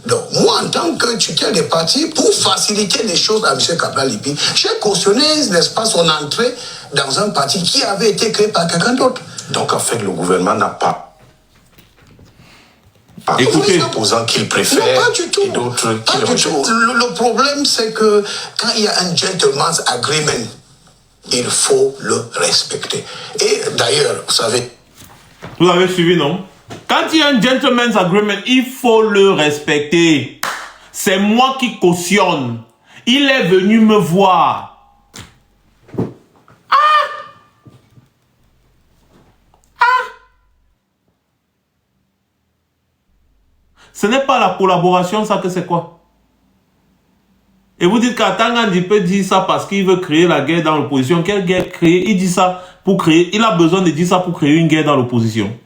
Donc, moi, en tant que tuteur des partis, pour faciliter les choses à M. Cabral Libye, j'ai cautionné, n'est-ce pas, son entrée dans un parti qui avait été créé par quelqu'un d'autre. Donc, en fait, le gouvernement n'a pas Écoutez, des opposants qu'il préfère non, pas du tout. et d'autres Pas qu'il du rejette. tout. Le problème, c'est que quand il y a un gentleman's agreement, il faut le respecter. Et d'ailleurs, vous savez... Vous avez suivi, non? Quand il y a un gentleman's agreement, il faut le respecter. C'est moi qui cautionne. Il est venu me voir. Ce n'est pas la collaboration, ça que c'est quoi? Et vous dites qu'Atangandi peut dire ça parce qu'il veut créer la guerre dans l'opposition. Quelle guerre créer? Il dit ça pour créer. Il a besoin de dire ça pour créer une guerre dans l'opposition.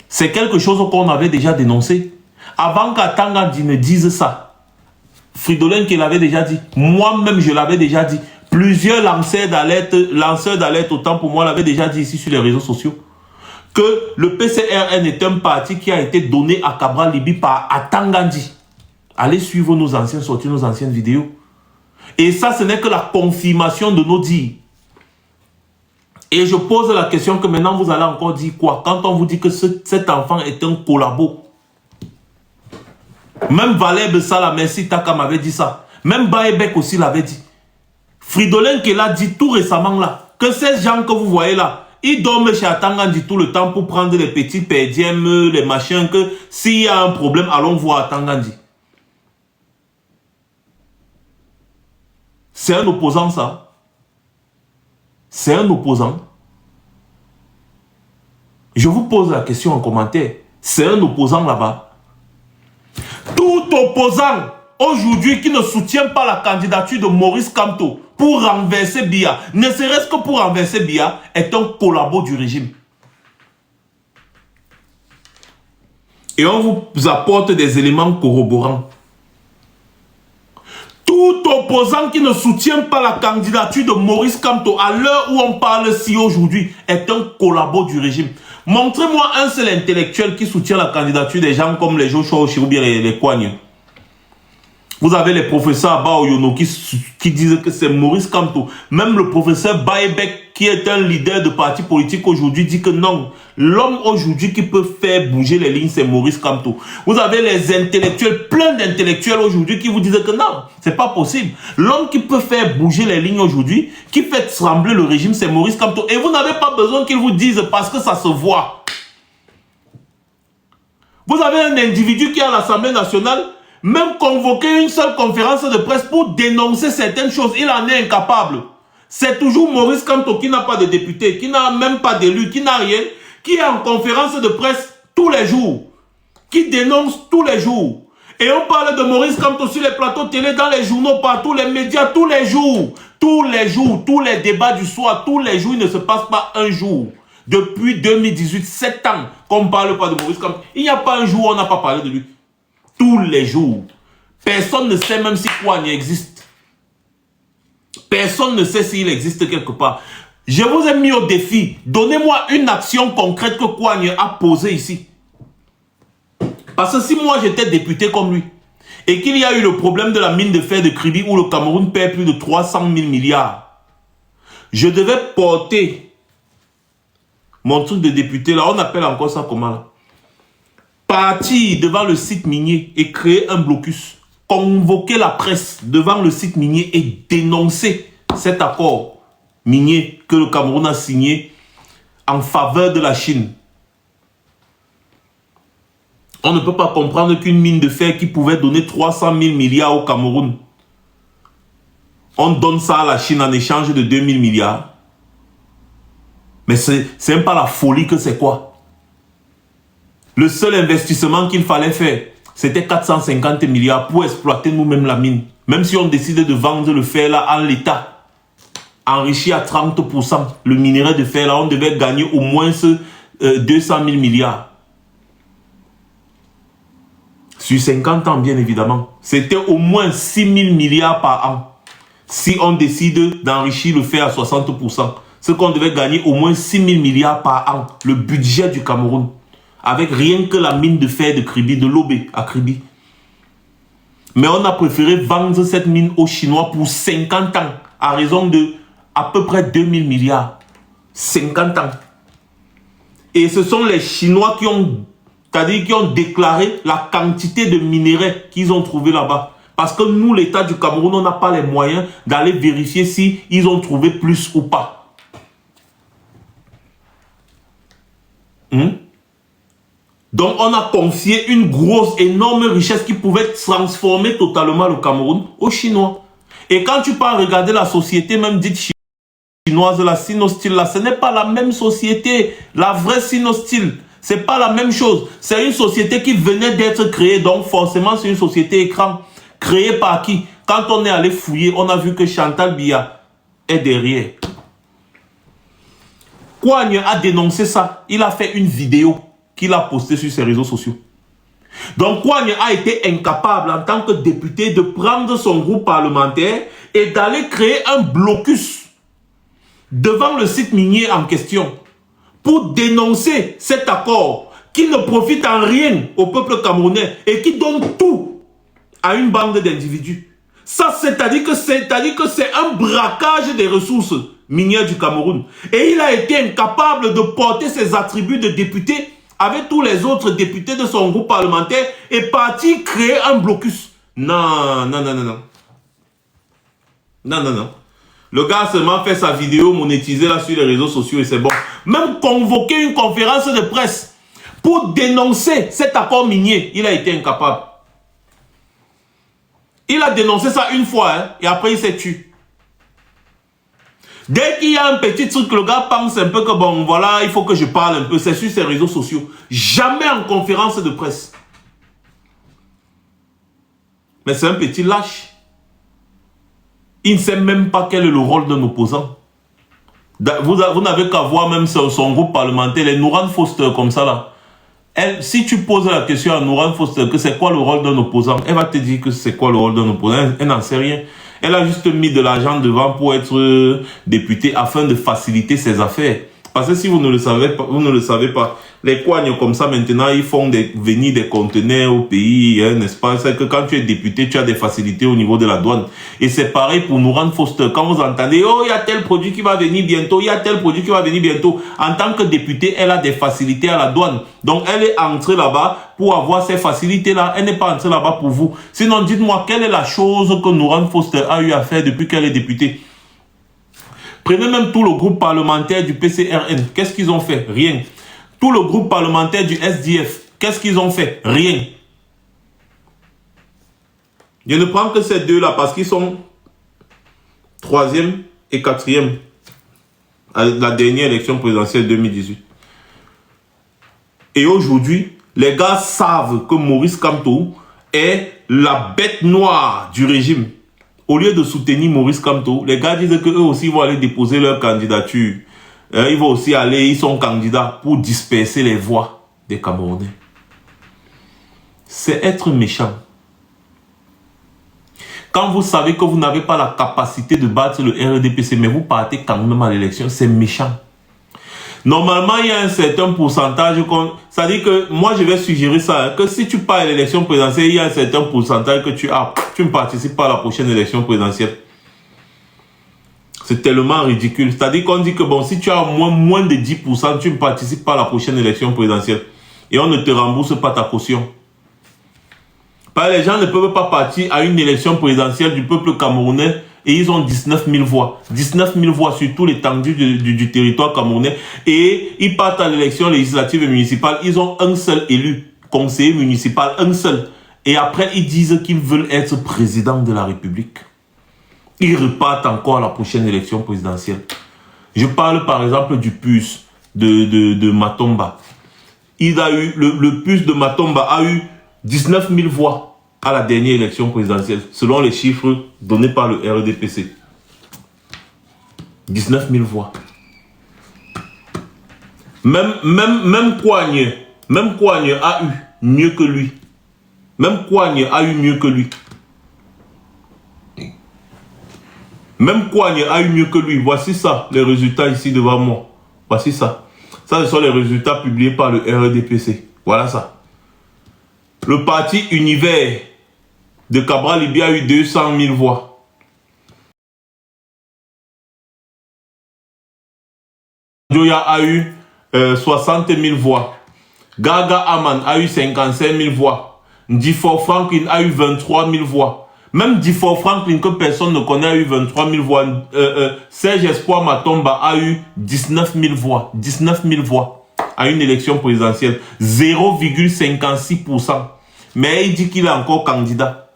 C'est quelque chose qu'on avait déjà dénoncé. Avant qu'Atangandi ne dise ça, Fridolin qui l'avait déjà dit, moi-même je l'avais déjà dit, plusieurs lanceurs d'alerte autant pour moi l'avaient déjà dit ici sur les réseaux sociaux, que le PCRN est un parti qui a été donné à Cabral Libye par Atangandi. Allez suivre nos anciennes sorties, nos anciennes vidéos. Et ça, ce n'est que la confirmation de nos dires. Et je pose la question que maintenant vous allez encore dire quoi? Quand on vous dit que cet enfant est un collabo. Même Valeb Salah, merci Taka m'avait dit ça. Même Baebek aussi l'avait dit. Fridolin qui l'a dit tout récemment là. Que ces gens que vous voyez là, ils dorment chez Atangandi tout le temps pour prendre les petits perdièmes, les machins, que s'il y a un problème, allons voir Atangandi. C'est un opposant ça. C'est un opposant. Je vous pose la question en commentaire. C'est un opposant là-bas. Tout opposant aujourd'hui qui ne soutient pas la candidature de Maurice Kamto pour renverser Biya, ne serait-ce que pour renverser Biya, est un collabo du régime. Et on vous apporte des éléments corroborants. Tout opposant qui ne soutient pas la candidature de Maurice Kamto à l'heure où on parle si aujourd'hui est un collabo du régime. Montrez-moi un seul intellectuel qui soutient la candidature des gens comme les Joshua Oshiro ou bien les Kouagne. Vous avez les professeurs Abba Oyono qui disent que c'est Maurice Kamto. Même le professeur Baebek, qui est un leader de parti politique aujourd'hui, dit que non. L'homme aujourd'hui qui peut faire bouger les lignes, c'est Maurice Kamto. Vous avez les intellectuels, plein d'intellectuels aujourd'hui qui vous disent que non, c'est pas possible. L'homme qui peut faire bouger les lignes aujourd'hui, qui fait trembler le régime, c'est Maurice Kamto. Et vous n'avez pas besoin qu'il vous dise parce que ça se voit. Vous avez un individu qui est à l'Assemblée nationale, même convoquer une seule conférence de presse pour dénoncer certaines choses, il en est incapable. C'est toujours Maurice Kamto qui n'a pas de député, qui n'a même pas d'élu, qui n'a rien, qui est en conférence de presse tous les jours, qui dénonce tous les jours. Et on parle de Maurice Kamto sur les plateaux télé, dans les journaux, partout, les médias, tous les jours. Tous les jours, tous les débats du soir, tous les jours, il ne se passe pas un jour. Depuis 2018, 7 ans qu'on ne parle pas de Maurice Kamto. Il n'y a pas un jour où on n'a pas parlé de lui. Tous les jours. Personne ne sait même si Kouagne existe. Personne ne sait s'il existe quelque part. Je vous ai mis au défi. Donnez-moi une action concrète que Kouagne a posée ici. Parce que si moi j'étais député comme lui, et qu'il y a eu le problème de la mine de fer de Kribi où le Cameroun perd plus de 300 000 milliards, je devais porter mon truc de député là, on appelle encore ça comment là? Partir devant le site minier et créer un blocus, convoquer la presse devant le site minier et dénoncer cet accord minier que le Cameroun a signé en faveur de la Chine. On ne peut pas comprendre qu'une mine de fer qui pouvait donner 300 000 milliards au Cameroun, on donne ça à la Chine en échange de 2 000 milliards. Mais c'est même pas la folie que c'est quoi? Le seul investissement qu'il fallait faire, c'était 450 milliards pour exploiter nous-mêmes la mine. Même si on décidait de vendre le fer là en l'état. enrichi à 30%. Le minerai de fer, là, on devait gagner au moins 200 000 milliards. Sur 50 ans, bien évidemment. C'était au moins 6 000 milliards par an. Si on décide d'enrichir le fer à 60%. Ce qu'on devait gagner au moins 6 000 milliards par an. Le budget du Cameroun. Avec rien que la mine de fer de Kribi, de Lobé à Kribi. Mais on a préféré vendre cette mine aux Chinois pour 50 ans. À raison de à peu près 2 000 milliards. 50 ans. Et ce sont les Chinois qui ont, c'est-à-dire qui ont déclaré la quantité de minerais qu'ils ont trouvé là-bas. Parce que nous, l'État du Cameroun, on n'a pas les moyens d'aller vérifier si ils ont trouvé plus ou pas. Donc, on a confié une grosse, énorme richesse qui pouvait transformer totalement le Cameroun aux Chinois. Et quand tu pars regarder la société, même dite chinoise, la Sinostyle, là, ce n'est pas la même société. La vraie Sinostyle, c'est pas la même chose. C'est une société qui venait d'être créée, donc forcément, c'est une société écran. Créée par qui? Quand on est allé fouiller, on a vu que Chantal Biya est derrière. Kouagne a dénoncé ça. Il a fait une vidéo qu'il a postée sur ses réseaux sociaux. Donc Kouagne a été incapable en tant que député de prendre son groupe parlementaire et d'aller créer un blocus devant le site minier en question pour dénoncer cet accord qui ne profite en rien au peuple camerounais et qui donne tout à une bande d'individus. Ça, c'est-à-dire que c'est un braquage des ressources minières du Cameroun. Et il a été incapable de porter ses attributs de député avec tous les autres députés de son groupe parlementaire et partir créer un blocus. Non, non, non, non, non. Non, non, non. Le gars a seulement fait sa vidéo monétisée là sur les réseaux sociaux et c'est bon. Même convoquer une conférence de presse pour dénoncer cet accord minier, il a été incapable. Il a dénoncé ça une fois hein, et après il s'est tué. Dès qu'il y a un petit truc, le gars pense un peu que bon voilà, il faut que je parle un peu, c'est sur ses réseaux sociaux. Jamais en conférence de presse. Mais c'est un petit lâche. Il ne sait même pas quel est le rôle d'un opposant. Vous n'avez qu'à voir même son groupe parlementaire, les Nouran Foster comme ça là. Si tu poses la question à Nouran Foster que c'est quoi le rôle d'un opposant, elle va te dire que c'est quoi le rôle d'un opposant. Elle n'en sait rien. Elle a juste mis de l'argent devant pour être députée afin de faciliter ses affaires. Parce que si vous ne le savez pas, les Kouagnes comme ça maintenant, ils font venir des conteneurs au pays, hein, n'est-ce pas? C'est que quand tu es député, tu as des facilités au niveau de la douane. Et c'est pareil pour Nouran Foster. Quand vous entendez, oh, il y a tel produit qui va venir bientôt, il y a tel produit qui va venir bientôt. En tant que député, elle a des facilités à la douane. Donc, elle est entrée là-bas pour avoir ces facilités-là. Elle n'est pas entrée là-bas pour vous. Sinon, dites-moi, quelle est la chose que Nouran Foster a eu à faire depuis qu'elle est députée? Prenez même tout le groupe parlementaire du PCRN. Qu'est-ce qu'ils ont fait? Rien. Tout le groupe parlementaire du SDF. Qu'est-ce qu'ils ont fait? Rien. Je ne prends que ces deux-là parce qu'ils sont 3e et 4e à la dernière élection présidentielle 2018. Et aujourd'hui, les gars savent que Maurice Kamto est la bête noire du régime. Au lieu de soutenir Maurice Kamto, les gars disent qu'eux aussi vont aller déposer leur candidature. Ils vont aussi aller, ils sont candidats pour disperser les voix des Camerounais. C'est être méchant. Quand vous savez que vous n'avez pas la capacité de battre le RDPC, mais vous partez quand même à l'élection, c'est méchant. Normalement, il y a un certain pourcentage. C'est-à-dire que moi, je vais suggérer ça. Hein, que si tu pars à l'élection présidentielle, il y a un certain pourcentage que tu as. Tu ne participes pas à la prochaine élection présidentielle. C'est tellement ridicule. C'est-à-dire qu'on dit que bon, si tu as moins de 10%, tu ne participes pas à la prochaine élection présidentielle. Et on ne te rembourse pas ta caution. Parce que les gens ne peuvent pas partir à une élection présidentielle du peuple camerounais et ils ont 19 000 voix. 19 000 voix sur tout l'étendue du territoire camerounais. Et ils partent à l'élection législative et municipale. Ils ont un seul élu, conseiller municipal, un seul. Et après, ils disent qu'ils veulent être président de la République. Ils repartent encore à la prochaine élection présidentielle. Je parle par exemple du PUS de Matomba. Il a eu, le PUS de Matomba a eu 19 000 voix à la dernière élection présidentielle, selon les chiffres donnés par le RDPC. 19 000 voix. Même Kouagne a eu mieux que lui. Même Kouagne a eu mieux que lui. Même Kouagne a eu mieux que lui. Voici ça, les résultats ici devant moi. Voici ça. Ça, ce sont les résultats publiés par le RDPC. Voilà ça. Le parti Univers de Cabral Libya a eu 200 000 voix. Joya a eu 60 000 voix. Gaga Aman a eu 55 000 voix. Difor Franklin a eu 23 000 voix. Même Difor Franklin, que personne ne connaît, a eu 23 000 voix. Serge Espoir Matomba a eu 19 000 voix. 19 000 voix à une élection présidentielle. 0,56%. Mais il dit qu'il est encore candidat.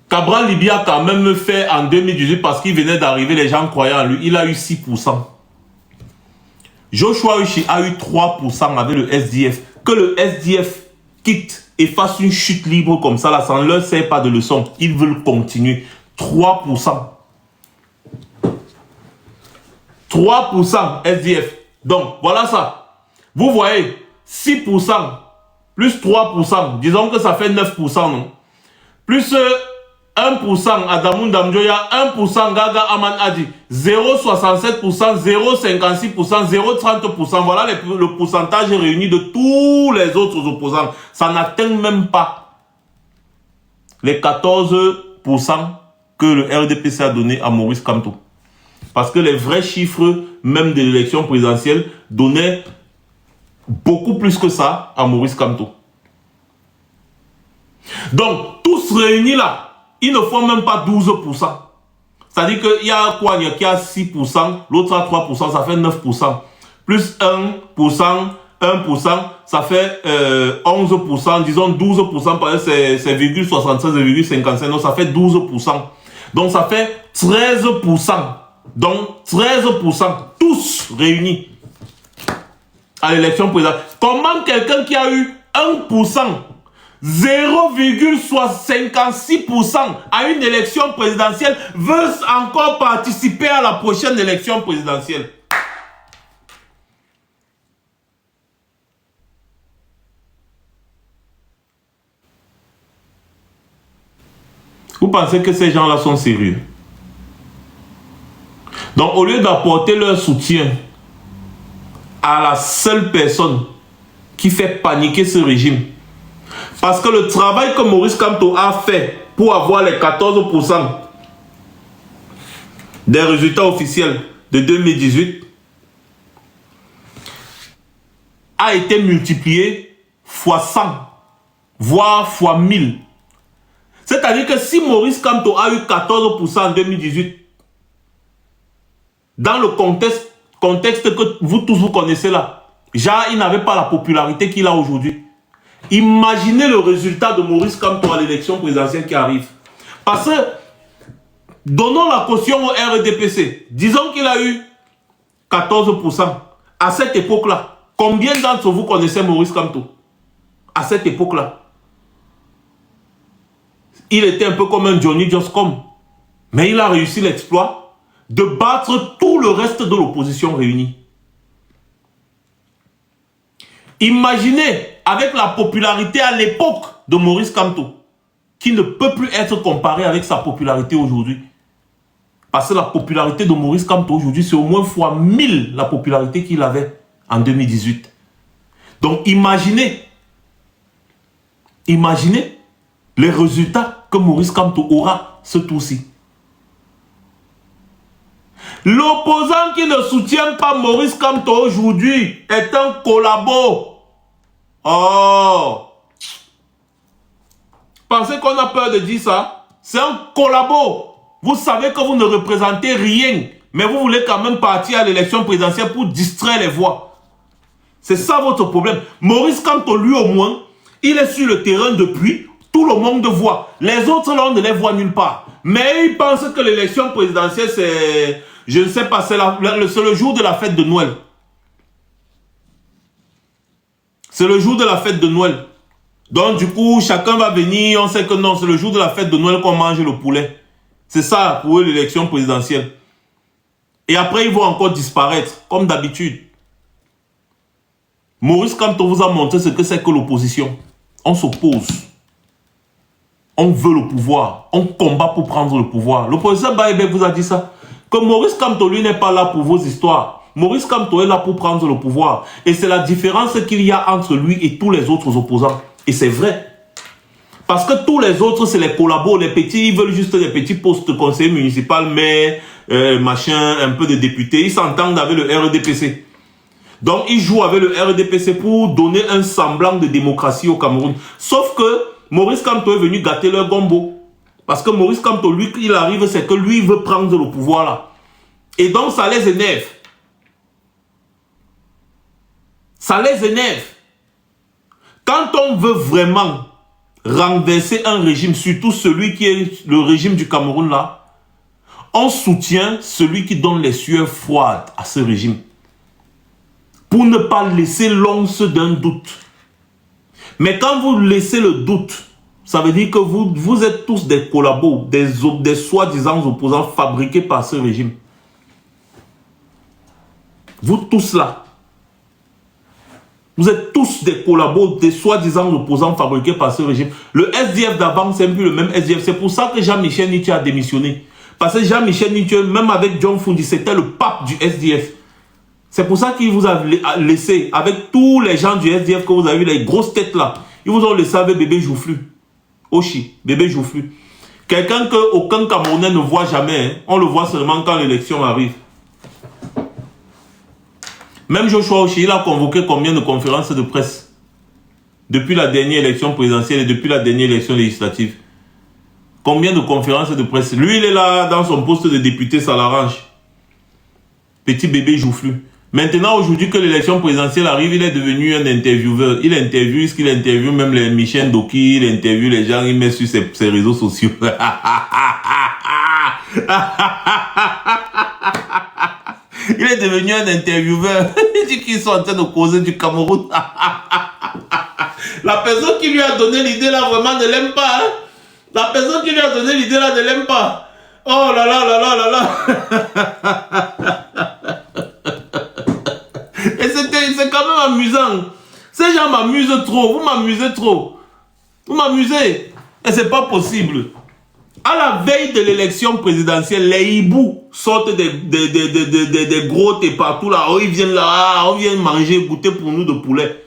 Cabral Libya a quand même fait en 2018 parce qu'il venait d'arriver, les gens croyaient en lui. Il a eu 6%. Joshua Uchi a eu 3% avec le SDF. Que le SDF quitte et fasse une chute libre comme ça, là, ça ne leur sert pas de leçon. Ils veulent continuer. 3%. 3% SDF. Donc, voilà ça. Vous voyez, 6% plus 3%. Disons que ça fait 9%, non? Plus 1% Adamou Damjoya, 1% Gaga Aman Adi, 0,67%, 0,56%, 0,30%. Voilà le pourcentage réuni de tous les autres opposants. Ça n'atteint même pas les 14% que le RDPC a donné à Maurice Kamto. Parce que les vrais chiffres, même de l'élection présidentielle, donnaient beaucoup plus que ça à Maurice Kamto. Donc, tous réunis là, ils ne font même pas 12%. C'est-à-dire qu'il y a Kouagne qui a 6%, l'autre a 3%, ça fait 9%. Plus 1%, 1%, ça fait 11%, disons 12%, par exemple, c'est 0,76, 0,55, donc ça fait 12%. Donc ça fait 13%. Donc 13%, tous réunis à l'élection présidentielle. Comment quelqu'un qui a eu 1%, 0,56% à une élection présidentielle veut encore participer à la prochaine élection présidentielle? Vous pensez que ces gens-là sont sérieux? Donc, au lieu d'apporter leur soutien à la seule personne qui fait paniquer ce régime, parce que le travail que Maurice Kamto a fait pour avoir les 14% des résultats officiels de 2018 a été multiplié fois 100, voire fois 1000. C'est-à-dire que si Maurice Kamto a eu 14% en 2018, dans le contexte que vous tous vous connaissez là, genre il n'avait pas la popularité qu'il a aujourd'hui. Imaginez le résultat de Maurice Kamto à l'élection présidentielle qui arrive. Parce que, donnons la caution au RDPC. Disons qu'il a eu 14%. À cette époque-là, combien d'entre vous connaissaient Maurice Kamto? À cette époque-là. Il était un peu comme un Johnny Joscom. Mais il a réussi l'exploit de battre tout le reste de l'opposition réunie. Imaginez, avec la popularité à l'époque de Maurice Kamto, qui ne peut plus être comparé avec sa popularité aujourd'hui. Parce que la popularité de Maurice Kamto aujourd'hui, c'est au moins fois 1000 la popularité qu'il avait en 2018. Donc imaginez les résultats que Maurice Kamto aura ce tour-ci. L'opposant qui ne soutient pas Maurice Kamto aujourd'hui est un collabo. Oh! Pensez qu'on a peur de dire ça? C'est un collabo. Vous savez que vous ne représentez rien, mais vous voulez quand même partir à l'élection présidentielle pour distraire les voix. C'est ça votre problème. Maurice Kamto, lui au moins, il est sur le terrain depuis, tout le monde voit. Les autres là, on ne les voit nulle part. Mais ils pensent que l'élection présidentielle, c'est... Je ne sais pas, c'est le jour de la fête de Noël. C'est le jour de la fête de Noël. Donc du coup, chacun va venir, on sait que non, c'est le jour de la fête de Noël qu'on mange le poulet. C'est ça pour eux l'élection présidentielle. Et après, ils vont encore disparaître, comme d'habitude. Maurice Kamto vous a montré ce que c'est que l'opposition. On s'oppose. On veut le pouvoir. On combat pour prendre le pouvoir. Le professeur Baïbek vous a dit ça. Que Maurice Kamto, lui, n'est pas là pour vos histoires. Maurice Kamto est là pour prendre le pouvoir. Et c'est la différence qu'il y a entre lui et tous les autres opposants. Et c'est vrai. Parce que tous les autres, c'est les collabos, les petits, ils veulent juste des petits postes de conseiller municipal, maire, machin, un peu de députés. Ils s'entendent avec le RDPC. Donc, ils jouent avec le RDPC pour donner un semblant de démocratie au Cameroun. Sauf que Maurice Kamto est venu gâter leur gombo. Parce que Maurice Kamto, lui, il arrive, c'est que lui, il veut prendre le pouvoir là. Et donc, ça les énerve. Ça les énerve. Quand on veut vraiment renverser un régime, surtout celui qui est le régime du Cameroun là, on soutient celui qui donne les sueurs froides à ce régime. Pour ne pas laisser l'once d'un doute. Mais quand vous laissez le doute, ça veut dire que vous êtes tous des collabos, des soi-disant opposants fabriqués par ce régime. Vous tous là. Vous êtes tous des collabos, des soi-disant opposants fabriqués par ce régime. Le SDF d'avant, c'est plus le même SDF. C'est pour ça que Jean-Michel Nitue a démissionné. Parce que Jean-Michel Nitue, même avec John Fundi, c'était le pape du SDF. C'est pour ça qu'il vous a laissé, avec tous les gens du SDF que vous avez vu, les grosses têtes là, ils vous ont laissé avec bébé Joufflu. Oshi, bébé Joufflu. Quelqu'un qu'aucun Camerounais ne voit jamais. Hein. On le voit seulement quand l'élection arrive. Même Joshua Oshi, il a convoqué combien de conférences de presse depuis la dernière élection présidentielle et depuis la dernière élection législative? Combien de conférences de presse? Lui, il est là dans son poste de député, ça l'arrange. Petit bébé Joufflu. Maintenant, aujourd'hui que l'élection présidentielle arrive, il est devenu un intervieweur. Il interviewe, ce qu'il interviewe même les Michel Doki, il interviewe les gens, il met sur ses réseaux sociaux. Il est devenu un intervieweur. Il dit qu'ils sont en train de causer du Cameroun. La personne qui lui a donné l'idée là, vraiment ne l'aime pas. Hein? La personne qui lui a donné l'idée là ne l'aime pas. Oh là là là là là là. Et c'est quand même amusant. Ces gens m'amusent trop. Vous m'amusez trop. Vous m'amusez. Et c'est pas possible. À la veille de l'élection présidentielle, les hiboux sortent des grottes et partout là. Oh, ils viennent là, on vient manger, goûter pour nous de poulet.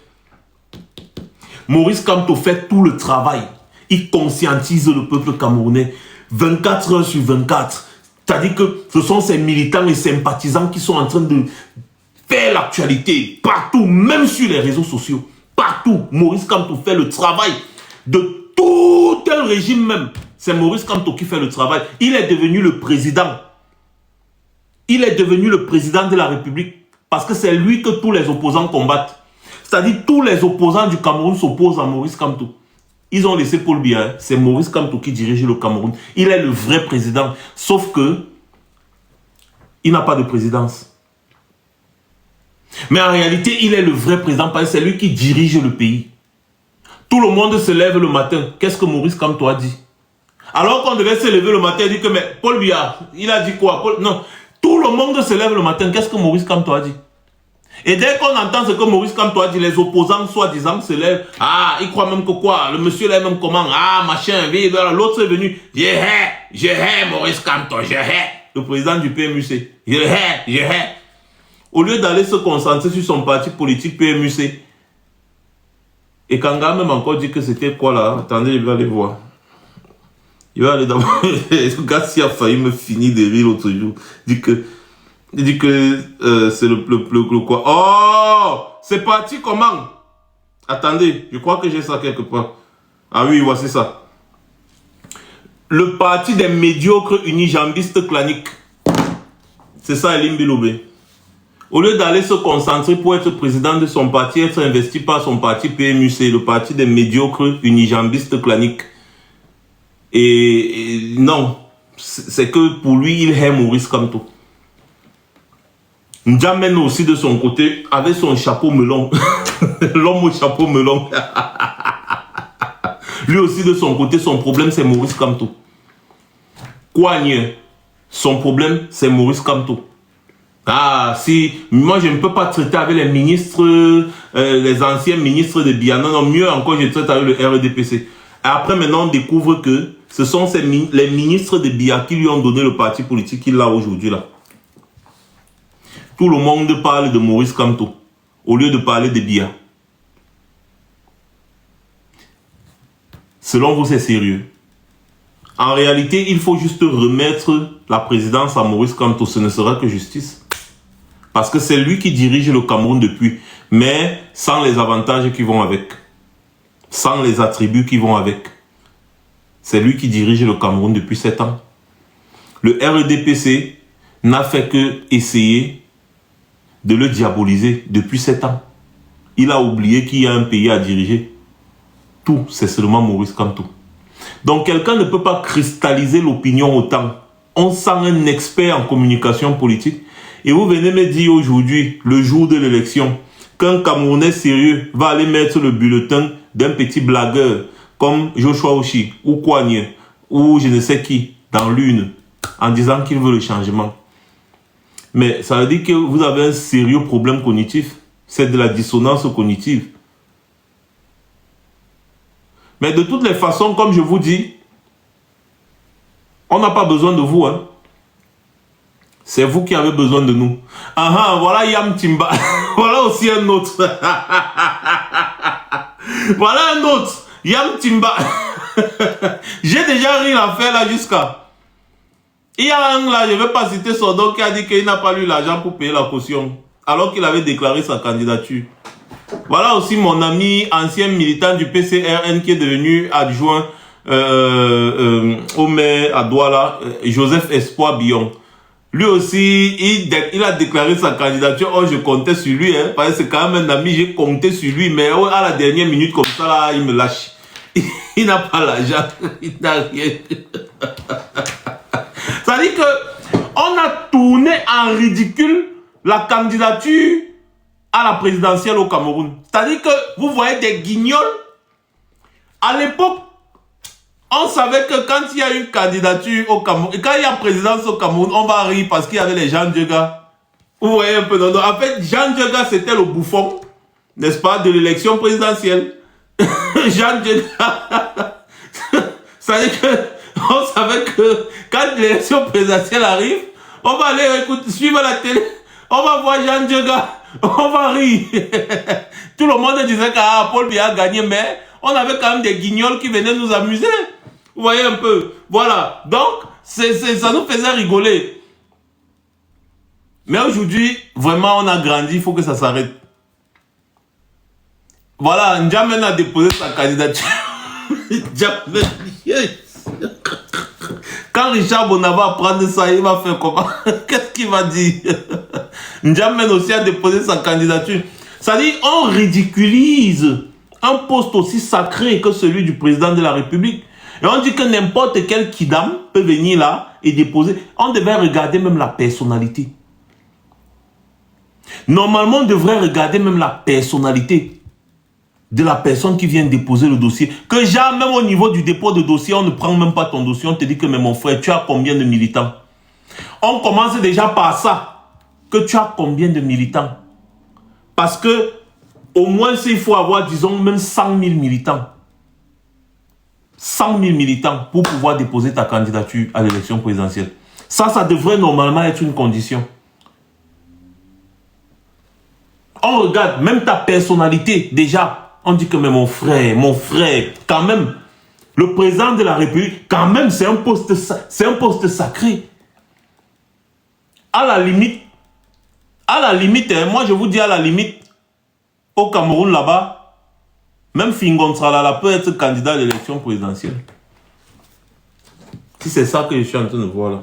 Maurice Kamto fait tout le travail. Il conscientise le peuple camerounais 24 heures sur 24. C'est-à-dire que ce sont ces militants et sympathisants qui sont en train de faire l'actualité partout, même sur les réseaux sociaux. Partout, Maurice Kamto fait le travail de tout un régime même. C'est Maurice Kamto qui fait le travail. Il est devenu le président. Il est devenu le président de la République parce que c'est lui que tous les opposants combattent. C'est-à-dire tous les opposants du Cameroun s'opposent à Maurice Kamto. Ils ont laissé Paul Biya. C'est Maurice Kamto qui dirige le Cameroun. Il est le vrai président. Sauf que il n'a pas de présidence. Mais en réalité, il est le vrai président parce que c'est lui qui dirige le pays. Tout le monde se lève le matin. Qu'est-ce que Maurice Kamto a dit? Alors qu'on devait se lever le matin et dire que mais Paul Biya, il a dit quoi? Non, tout le monde se lève le matin. Qu'est-ce que Maurice Kamto a dit? Et dès qu'on entend ce que Maurice Kamto a dit, les opposants soi-disant se lèvent. Ah, ils croient même que quoi? Le monsieur là même comment? Ah, machin, l'autre est venu. Je hais Maurice Kamto, je hais. Le président du PMUC. Je hais. Au lieu d'aller se concentrer sur son parti politique PMUC. Et Kanga même encore dit que c'était quoi là? Attendez, je vais aller voir. Il va aller d'abord. Le gars qui a failli me finir de rire l'autre jour. Il dit que c'est le quoi. Oh! C'est parti comment? Attendez, je crois que j'ai ça quelque part. Ah oui, voici ça. Le parti des médiocres unijambistes claniques. C'est ça, Elim Bilobé. Au lieu d'aller se concentrer pour être président de son parti, être investi par son parti PMUC, le parti des médiocres unijambistes claniques. Et non, c'est que pour lui, il hait Maurice Kamto. N'Djamène aussi de son côté, avec son chapeau melon. L'homme au chapeau melon. Lui aussi de son côté, son problème c'est Maurice Kamto. Kouagne, son problème, c'est Maurice Kamto. Ah, si, moi je ne peux pas traiter avec les ministres, les anciens ministres de Biya. Non, mieux encore, je traite avec le RDPC. Et après, maintenant, on découvre que ce sont les ministres de Biya qui lui ont donné le parti politique qu'il a aujourd'hui là. Tout le monde parle de Maurice Kamto, au lieu de parler de Biya. Selon vous, c'est sérieux? En réalité, il faut juste remettre la présidence à Maurice Kamto. Ce ne sera que justice. Parce que c'est lui qui dirige le Cameroun depuis. Mais sans les avantages qui vont avec. Sans les attributs qui vont avec. C'est lui qui dirige le Cameroun depuis 7 ans. Le RDPC n'a fait que essayer de le diaboliser depuis 7 ans. Il a oublié qu'il y a un pays à diriger. Tout, c'est seulement Maurice Kamto. Donc quelqu'un ne peut pas cristalliser l'opinion autant. On sent un expert en communication politique. Et vous venez me dire aujourd'hui, le jour de l'élection, qu'un Camerounais sérieux va aller mettre le bulletin d'un petit blagueur comme Joshua Oshi ou Kouagne ou je ne sais qui dans l'une en disant qu'il veut le changement. Mais ça veut dire que vous avez un sérieux problème cognitif. C'est de la dissonance cognitive. Mais de toutes les façons, comme je vous dis, on n'a pas besoin de vous, hein. C'est vous qui avez besoin de nous. Ah ah, voilà Yam Timba. Voilà aussi un autre. Voilà un autre. Yam Timba. J'ai déjà ri l'affaire là jusqu'à... Il y a un là, je ne vais pas citer son nom, qui a dit qu'il n'a pas eu l'argent pour payer la caution. Alors qu'il avait déclaré sa candidature. Voilà aussi mon ami, ancien militant du PCRN qui est devenu adjoint au maire à Douala, Joseph Espoir Billon. Lui aussi, il a déclaré sa candidature. Oh, je comptais sur lui, hein, parce que c'est quand même un ami, j'ai compté sur lui, mais oh, à la dernière minute, comme ça, là, il me lâche. Il n'a pas l'argent, il n'a rien. Ça dit que on a tourné en ridicule la candidature à la présidentielle au Cameroun. C'est-à-dire que vous voyez des guignols. À l'époque, on savait que quand il y a une candidature au Cameroun, et quand il y a présidence au Cameroun, on va rire parce qu'il y avait les Jean Djega. Vous voyez un peu. En fait, Jean Djega, c'était le bouffon, n'est-ce pas, de l'élection présidentielle. Jean Djega. Ça veut dire que on savait que quand l'élection présidentielle arrive, on va aller écouter, suivre la télé, on va voir Jean Djega, on va rire. Tout le monde disait que Paul Biya a gagné, mais on avait quand même des guignols qui venaient nous amuser. Vous voyez un peu. Voilà. Donc, ça nous faisait rigoler. Mais aujourd'hui, vraiment, on a grandi. Il faut que ça s'arrête. Voilà. N'Djamena a déposé sa candidature. N'Djamena. Quand Richard Bonava va prendre ça, il va faire comment? Qu'est-ce qu'il va dire? N'Djamena aussi a déposé sa candidature. Ça dit, on ridiculise un poste aussi sacré que celui du président de la République. Et on dit que n'importe quel kidam peut venir là et déposer. On devait regarder même la personnalité. Normalement, on devrait regarder même la personnalité de la personne qui vient déposer le dossier. Que jamais, même au niveau du dépôt de dossier, on ne prend même pas ton dossier. On te dit que, mais mon frère, tu as combien de militants? On commence déjà par ça. Que tu as combien de militants? Parce que, au moins, il faut avoir, disons, même 100 000 militants. 100 000 militants pour pouvoir déposer ta candidature à l'élection présidentielle. Ça devrait normalement être une condition. On regarde même ta personnalité, déjà. On dit que, mais mon frère, quand même, le président de la République, quand même, c'est un poste sacré. À la limite, moi je vous dis à la limite, au Cameroun là-bas, même Fingon Tralala peut être candidat à l'élection présidentielle. Si c'est ça que je suis en train de voir là.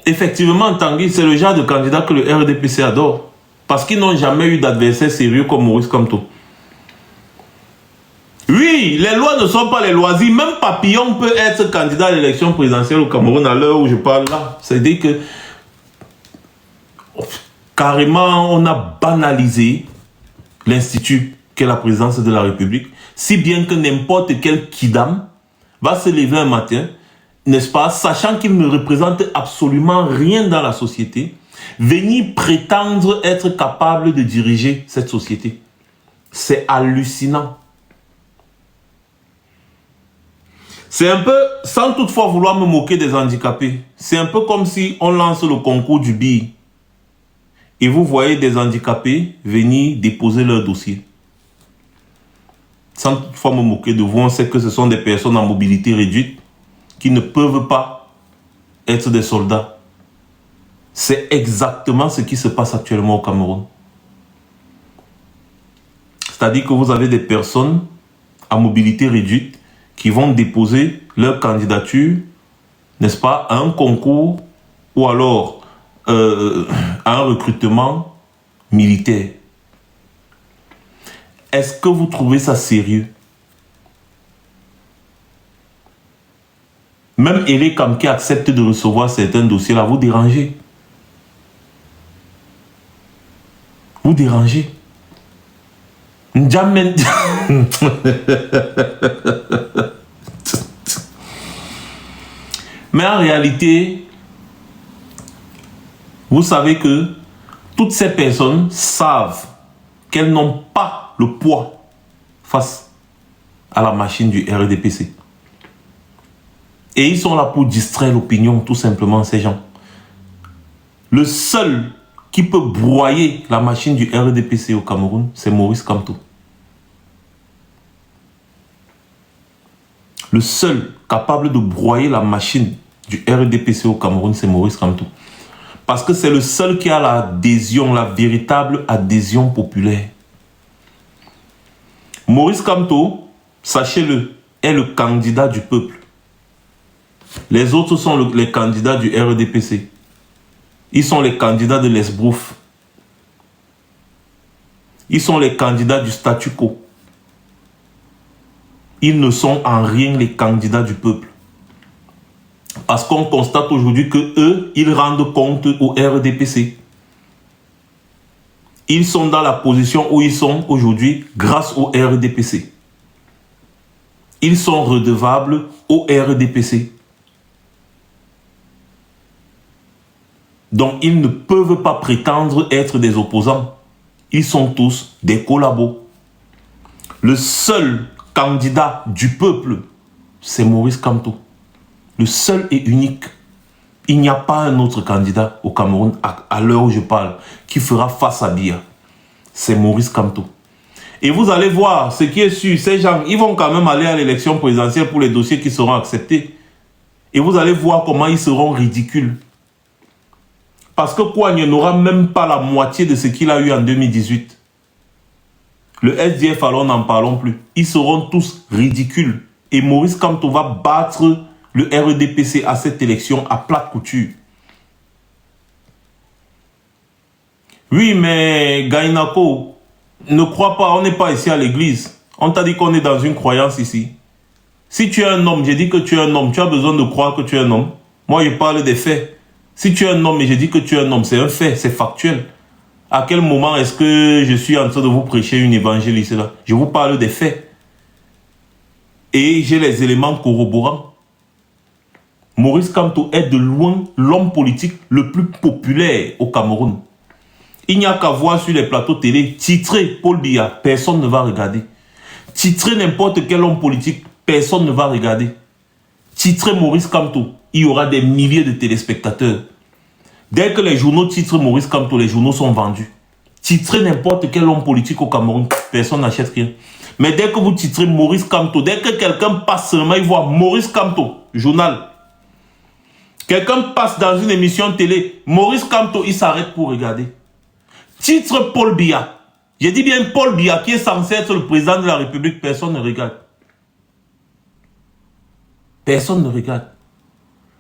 Effectivement, Tanguy, c'est le genre de candidat que le RDPC adore. Parce qu'ils n'ont jamais eu d'adversaire sérieux comme Maurice Kamto. Oui, les lois ne sont pas les loisirs. Même Papillon peut être candidat à l'élection présidentielle au Cameroun à l'heure où je parle là. C'est-à-dire que carrément, on a banalisé l'Institut. qu'est la présidence de la République, si bien que n'importe quel kidam va se lever un matin, n'est-ce pas, sachant qu'il ne représente absolument rien dans la société, venir prétendre être capable de diriger cette société. C'est hallucinant. C'est un peu, sans toutefois vouloir me moquer des handicapés, c'est un peu comme si on lance le concours du BI et vous voyez des handicapés venir déposer leur dossier. Sans toutefois me moquer de vous, on sait que ce sont des personnes en mobilité réduite qui ne peuvent pas être des soldats. C'est exactement ce qui se passe actuellement au Cameroun. C'est-à-dire que vous avez des personnes à mobilité réduite qui vont déposer leur candidature, n'est-ce pas, à un concours ou alors à un recrutement militaire. Est-ce que vous trouvez ça sérieux? Même Ere Kam qui accepte de recevoir certains dossiers là, vous dérangez. Vous dérangez. Jamais. Mais en réalité, vous savez que toutes ces personnes savent qu'elles n'ont pas le poids face à la machine du RDPC. Et ils sont là pour distraire l'opinion, tout simplement, ces gens. Le seul qui peut broyer la machine du RDPC au Cameroun, c'est Maurice Kamto. Le seul capable de broyer la machine du RDPC au Cameroun, c'est Maurice Kamto. Parce que c'est le seul qui a l'adhésion, la véritable adhésion populaire. Maurice Kamto, sachez-le, est le candidat du peuple. Les autres sont les candidats du RDPC. Ils sont les candidats de l'Esbrouf. Ils sont les candidats du statu quo. Ils ne sont en rien les candidats du peuple. Parce qu'on constate aujourd'hui que eux, ils rendent compte au RDPC. Ils sont dans la position où ils sont aujourd'hui grâce au RDPC. Ils sont redevables au RDPC. Donc, ils ne peuvent pas prétendre être des opposants. Ils sont tous des collabos. Le seul candidat du peuple, c'est Maurice Kamto. Le seul et unique. Il n'y a pas un autre candidat au Cameroun, à l'heure où je parle, qui fera face à Biya. C'est Maurice Kamto. Et vous allez voir, ce qui est sûr, ces gens, ils vont quand même aller à l'élection présidentielle pour les dossiers qui seront acceptés. Et vous allez voir comment ils seront ridicules. Parce que Kouagne n'aura même pas la moitié de ce qu'il a eu en 2018. Le SDF, alors n'en parlons plus. Ils seront tous ridicules. Et Maurice Kamto va battre le RDPC à cette élection à plate couture. Oui, mais Gainako, ne crois pas, on n'est pas ici à l'église. On t'a dit qu'on est dans une croyance ici. Si tu es un homme, j'ai dit que tu es un homme, tu as besoin de croire que tu es un homme. Moi, je parle des faits. Si tu es un homme et je dis que tu es un homme, c'est un fait, c'est factuel. À quel moment est-ce que je suis en train de vous prêcher une évangile ici là? Je vous parle des faits. Et j'ai les éléments corroborants. Maurice Kamto est de loin l'homme politique le plus populaire au Cameroun. Il n'y a qu'à voir sur les plateaux télé, titrer Paul Biya, personne ne va regarder. Titrer n'importe quel homme politique, personne ne va regarder. Titrer Maurice Kamto, il y aura des milliers de téléspectateurs. Dès que les journaux titrent Maurice Kamto, les journaux sont vendus. Titrer n'importe quel homme politique au Cameroun, personne n'achète rien. Mais dès que vous titrez Maurice Kamto, dès que quelqu'un passe seulement, il voit Maurice Kamto, journal. Quelqu'un passe dans une émission télé, Maurice Kamto, il s'arrête pour regarder. Titre Paul Biya. J'ai dit bien Paul Biya, qui est censé être le président de la République, personne ne regarde. Personne ne regarde.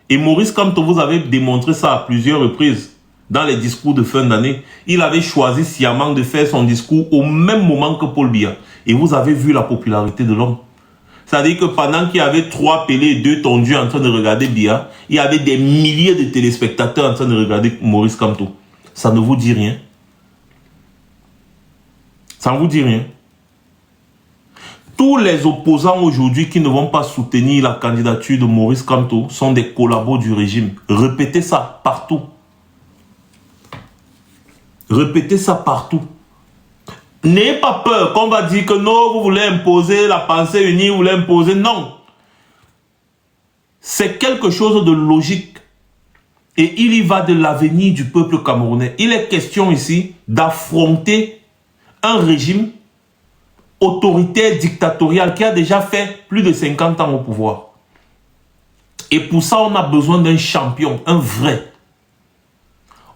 Et Maurice Kamto, vous avez démontré ça à plusieurs reprises dans les discours de fin d'année. Il avait choisi sciemment de faire son discours au même moment que Paul Biya. Et vous avez vu la popularité de l'homme. C'est-à-dire que pendant qu'il y avait 3 pelés et 2 tondus en train de regarder Biya, il y avait des milliers de téléspectateurs en train de regarder Maurice Kamto. Ça ne vous dit rien? Ça ne vous dit rien? tous les opposants aujourd'hui qui ne vont pas soutenir la candidature de Maurice Kamto sont des collabos du régime. Répétez ça partout. Répétez ça partout. N'ayez pas peur qu'on va dire que non, vous voulez imposer la pensée unie, vous voulez imposer. Non. C'est quelque chose de logique. Et il y va de l'avenir du peuple camerounais. Il est question ici d'affronter un régime autoritaire, dictatorial, qui a déjà fait plus de 50 ans au pouvoir. Et pour ça, on a besoin d'un champion, un vrai.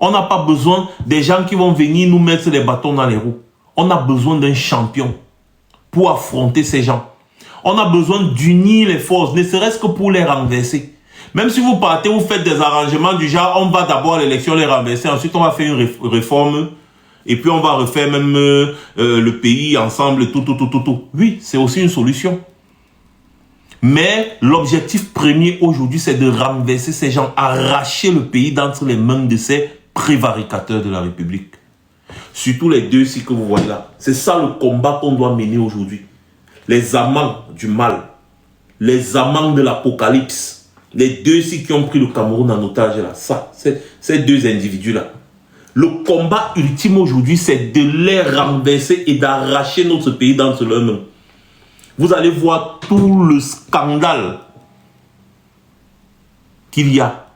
On n'a pas besoin des gens qui vont venir nous mettre les bâtons dans les roues. On a besoin d'un champion pour affronter ces gens. On a besoin d'unir les forces, ne serait-ce que pour les renverser. Même si vous partez, vous faites des arrangements du genre, on va d'abord à l'élection les renverser, ensuite on va faire une réforme, et puis on va refaire même le pays ensemble, tout. Oui, c'est aussi une solution. Mais l'objectif premier aujourd'hui, c'est de renverser ces gens, arracher le pays d'entre les mains de ces prévaricateurs de la République. Surtout les deux ici que vous voyez là. C'est ça le combat qu'on doit mener aujourd'hui. Les amants du mal, les amants de l'apocalypse, les deux ici qui ont pris le Cameroun en otage là, ça, ces deux individus-là. Le combat ultime aujourd'hui, c'est de les renverser et d'arracher notre pays d'entre leurs mains. Vous allez voir tout le scandale qu'il y a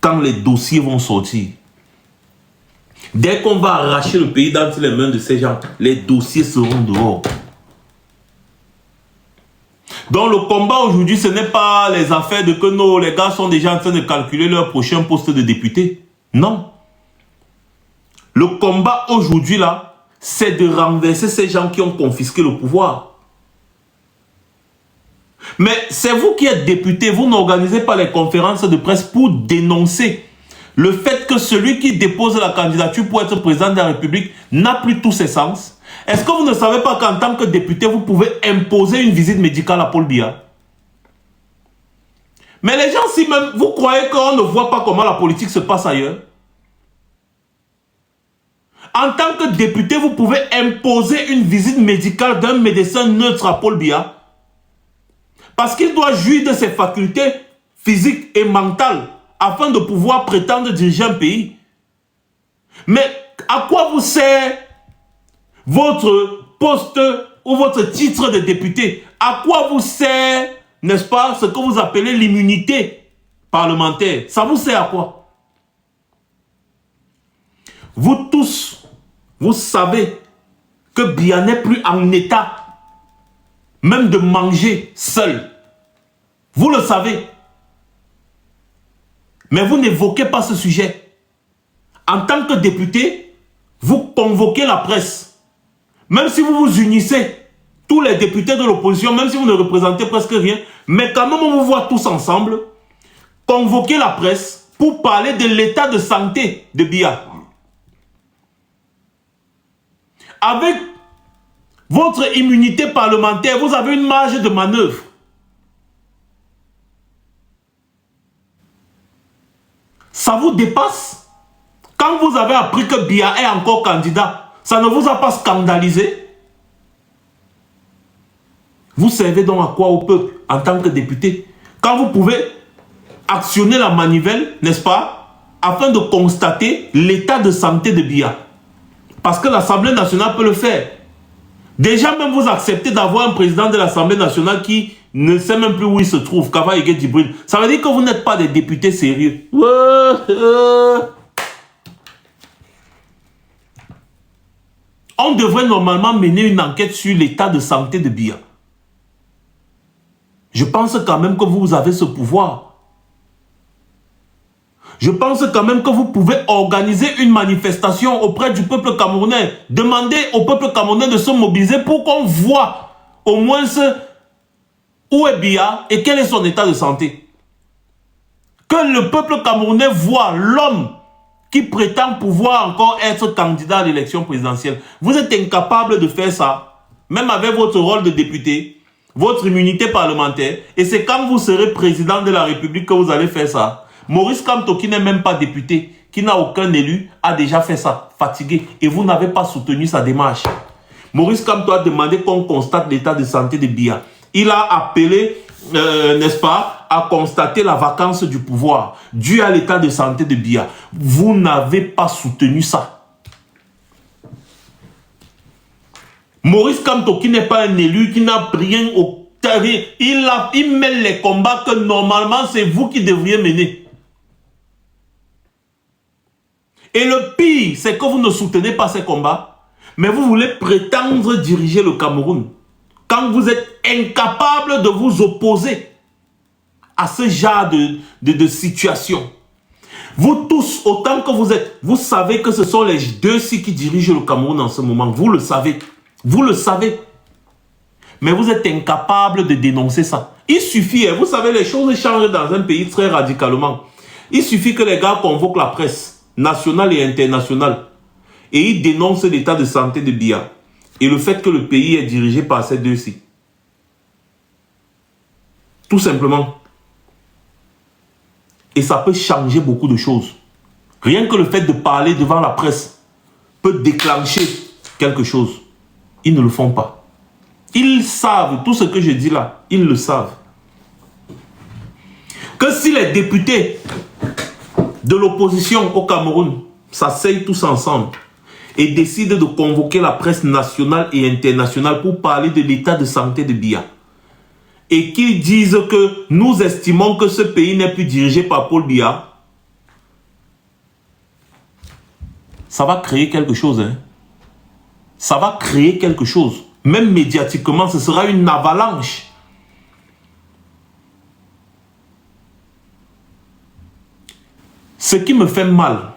quand les dossiers vont sortir. Dès qu'on va arracher le pays d'entre les mains de ces gens, les dossiers seront dehors. Donc le combat aujourd'hui, ce n'est pas les affaires de que nos les gars sont déjà en train de calculer leur prochain poste de député. Non. Le combat aujourd'hui là, c'est de renverser ces gens qui ont confisqué le pouvoir. Mais c'est vous qui êtes député, vous n'organisez pas les conférences de presse pour dénoncer le fait que celui qui dépose la candidature pour être président de la République n'a plus tous ses sens. Est-ce que vous ne savez pas qu'en tant que député, vous pouvez imposer une visite médicale à Paul Biya? Mais les gens, si même, vous croyez qu'on ne voit pas comment la politique se passe ailleurs? En tant que député, vous pouvez imposer une visite médicale d'un médecin neutre à Paul Biya. Parce qu'il doit jouir de ses facultés physiques et mentales afin de pouvoir prétendre diriger un pays. Mais à quoi vous sert votre poste ou votre titre de député? À quoi vous sert, n'est-ce pas, ce que vous appelez l'immunité parlementaire? Ça vous sert à quoi? Vous tous, vous savez que Biya n'est plus en état même de manger seul. Vous le savez. Mais vous n'évoquez pas ce sujet. En tant que député, vous convoquez la presse. Même si vous vous unissez, tous les députés de l'opposition, même si vous ne représentez presque rien, mais quand même on vous voit tous ensemble, convoquez la presse pour parler de l'état de santé de Biya. Avec votre immunité parlementaire, vous avez une marge de manœuvre. Ça vous dépasse. Quand vous avez appris que Biya est encore candidat, ça ne vous a pas scandalisé? Vous servez donc à quoi au peuple en tant que député? Quand vous pouvez actionner la manivelle, n'est-ce pas, afin de constater l'état de santé de Biya. Parce que l'Assemblée nationale peut le faire. Déjà même vous acceptez d'avoir un président de l'Assemblée nationale qui ne sait même plus où il se trouve, Kava Ege Djibril. Ça veut dire que vous n'êtes pas des députés sérieux. On devrait normalement mener une enquête sur l'état de santé de Biya. Je pense quand même que vous avez ce pouvoir. Je pense quand même que vous pouvez organiser une manifestation auprès du peuple camerounais. Demandez au peuple camerounais de se mobiliser pour qu'on voit au moins où est Biya et quel est son état de santé. Que le peuple camerounais voit l'homme qui prétend pouvoir encore être candidat à l'élection présidentielle. Vous êtes incapable de faire ça, même avec votre rôle de député, votre immunité parlementaire, et c'est quand vous serez président de la République que vous allez faire ça. Maurice Kamto, qui n'est même pas député, qui n'a aucun élu, a déjà fait ça, fatigué, et vous n'avez pas soutenu sa démarche. Maurice Kamto a demandé qu'on constate l'état de santé de Biya. Il a appelé, n'est-ce pas, à constater la vacance du pouvoir due à l'état de santé de Biya. Vous n'avez pas soutenu ça. Maurice Kamto, qui n'est pas un élu, qui n'a rien au terrain, il mène les combats que normalement c'est vous qui devriez mener. Et le pire, c'est que vous ne soutenez pas ces combats, mais vous voulez prétendre diriger le Cameroun. Quand vous êtes incapable de vous opposer à ce genre de situation. Vous tous, autant que vous êtes, vous savez que ce sont les deux-ci qui dirigent le Cameroun en ce moment. Vous le savez. Vous le savez. Mais vous êtes incapable de dénoncer ça. Il suffit, vous savez, les choses changent dans un pays très radicalement. Il suffit que les gars convoquent la presse nationale et internationale et ils dénoncent l'état de santé de Biya et le fait que le pays est dirigé par ces deux-ci. Tout simplement. Et ça peut changer beaucoup de choses. Rien que le fait de parler devant la presse peut déclencher quelque chose. Ils ne le font pas. Ils savent, tout ce que je dis là, ils le savent. Que si les députés de l'opposition au Cameroun s'asseyent tous ensemble et décident de convoquer la presse nationale et internationale pour parler de l'état de santé de Biya, et qu'ils disent que nous estimons que ce pays n'est plus dirigé par Paul Biya, ça va créer quelque chose. Hein? Ça va créer quelque chose. Même médiatiquement, ce sera une avalanche. Ce qui me fait mal,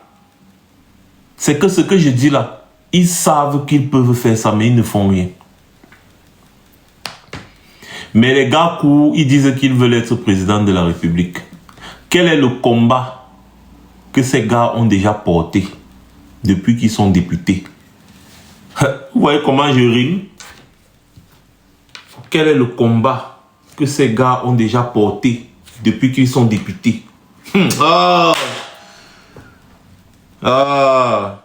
c'est que ce que je dis là, ils savent qu'ils peuvent faire ça, mais ils ne font rien. Mais les gars courent, ils disent qu'ils veulent être président de la République. Quel est le combat que ces gars ont déjà porté depuis qu'ils sont députés? Vous voyez comment je rime? Quel est le combat que ces gars ont déjà porté depuis qu'ils sont députés? Ah! Ah!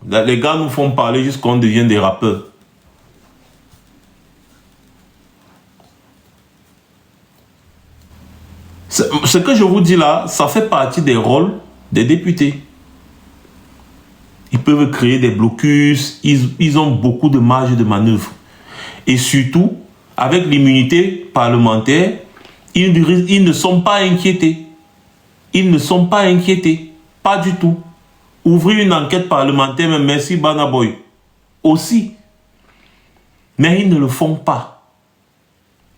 Les gars nous font parler jusqu'à qu'on devienne des rappeurs. Ce que je vous dis là, ça fait partie des rôles des députés. Ils peuvent créer des blocus, ils ont beaucoup de marge de manœuvre. Et surtout, avec l'immunité parlementaire, ils ne sont pas inquiétés. Ils ne sont pas inquiétés. Pas du tout. Ouvrir une enquête parlementaire, mais merci Banaboy. Aussi. Mais ils ne le font pas.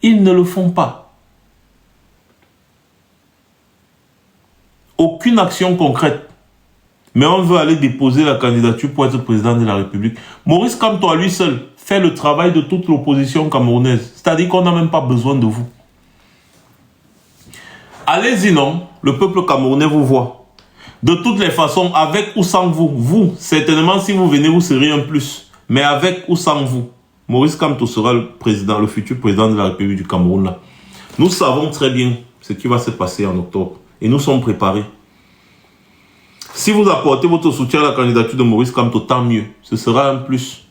Ils ne le font pas. Aucune action concrète. Mais on veut aller déposer la candidature pour être président de la République. Maurice Kamto à lui seul fait le travail de toute l'opposition camerounaise. C'est-à-dire qu'on n'a même pas besoin de vous. Allez-y non, le peuple camerounais vous voit. De toutes les façons, avec ou sans vous, vous, certainement si vous venez, vous serez un plus. Mais avec ou sans vous, Maurice Kamto sera le président, le futur président de la République du Cameroun. Là. Nous savons très bien ce qui va se passer en octobre. Et nous sommes préparés. Si vous apportez votre soutien à la candidature de Maurice Kamto, tant mieux. Ce sera un plus.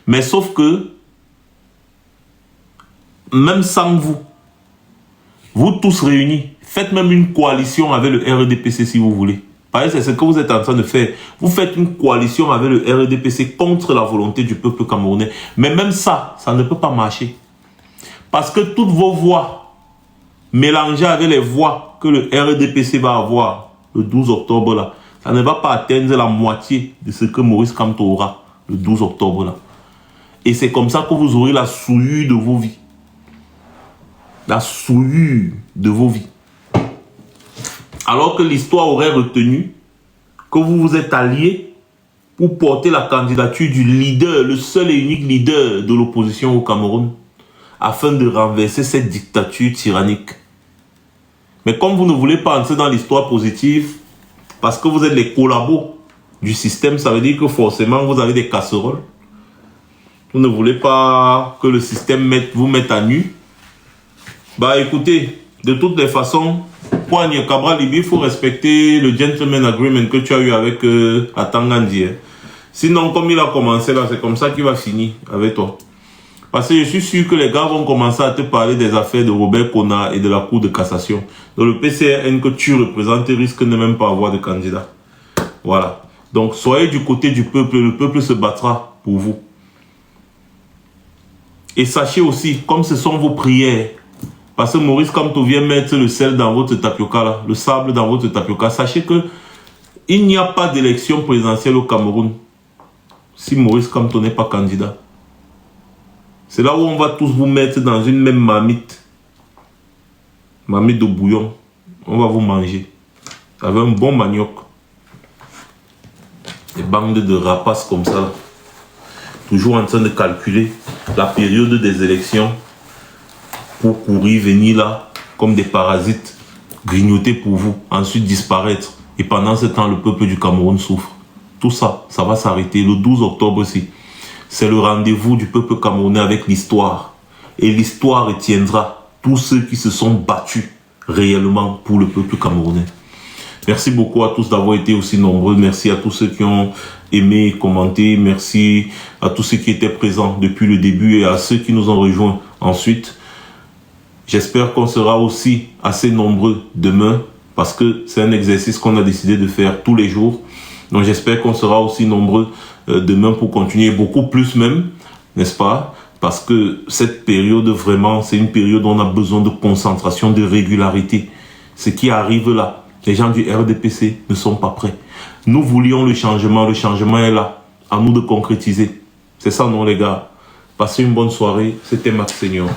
Mais sauf que, même sans vous, vous tous réunis, faites même une coalition avec le RDPC si vous voulez. Parce que c'est ce que vous êtes en train de faire. Vous faites une coalition avec le RDPC contre la volonté du peuple camerounais. Mais même ça, ça ne peut pas marcher. Parce que toutes vos voix, mélangées avec les voix que le RDPC va avoir le 12 octobre là, ça ne va pas atteindre la moitié de ce que Maurice Kamto aura le 12 octobre là. Et c'est comme ça que vous aurez la souillure de vos vies. La souillure de vos vies. Alors que l'histoire aurait retenu que vous vous êtes alliés pour porter la candidature du leader, le seul et unique leader de l'opposition au Cameroun, afin de renverser cette dictature tyrannique. Mais comme vous ne voulez pas entrer dans l'histoire positive, parce que vous êtes les collabos du système, ça veut dire que forcément vous avez des casseroles. Vous ne voulez pas que le système vous mette à nu. Bah écoutez, de toutes les façons, Poigne Cabral Libi, il faut respecter le gentleman agreement que tu as eu avec Atangandi. Sinon, comme il a commencé là, c'est comme ça qu'il va finir avec toi. Parce que je suis sûr que les gars vont commencer à te parler des affaires de Robert Kona et de la Cour de cassation. Donc le PCRN que tu représentes risque de même pas avoir de candidat. Voilà. Donc soyez du côté du peuple, le peuple se battra pour vous. Et sachez aussi, comme ce sont vos prières, parce que Maurice Kamto vient mettre le sel dans votre tapioca, là, le sable dans votre tapioca, sachez que il n'y a pas d'élection présidentielle au Cameroun si Maurice Kamto n'est pas candidat. C'est là où on va tous vous mettre dans une même marmite. Marmite de bouillon. On va vous manger. Avec un bon manioc. Des bandes de rapaces comme ça. Toujours en train de calculer la période des élections pour courir, venir là, comme des parasites, grignoter pour vous, ensuite disparaître. Et pendant ce temps, le peuple du Cameroun souffre. Tout ça, ça va s'arrêter le 12 octobre aussi. C'est le rendez-vous du peuple camerounais avec l'histoire. Et l'histoire retiendra tous ceux qui se sont battus réellement pour le peuple camerounais. Merci beaucoup à tous d'avoir été aussi nombreux. Merci à tous ceux qui ont aimé, commenté. Merci à tous ceux qui étaient présents depuis le début et à ceux qui nous ont rejoints ensuite. J'espère qu'on sera aussi assez nombreux demain parce que c'est un exercice qu'on a décidé de faire tous les jours. Donc j'espère qu'on sera aussi nombreux demain pour continuer, beaucoup plus même, n'est-ce pas? Parce que cette période vraiment, c'est une période où on a besoin de concentration, de régularité. Ce qui arrive là, les gens du RDPC ne sont pas prêts. Nous voulions le changement est là. À nous de concrétiser. C'est ça non les gars? Passez une bonne soirée, c'était Max Senior.